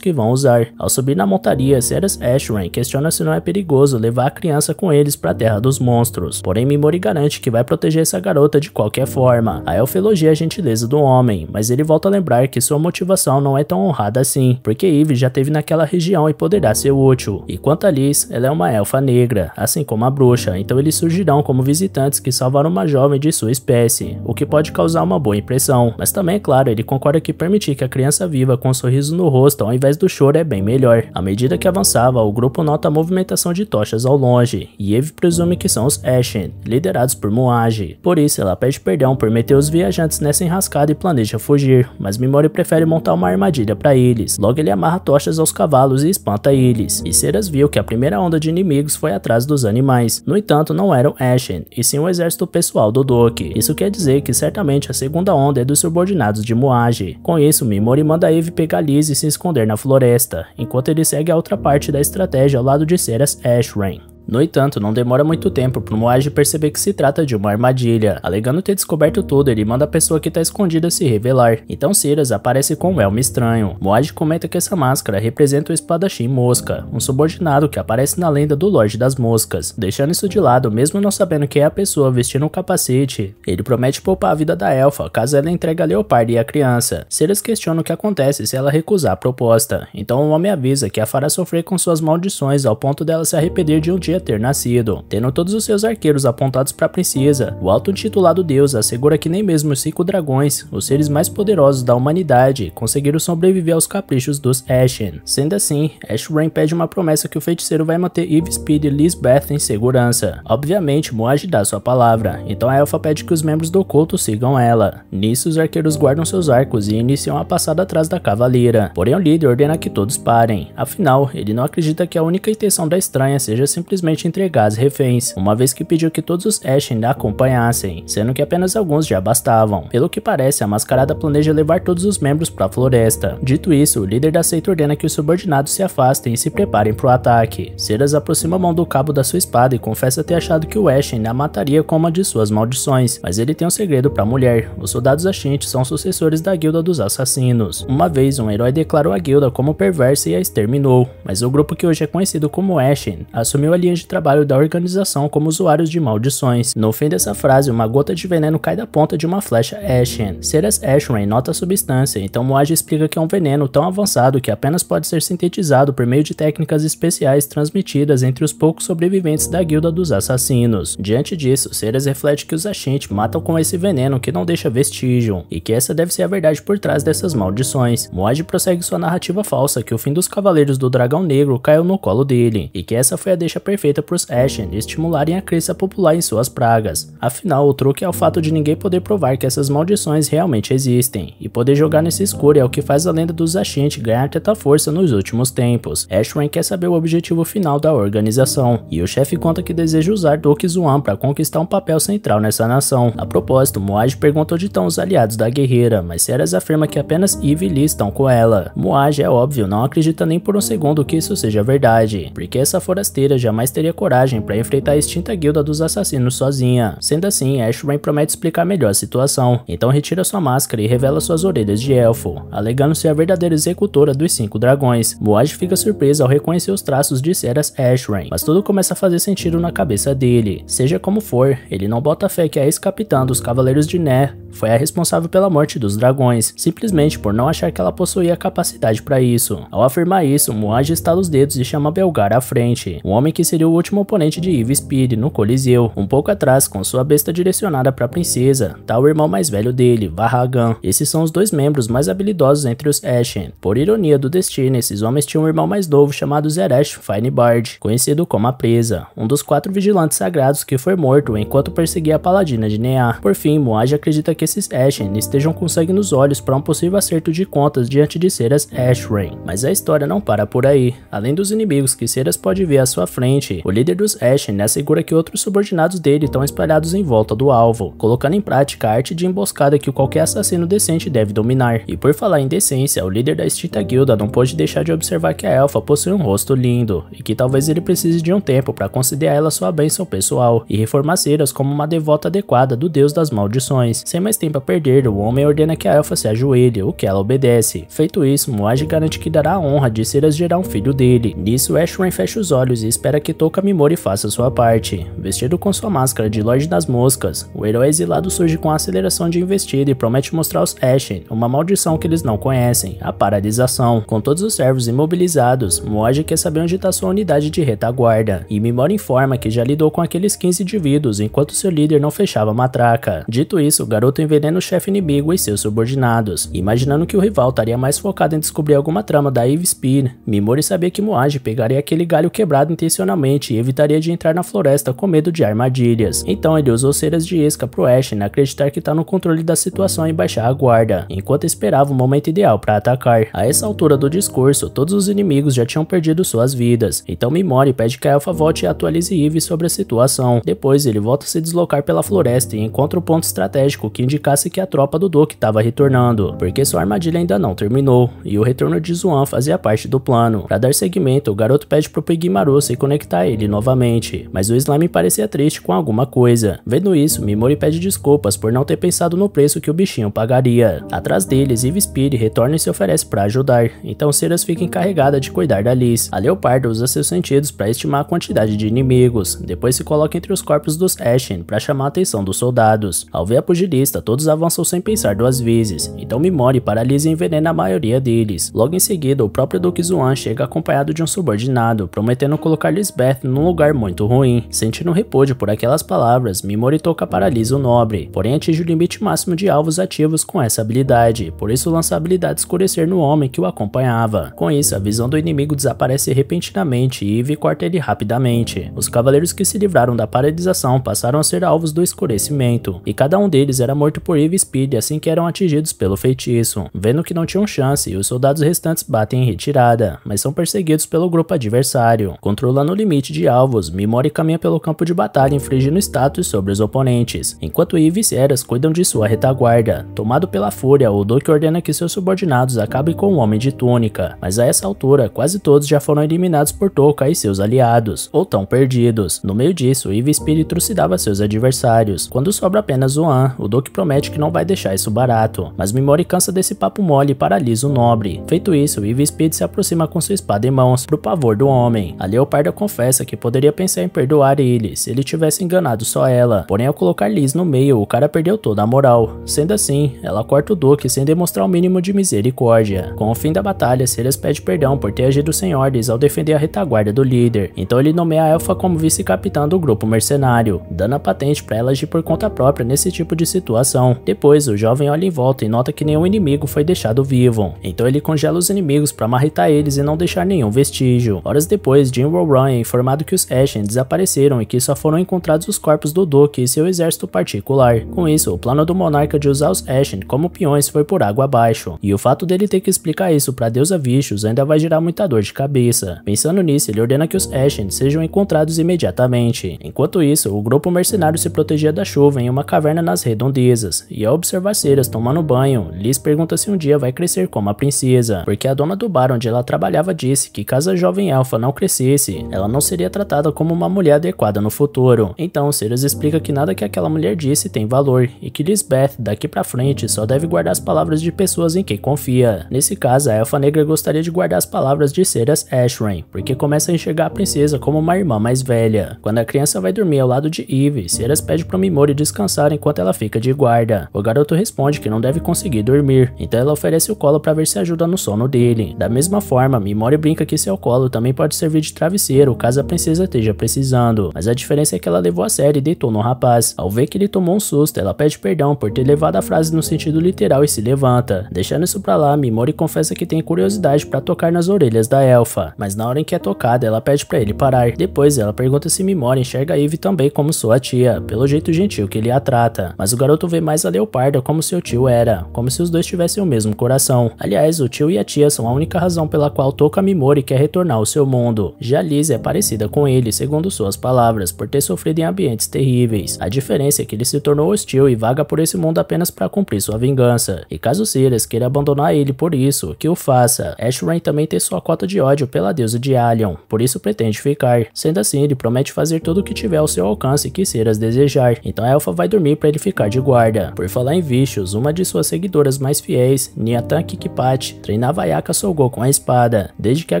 Que vão usar. Ao subir na montaria, Ceres Ashran questiona se não é perigoso levar a criança com eles para a Terra dos Monstros. Porém, Mimori garante que vai proteger essa garota de qualquer forma. A elfa elogia a gentileza do homem, mas ele volta a lembrar que sua motivação não é tão honrada assim, porque Eve já esteve naquela região e poderá ser útil. E quanto a Liz, ela é uma elfa negra, assim como a bruxa, então eles surgirão como visitantes que salvaram uma jovem de sua espécie, o que pode causar uma boa impressão. Mas também, é claro, ele concorda que permitir que a criança viva com um sorriso no rosto ao invés do choro é bem melhor. À medida que avançava, o grupo nota a movimentação de tochas ao longe, e Eve presume que são os Ashen, liderados por Muage. Por isso, ela pede perdão por meter os viajantes nessa enrascada e planeja fugir, mas Mimori prefere montar uma armadilha para eles. Logo ele amarra tochas aos cavalos e espanta eles, e Ceres viu que a primeira onda de inimigos foi atrás dos animais. No entanto, não eram Ashen, e sim o exército pessoal do Doki. Isso quer dizer que certamente a segunda onda é dos subordinados de Muage. Com isso, Mimori manda Eve pegar Liz e se esconder na floresta, enquanto ele segue a outra parte da estratégia ao lado de Ceres Ashran. No entanto, não demora muito tempo para o Muage perceber que se trata de uma armadilha. Alegando ter descoberto tudo, ele manda a pessoa que está escondida se revelar. Então Ceres aparece com um elmo estranho. Muage comenta que essa máscara representa o espadachim Mosca, um subordinado que aparece na lenda do Lorde das Moscas. Deixando isso de lado, mesmo não sabendo quem é a pessoa vestindo um capacete, ele promete poupar a vida da elfa caso ela entregue a Leoparda e a criança. Ceres questiona o que acontece se ela recusar a proposta. Então o homem avisa que a fará sofrer com suas maldições ao ponto dela se arrepender de um dia ter nascido. Tendo todos os seus arqueiros apontados para a princesa, o auto-intitulado deus assegura que nem mesmo os 5 dragões, os seres mais poderosos da humanidade, conseguiram sobreviver aos caprichos dos Ashen. Sendo assim, Ashran pede uma promessa que o feiticeiro vai manter Eve Speed e Lisbeth em segurança. Obviamente, Muage dá sua palavra, então a elfa pede que os membros do culto sigam ela. Nisso, os arqueiros guardam seus arcos e iniciam a passada atrás da cavaleira. Porém, o líder ordena que todos parem. Afinal, ele não acredita que a única intenção da estranha seja simplesmente entregar as reféns, uma vez que pediu que todos os Ashen a acompanhassem, sendo que apenas alguns já bastavam. Pelo que parece, a mascarada planeja levar todos os membros para a floresta. Dito isso, o líder da seita ordena que os subordinados se afastem e se preparem para o ataque. Ceres aproxima a mão do cabo da sua espada e confessa ter achado que o Ashen a mataria com uma de suas maldições, mas ele tem um segredo para a mulher. Os soldados Ashen são sucessores da Guilda dos Assassinos. Uma vez, um herói declarou a guilda como perversa e a exterminou, mas o grupo que hoje é conhecido como Ashen assumiu a linha de trabalho da organização como usuários de maldições. No fim dessa frase, uma gota de veneno cai da ponta de uma flecha Ashen. Ceres Ashran nota a substância, então Muage explica que é um veneno tão avançado que apenas pode ser sintetizado por meio de técnicas especiais transmitidas entre os poucos sobreviventes da Guilda dos Assassinos. Diante disso, Ceres reflete que os Ashen matam com esse veneno que não deixa vestígio, e que essa deve ser a verdade por trás dessas maldições. Muage prossegue sua narrativa falsa que o fim dos Cavaleiros do Dragão Negro caiu no colo dele, e que essa foi a deixa perfeita para os Ashen estimularem a crença popular em suas pragas. Afinal, o truque é o fato de ninguém poder provar que essas maldições realmente existem, e poder jogar nesse escuro é o que faz a lenda dos Ashen ganhar tanta força nos últimos tempos. Ashran quer saber o objetivo final da organização, e o chefe conta que deseja usar Doki Zuan para conquistar um papel central nessa nação. A propósito, Muage pergunta onde estão os aliados da guerreira, mas Ceres afirma que apenas Eve e Lee estão com ela. Muage, é óbvio, não acredita nem por um segundo que isso seja verdade, porque essa forasteira jamais jamais teria coragem para enfrentar a extinta guilda dos assassinos sozinha. Sendo assim, Ashray promete explicar melhor a situação, então retira sua máscara e revela suas orelhas de elfo, alegando ser a verdadeira executora dos 5 dragões. Muad'Dib fica surpresa ao reconhecer os traços de Seras Ashray, mas tudo começa a fazer sentido na cabeça dele. Seja como for, ele não bota fé que a ex-capitã dos Cavaleiros de Né foi a responsável pela morte dos dragões, simplesmente por não achar que ela possuía capacidade para isso. Ao afirmar isso, Muad'Dib estala os dedos e chama Belgar à frente, o homem que seria o último oponente de Eve Speed no Coliseu. Um pouco atrás, com sua besta direcionada para a princesa, tá o irmão mais velho dele, Varagan. Esses são os 2 membros mais habilidosos entre os Ashen. Por ironia do destino, esses homens tinham um irmão mais novo chamado Zeresh Finebard, conhecido como a Presa, um dos 4 vigilantes sagrados que foi morto enquanto perseguia a paladina de Nea. Por fim, Muad'Dib acredita que esses Ashen estejam com sangue nos olhos para um possível acerto de contas diante de Seras Ashray. Mas a história não para por aí. Além dos inimigos que Seras pode ver à sua frente, o líder dos Ashen assegura que outros subordinados dele estão espalhados em volta do alvo, colocando em prática a arte de emboscada que qualquer assassino decente deve dominar. E por falar em decência, o líder da extinta guilda não pôde deixar de observar que a elfa possui um rosto lindo, e que talvez ele precise de um tempo para considerar ela sua bênção pessoal, e reformar Seras como uma devota adequada do deus das maldições. Sem mais tempo a perder, o homem ordena que a elfa se ajoelhe, o que ela obedece. Feito isso, Muad'Dib garante que dará a honra de Seras gerar um filho dele. Nisso, Ashray fecha os olhos e espera que Touka Mimori faça sua parte. Vestido com sua máscara de Lorde das Moscas, o herói exilado surge com a aceleração de investida e promete mostrar aos Ashen uma maldição que eles não conhecem, a paralisação. Com todos os servos imobilizados, Muad'Dib quer saber onde está sua unidade de retaguarda, e Mimori informa que já lidou com aqueles 15 indivíduos enquanto seu líder não fechava a matraca. Dito isso, o garoto envenena o chefe inimigo e seus subordinados. Imaginando que o rival estaria mais focado em descobrir alguma trama da Eve Speed, Mimori sabia que Muad'Dib pegaria aquele galho quebrado intencionalmente e evitaria de entrar na floresta com medo de armadilhas. Então ele usou Seras de isca pro Ashen acreditar que tá no controle da situação e baixar a guarda, enquanto esperava o momento ideal para atacar. A essa altura do discurso, todos os inimigos já tinham perdido suas vidas, então Mimori pede que a elfa volte e atualize Eve sobre a situação. Depois ele volta a se deslocar pela floresta e encontra o ponto estratégico que indicasse que a tropa do Doke estava retornando, porque sua armadilha ainda não terminou, e o retorno de Zuan fazia parte do plano. Para dar seguimento, o garoto pede pro Pigmaru se conectar a ele novamente, mas o Slime parecia triste com alguma coisa. Vendo isso, Mimori pede desculpas por não ter pensado no preço que o bichinho pagaria. Atrás deles, Eve Speed retorna e se oferece para ajudar, então Seras fica encarregada de cuidar da Liz. A Leoparda usa seus sentidos para estimar a quantidade de inimigos, depois se coloca entre os corpos dos Ashen para chamar a atenção dos soldados. Ao ver a pugilista, todos avançam sem pensar 2 vezes, então Mimori paralisa e envenena a maioria deles. Logo em seguida, o próprio Duque Zuan chega acompanhado de um subordinado, prometendo colocar Lisbeth num lugar muito ruim. Sentindo repúdio por aquelas palavras, Mimori Touka paralisa o nobre, porém atinge o limite máximo de alvos ativos com essa habilidade, por isso lança a habilidade escurecer no homem que o acompanhava. Com isso, a visão do inimigo desaparece repentinamente e Eve corta ele rapidamente. Os cavaleiros que se livraram da paralisação passaram a ser alvos do escurecimento, e cada um deles era morto por Eve Speed assim que eram atingidos pelo feitiço. Vendo que não tinham chance, os soldados restantes batem em retirada, mas são perseguidos pelo grupo adversário. Controlando o limite de alvos, Mimori caminha pelo campo de batalha infligindo status sobre os oponentes, enquanto Eve e Seras cuidam de sua retaguarda. Tomado pela fúria, o Doke ordena que seus subordinados acabem com o Homem de Túnica, mas a essa altura, quase todos já foram eliminados por Touka e seus aliados, ou tão perdidos. No meio disso, Eve Speed trucidava seus adversários. Quando sobra apenas Zuan, o Doke promete que não vai deixar isso barato, mas Mimori cansa desse papo mole e paralisa o nobre. Feito isso, Eve Speed se aproxima com sua espada em mãos, pro pavor do homem. A Leoparda confessa que poderia pensar em perdoar ele, se ele tivesse enganado só ela, porém ao colocar Liz no meio, o cara perdeu toda a moral. Sendo assim, ela corta o Duque sem demonstrar o mínimo de misericórdia. Com o fim da batalha, Seras pede perdão por ter agido sem ordens ao defender a retaguarda do líder, então ele nomeia a elfa como vice-capitã do grupo mercenário, dando a patente para ela agir por conta própria nesse tipo de situação. Depois, o jovem olha em volta e nota que nenhum inimigo foi deixado vivo, então ele congela os inimigos para marretar eles e não deixar nenhum vestígio. Horas depois, Jim Roran é informado que os Ashen desapareceram e que só foram encontrados os corpos do Duque e seu exército particular. Com isso, o plano do monarca de usar os Ashen como peões foi por água abaixo, e o fato dele ter que explicar isso para a deusa Vishous ainda vai gerar muita dor de cabeça. Pensando nisso, ele ordena que os Ashen sejam encontrados imediatamente. Enquanto isso, o grupo mercenário se protegia da chuva em uma caverna nas redondezas, e ao observar Seras tomando banho, Liz pergunta se um dia vai crescer como a princesa, porque a dona do bar onde ela trabalhava disse que caso a jovem elfa não crescesse, ela não não seria tratada como uma mulher adequada no futuro. Então, Sirius explica que nada que aquela mulher disse tem valor e que Lisbeth, daqui pra frente, só deve guardar as palavras de pessoas em quem confia. Nesse caso, a Elfa Negra gostaria de guardar as palavras de Sirius Ashray, porque começa a enxergar a princesa como uma irmã mais velha. Quando a criança vai dormir ao lado de Eve, Sirius pede pro Mimori descansar enquanto ela fica de guarda. O garoto responde que não deve conseguir dormir, então ela oferece o colo para ver se ajuda no sono dele. Da mesma forma, Mimori brinca que seu colo também pode servir de travesseiro caso a princesa esteja precisando, mas a diferença é que ela levou a sério e deitou no rapaz. Ao ver que ele tomou um susto, ela pede perdão por ter levado a frase no sentido literal e se levanta. Deixando isso pra lá, Mimori confessa que tem curiosidade para tocar nas orelhas da elfa, mas na hora em que é tocada, ela pede para ele parar. Depois, ela pergunta se Mimori enxerga Eve também como sua tia, pelo jeito gentil que ele a trata, mas o garoto vê mais a Leoparda como seu tio era, como se os dois tivessem o mesmo coração. Aliás, o tio e a tia são a única razão pela qual Toka Mimori quer retornar ao seu mundo. Já Liz é parecida com ele, segundo suas palavras, por ter sofrido em ambientes terríveis. A diferença é que ele se tornou hostil e vaga por esse mundo apenas para cumprir sua vingança. E caso Sirius queira abandonar ele por isso, que o faça. Ashray também tem sua cota de ódio pela deusa de Alien, por isso pretende ficar. Sendo assim, ele promete fazer tudo o que tiver ao seu alcance que Sirius desejar. Então a elfa vai dormir para ele ficar de guarda. Por falar em Vicious, uma de suas seguidoras mais fiéis, Nyatan Kikipati, treinava Ayaka Sogo com a espada, desde que a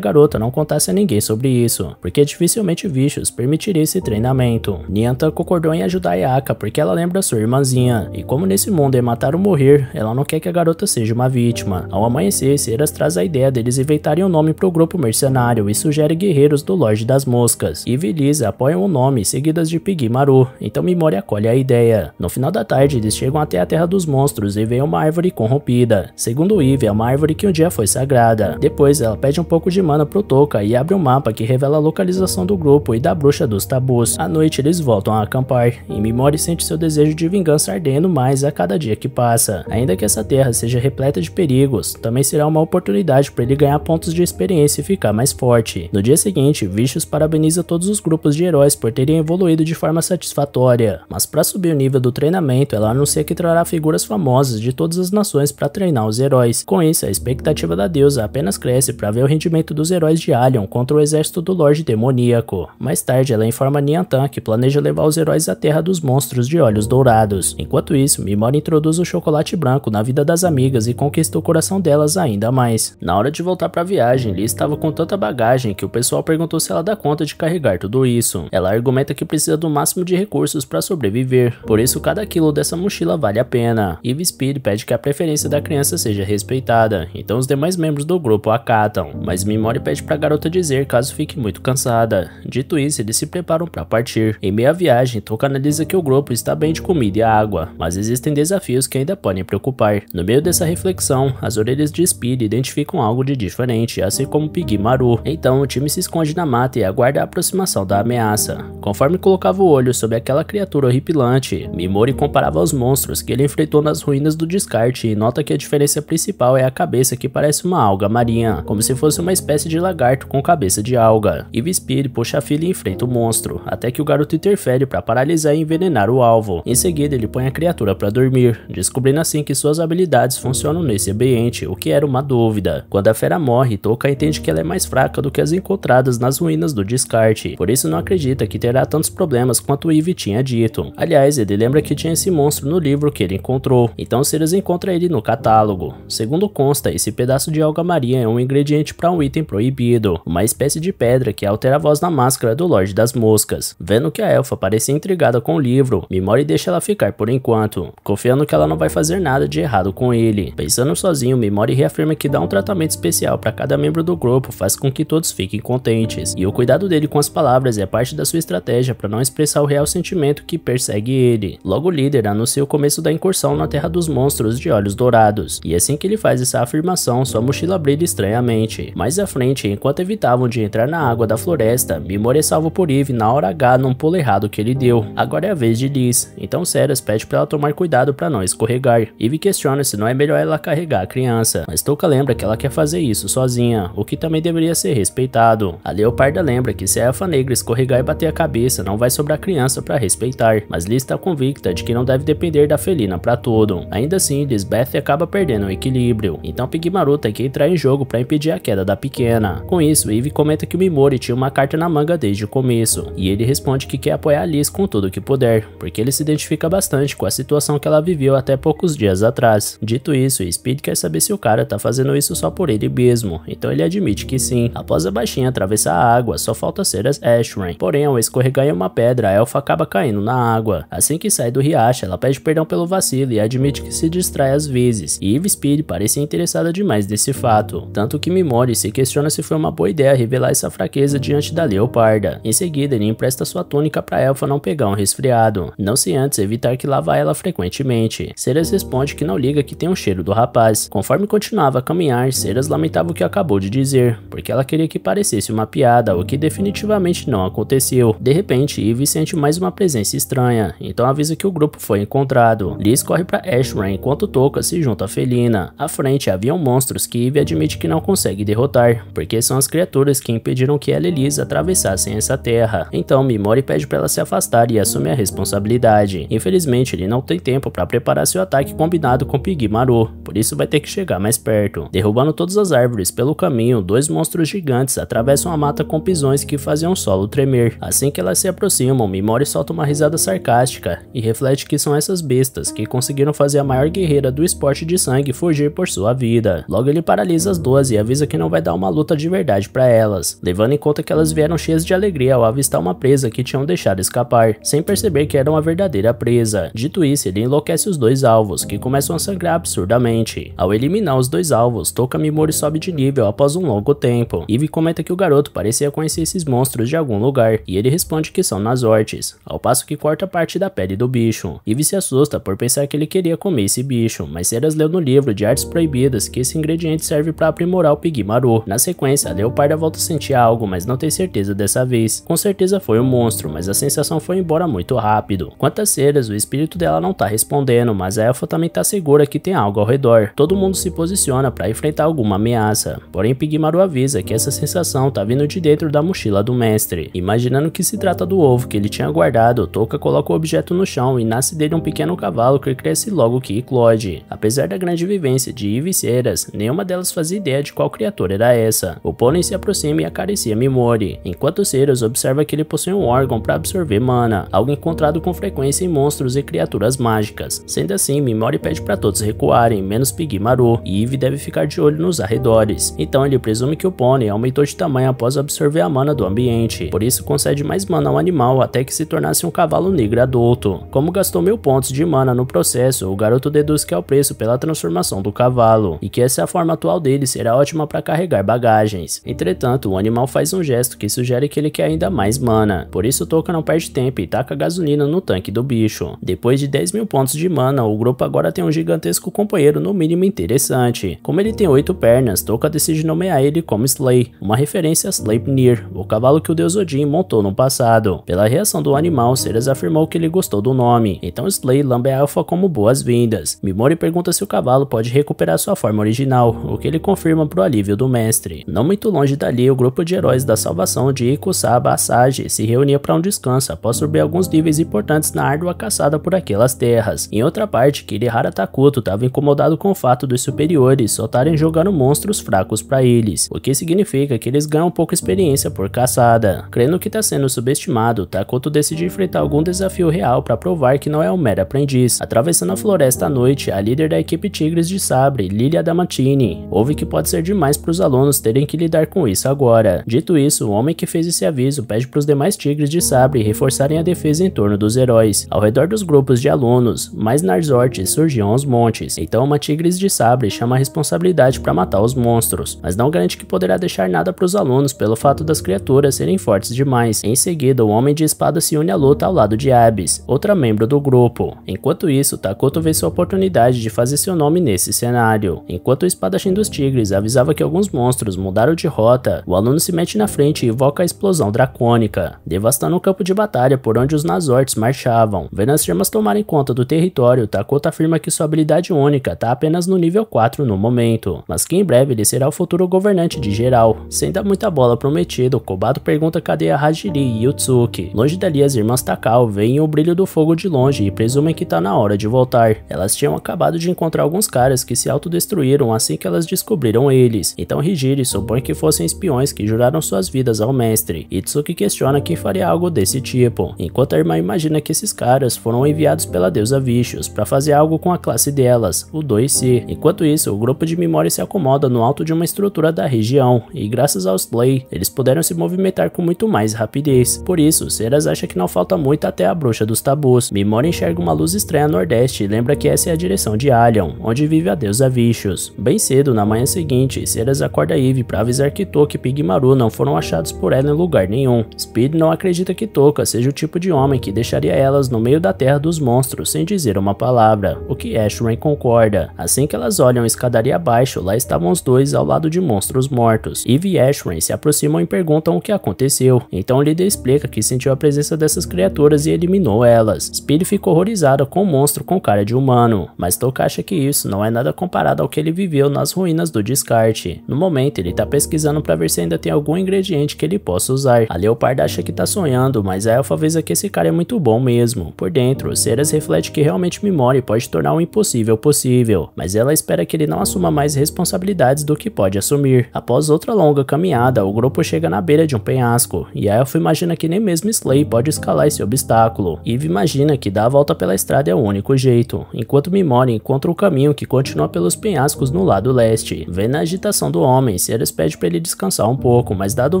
garota não contasse a ninguém sobre isso, porque dificilmente Vicious permitiria esse treinamento. Nyatan concordou em ajudar Ayaka porque ela lembra sua irmãzinha, e como nesse mundo é matar ou morrer, ela não quer que a garota seja uma vítima. Ao amanhecer, Sirius traz a ideia deles inventarem um nome para o grupo mercenário e sugere guerreiros do Lorde das Moscas. Eve e Liz apoiam o nome, seguidas de Piggy Maru, então Mimori acolhe a ideia. No final da tarde, eles chegam até a Terra dos Monstros e veem uma árvore corrompida. Segundo Eve, é uma árvore que um dia foi sagrada. Depois, ela pede um pouco de mana pro Toka e abre um mapa que revela a localização do grupo e da bruxa dos tabus. À noite, eles voltam a acampar, e Mimori sente seu desejo de vingança ardendo mais a cada dia que passa. Ainda que essa terra seja repleta de perigos, também será uma oportunidade para ele ganhar pontos de experiência e ficar mais forte. No dia seguinte, Vicious parabeniza todos os grupos de heróis por terem evoluído de forma satisfatória, mas para subir o nível do treinamento, ela anuncia que trará figuras famosas de todas as nações para treinar os heróis. Com isso, a expectativa da deusa apenas cresce para ver o rendimento dos heróis de Alien contra o exército do Lorde Demoníaco. Mais tarde, ela informa Nyatan que planeja levar os heróis à Terra dos Monstros de Olhos Dourados. Enquanto isso, Mimori introduz o chocolate branco na vida das amigas e conquista o coração delas ainda mais. Na hora de voltar para a viagem, Liz estava com tanta bagagem que o pessoal perguntou se ela dá conta de carregar tudo isso. Ela argumenta que precisa do máximo de recursos para sobreviver, por isso cada quilo dessa mochila vale a pena. Eve Speed pede que a preferência da criança seja respeitada, então os demais membros do grupo acatam, mas Mimori pede para a garota dizer caso fique muito cansada. Dito isso, eles se preparam para partir. Em meia viagem, Toka analisa que o grupo está bem de comida e água, mas existem desafios que ainda podem preocupar. No meio dessa reflexão, as orelhas de Speed identificam algo de diferente, assim como Piggy Maru. Então o time se esconde na mata e aguarda a aproximação da ameaça. Conforme colocava o olho sobre aquela criatura horripilante, Mimori comparava aos monstros que ele enfrentou nas ruínas do descarte e nota que a diferença principal é a cabeça que parece uma alga marinha, como se fosse uma espécie de lagarto com cabeça de alga. Eve Speed puxa a filha e enfrenta o monstro, até que o garoto interfere para paralisar e envenenar o alvo. Em seguida, ele põe a criatura para dormir, descobrindo assim que suas habilidades funcionam nesse ambiente, o que era uma dúvida. Quando a fera morre, Toka entende que ela é mais fraca do que as encontradas nas ruínas do descarte, por isso não acredita que terá tantos problemas quanto Eve tinha dito. Aliás, ele lembra que tinha esse monstro no livro que ele encontrou, então Sirius encontra ele no catálogo. Segundo consta, esse pedaço de alga marinha é um ingrediente para um item proibido, uma espécie de pedra que altera a voz na máscara do Lorde das Moscas. Vendo que a elfa parecia intrigada com o livro, Mimori deixa ela ficar por enquanto, confiando que ela não vai fazer nada de errado com ele. Pensando sozinho, Mimori reafirma que dar um tratamento especial para cada membro do grupo faz com que todos fiquem contentes, e o cuidado dele com as palavras é parte da sua estratégia para não expressar o real sentimento que persegue ele. Logo o líder anuncia o começo da incursão na Terra dos Monstros de Olhos Dourados, e assim que ele faz essa afirmação, sua mochila brilha estranhamente. Mais à frente, enquanto evitavam de entrar na água da floresta, Mimori é salvo por Eve na hora H num pulo errado que ele deu. Agora é a vez de Liz, então Sirius pede para ela tomar cuidado para não escorregar. Eve questiona se não é melhor ela carregar a criança, mas Toka lembra que ela quer fazer isso sozinha, o que também deveria ser respeitado. A Leoparda lembra que se a elfa negra escorregar e bater a cabeça, não vai sobrar criança para respeitar, mas Liz está convicta de que não deve depender da felina para tudo. Ainda assim, Lisbeth acaba perdendo o equilíbrio, então Piggy Maru tem que entrar em jogo para impedir a queda da pequena. Com isso, Eve comenta que o Mimori tinha uma uma carta na manga desde o começo, e ele responde que quer apoiar a Liz com tudo que puder, porque ele se identifica bastante com a situação que ela viveu até poucos dias atrás. Dito isso, Speed quer saber se o cara tá fazendo isso só por ele mesmo, então ele admite que sim. Após a baixinha atravessar a água, só falta ser as Ashran, porém ao escorregar em uma pedra, a elfa acaba caindo na água. Assim que sai do riacho, ela pede perdão pelo vacilo e admite que se distrai às vezes, e Eve Speed parecia interessada demais desse fato, tanto que Mimori se questiona se foi uma boa ideia revelar essa fraqueza diante da leoparda. Em seguida, ele empresta sua túnica pra elfa não pegar um resfriado, não se antes evitar que lava ela frequentemente. Ceras responde que não liga que tem um cheiro do rapaz. Conforme continuava a caminhar, Ceras lamentava o que acabou de dizer, porque ela queria que parecesse uma piada, o que definitivamente não aconteceu. De repente, Eve sente mais uma presença estranha, então avisa que o grupo foi encontrado. Liz corre pra Ashran enquanto Toka se junta a Felina. À frente haviam monstros que Eve admite que não consegue derrotar, porque são as criaturas que impediram que ela e Liz atravessassem essa terra. Então Mimori pede pra ela se afastar e assume a responsabilidade. Infelizmente, ele não tem tempo pra preparar seu ataque combinado com Pigmaru, por isso vai ter que chegar mais perto. Derrubando todas as árvores pelo caminho, dois monstros gigantes atravessam a mata com pisões que faziam o solo tremer. Assim que elas se aproximam, Mimori solta uma risada sarcástica e reflete que são essas bestas que conseguiram fazer a maior guerreira do esporte de sangue fugir por sua vida. Logo ele paralisa as duas e avisa que não vai dar uma luta de verdade pra elas, levando em conta que elas vieram cheias de alegria ao avistar uma presa que tinham deixado escapar, sem perceber que era uma verdadeira presa. Dito isso, ele enlouquece os dois alvos, que começam a sangrar absurdamente. Ao eliminar os dois alvos, Toka Mimori sobe de nível após um longo tempo. Eve comenta que o garoto parecia conhecer esses monstros de algum lugar, e ele responde que são Nazortes, ao passo que corta parte da pele do bicho. Eve se assusta por pensar que ele queria comer esse bicho, mas Ceras leu no livro de artes proibidas que esse ingrediente serve para aprimorar o Pigmaru. Na sequência, a leoparda volta a sentir algo, mas não tem certeza dessa vez. Com certeza foi um monstro, mas a sensação foi embora muito rápido. Quanto a Ceras, o espírito dela não tá respondendo, mas a elfa também tá segura que tem algo ao redor. Todo mundo se posiciona para enfrentar alguma ameaça, porém Pigmaru avisa que essa sensação tá vindo de dentro da mochila do mestre. Imaginando que se trata do ovo que ele tinha guardado, Toka coloca o objeto no chão e nasce dele um pequeno cavalo que cresce logo que eclode. Apesar da grande vivência de Eve e Ceras, nenhuma delas fazia ideia de qual criatura era essa. O pônei se aproxima e acaricia Mimori, enquanto Ceras observa que ele possui um órgão para absorver mana, algo encontrado com frequência em monstros e criaturas mágicas. Sendo assim, Mimori pede para todos recuarem, menos Pigmaru, e Eve deve ficar de olho nos arredores. Então ele presume que o pônei aumentou de tamanho após absorver a mana do ambiente, por isso concede mais mana ao animal até que se tornasse um cavalo negro adulto. Como gastou 1000 pontos de mana no processo, o garoto deduz que é o preço pela transformação do cavalo, e que essa forma atual dele será ótima para carregar bagagens. Entretanto, o animal faz um gesto que sugere que ele quer ainda mais mana, por isso Toka não perde tempo e taca gasolina no tanque do bicho. Depois de 10.000 pontos de mana, o grupo agora tem um gigantesco companheiro no mínimo interessante. Como ele tem 8 pernas, Toka decide nomear ele como Slay, uma referência a Sleipnir, o cavalo que o deus Odin montou no passado. Pela reação do animal, Ceras afirmou que ele gostou do nome, então Slay lambe a elfa como boas-vindas. Mimori pergunta se o cavalo pode recuperar sua forma original, o que ele confirma pro alívio do mestre. Não muito longe dali, o grupo de heróis da salvação de Ikusaba Asage se reunia para um descanso após subir alguns níveis importantes na árdua caçada por aquelas terras. Em outra parte, Kirihara Takuto estava incomodado com o fato dos superiores só estarem jogando monstros fracos para eles, o que significa que eles ganham pouca experiência por caçada. Crendo que está sendo subestimado, Takuto decide enfrentar algum desafio real para provar que não é um mero aprendiz. Atravessando a floresta à noite, a líder da equipe Tigres de Sabre, Lilia Damatini, ouve que pode ser demais para os alunos terem que lidar com isso agora. Dito isso, o homem que fez esse aviso pede para os demais Tigres de Sabre reforçarem a defesa em torno dos heróis. Ao redor dos grupos de alunos, mais Nazortes surgiam aos montes, então uma Tigres de Sabre chama a responsabilidade para matar os monstros, mas não garante que poderá deixar nada para os alunos pelo fato das criaturas serem fortes demais. Em seguida, o homem de espada se une à luta ao lado de Abyss, outra membro do grupo. Enquanto isso, Takuto vê sua oportunidade de fazer seu nome nesse cenário. Enquanto o espadachim dos tigres avisava que alguns monstros mudaram de rota, o aluno se mete na frente e invoca a explosão dracônica, devastando o campo de batalha por onde os Nazortes marchavam. Vendo as chamas tomarem conta do território, Takuto afirma que sua habilidade única está apenas no nível 4 no momento, mas que em breve ele será o futuro governante de geral. Sem dar muita bola prometido, Kobato pergunta cadê a Hajiri e Yutsuki. Longe dali, as irmãs Takao veem o brilho do fogo de longe e presumem que tá na hora de voltar. Elas tinham acabado de encontrar alguns caras que se autodestruíram assim que elas descobriram eles, então Hijiri supõe que fossem espiões que juraram suas vidas devidas ao mestre. Itsuki questiona quem faria algo desse tipo, enquanto a irmã imagina que esses caras foram enviados pela deusa Vishous para fazer algo com a classe delas, o 2C. Enquanto isso, o grupo de Mimori se acomoda no alto de uma estrutura da região, e graças aos Slay, eles puderam se movimentar com muito mais rapidez. Por isso, Ceras acha que não falta muito até a bruxa dos tabus. Mimori enxerga uma luz estranha a nordeste e lembra que essa é a direção de Allion, onde vive a deusa Vishous. Bem cedo, na manhã seguinte, Ceras acorda Eve para avisar que Toka e Pigmaru não foram achados por ela em lugar nenhum. Speed não acredita que Toka seja o tipo de homem que deixaria elas no meio da terra dos monstros sem dizer uma palavra, o que Ashran concorda. Assim que elas olham a escadaria abaixo, lá estavam os dois ao lado de monstros mortos. Eve e Ashran se aproximam e perguntam o que aconteceu. Então o líder explica que sentiu a presença dessas criaturas e eliminou elas. Speed ficou horrorizada com o monstro com cara de humano, mas Toka acha que isso não é nada comparado ao que ele viveu nas ruínas do descarte. No momento, ele tá pesquisando para ver se ainda tem algum ingrediente que ele possa usar. A Leopard acha que tá sonhando, mas a Elfa avisa que esse cara é muito bom mesmo. Por dentro, Ceras reflete que realmente Mimori pode tornar o impossível possível, mas ela espera que ele não assuma mais responsabilidades do que pode assumir. Após outra longa caminhada, o grupo chega na beira de um penhasco, e a Elfa imagina que nem mesmo Slay pode escalar esse obstáculo. Eve imagina que dar a volta pela estrada é o único jeito, enquanto Mimori encontra um caminho que continua pelos penhascos no lado leste. Vendo a agitação do homem, Ceras pede para ele descansar um pouco, mas dado o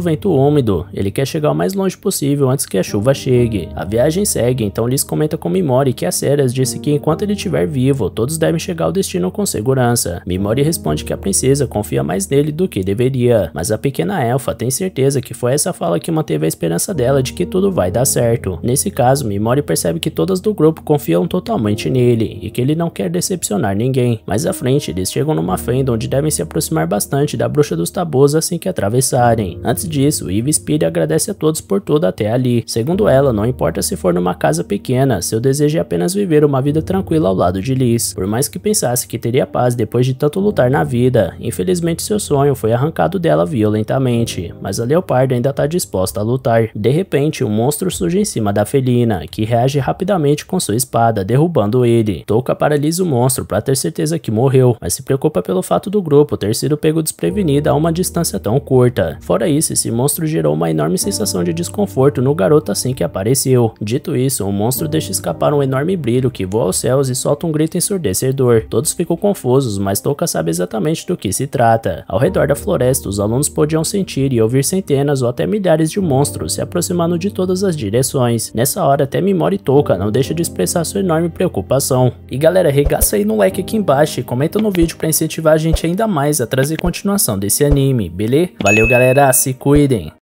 vento úmido, ele quer chegar o mais longe possível antes que a chuva chegue. A viagem segue, então Liz comenta com Mimori que a Ceras disse que enquanto ele estiver vivo, todos devem chegar ao destino com segurança. Mimori responde que a princesa confia mais nele do que deveria, mas a pequena elfa tem certeza que foi essa fala que manteve a esperança dela de que tudo vai dar certo. Nesse caso, Mimori percebe que todas do grupo confiam totalmente nele e que ele não quer decepcionar ninguém. Mais à frente, eles chegam numa fenda onde devem se aproximar bastante da bruxa dos tabus assim que atravessarem. Antes disso, Eve Speed agradece a todos por tudo até ali. Segundo ela, não importa se for numa casa pequena, seu desejo é apenas viver uma vida tranquila ao lado de Liz. Por mais que pensasse que teria paz depois de tanto lutar na vida, infelizmente seu sonho foi arrancado dela violentamente, mas a Leopard ainda está disposta a lutar. De repente, um monstro surge em cima da felina, que reage rapidamente com sua espada, derrubando ele. Toka paralisa o monstro para ter certeza que morreu, mas se preocupa pelo fato do grupo ter sido pego desprevenido a uma distância tão curta. Fora isso, esse monstro gerou uma enorme sensação de desconforto no garoto assim que apareceu. Dito isso, o monstro deixa escapar um enorme brilho que voa aos céus e solta um grito ensurdecedor. Todos ficam confusos, mas Toka sabe exatamente do que se trata. Ao redor da floresta, os alunos podiam sentir e ouvir centenas ou até milhares de monstros se aproximando de todas as direções. Nessa hora, até Mimori Toka não deixa de expressar sua enorme preocupação. E galera, regaça aí no like aqui embaixo e comenta no vídeo para incentivar a gente ainda mais a trazer continuação desse anime, beleza? Valeu galera, se cuidem!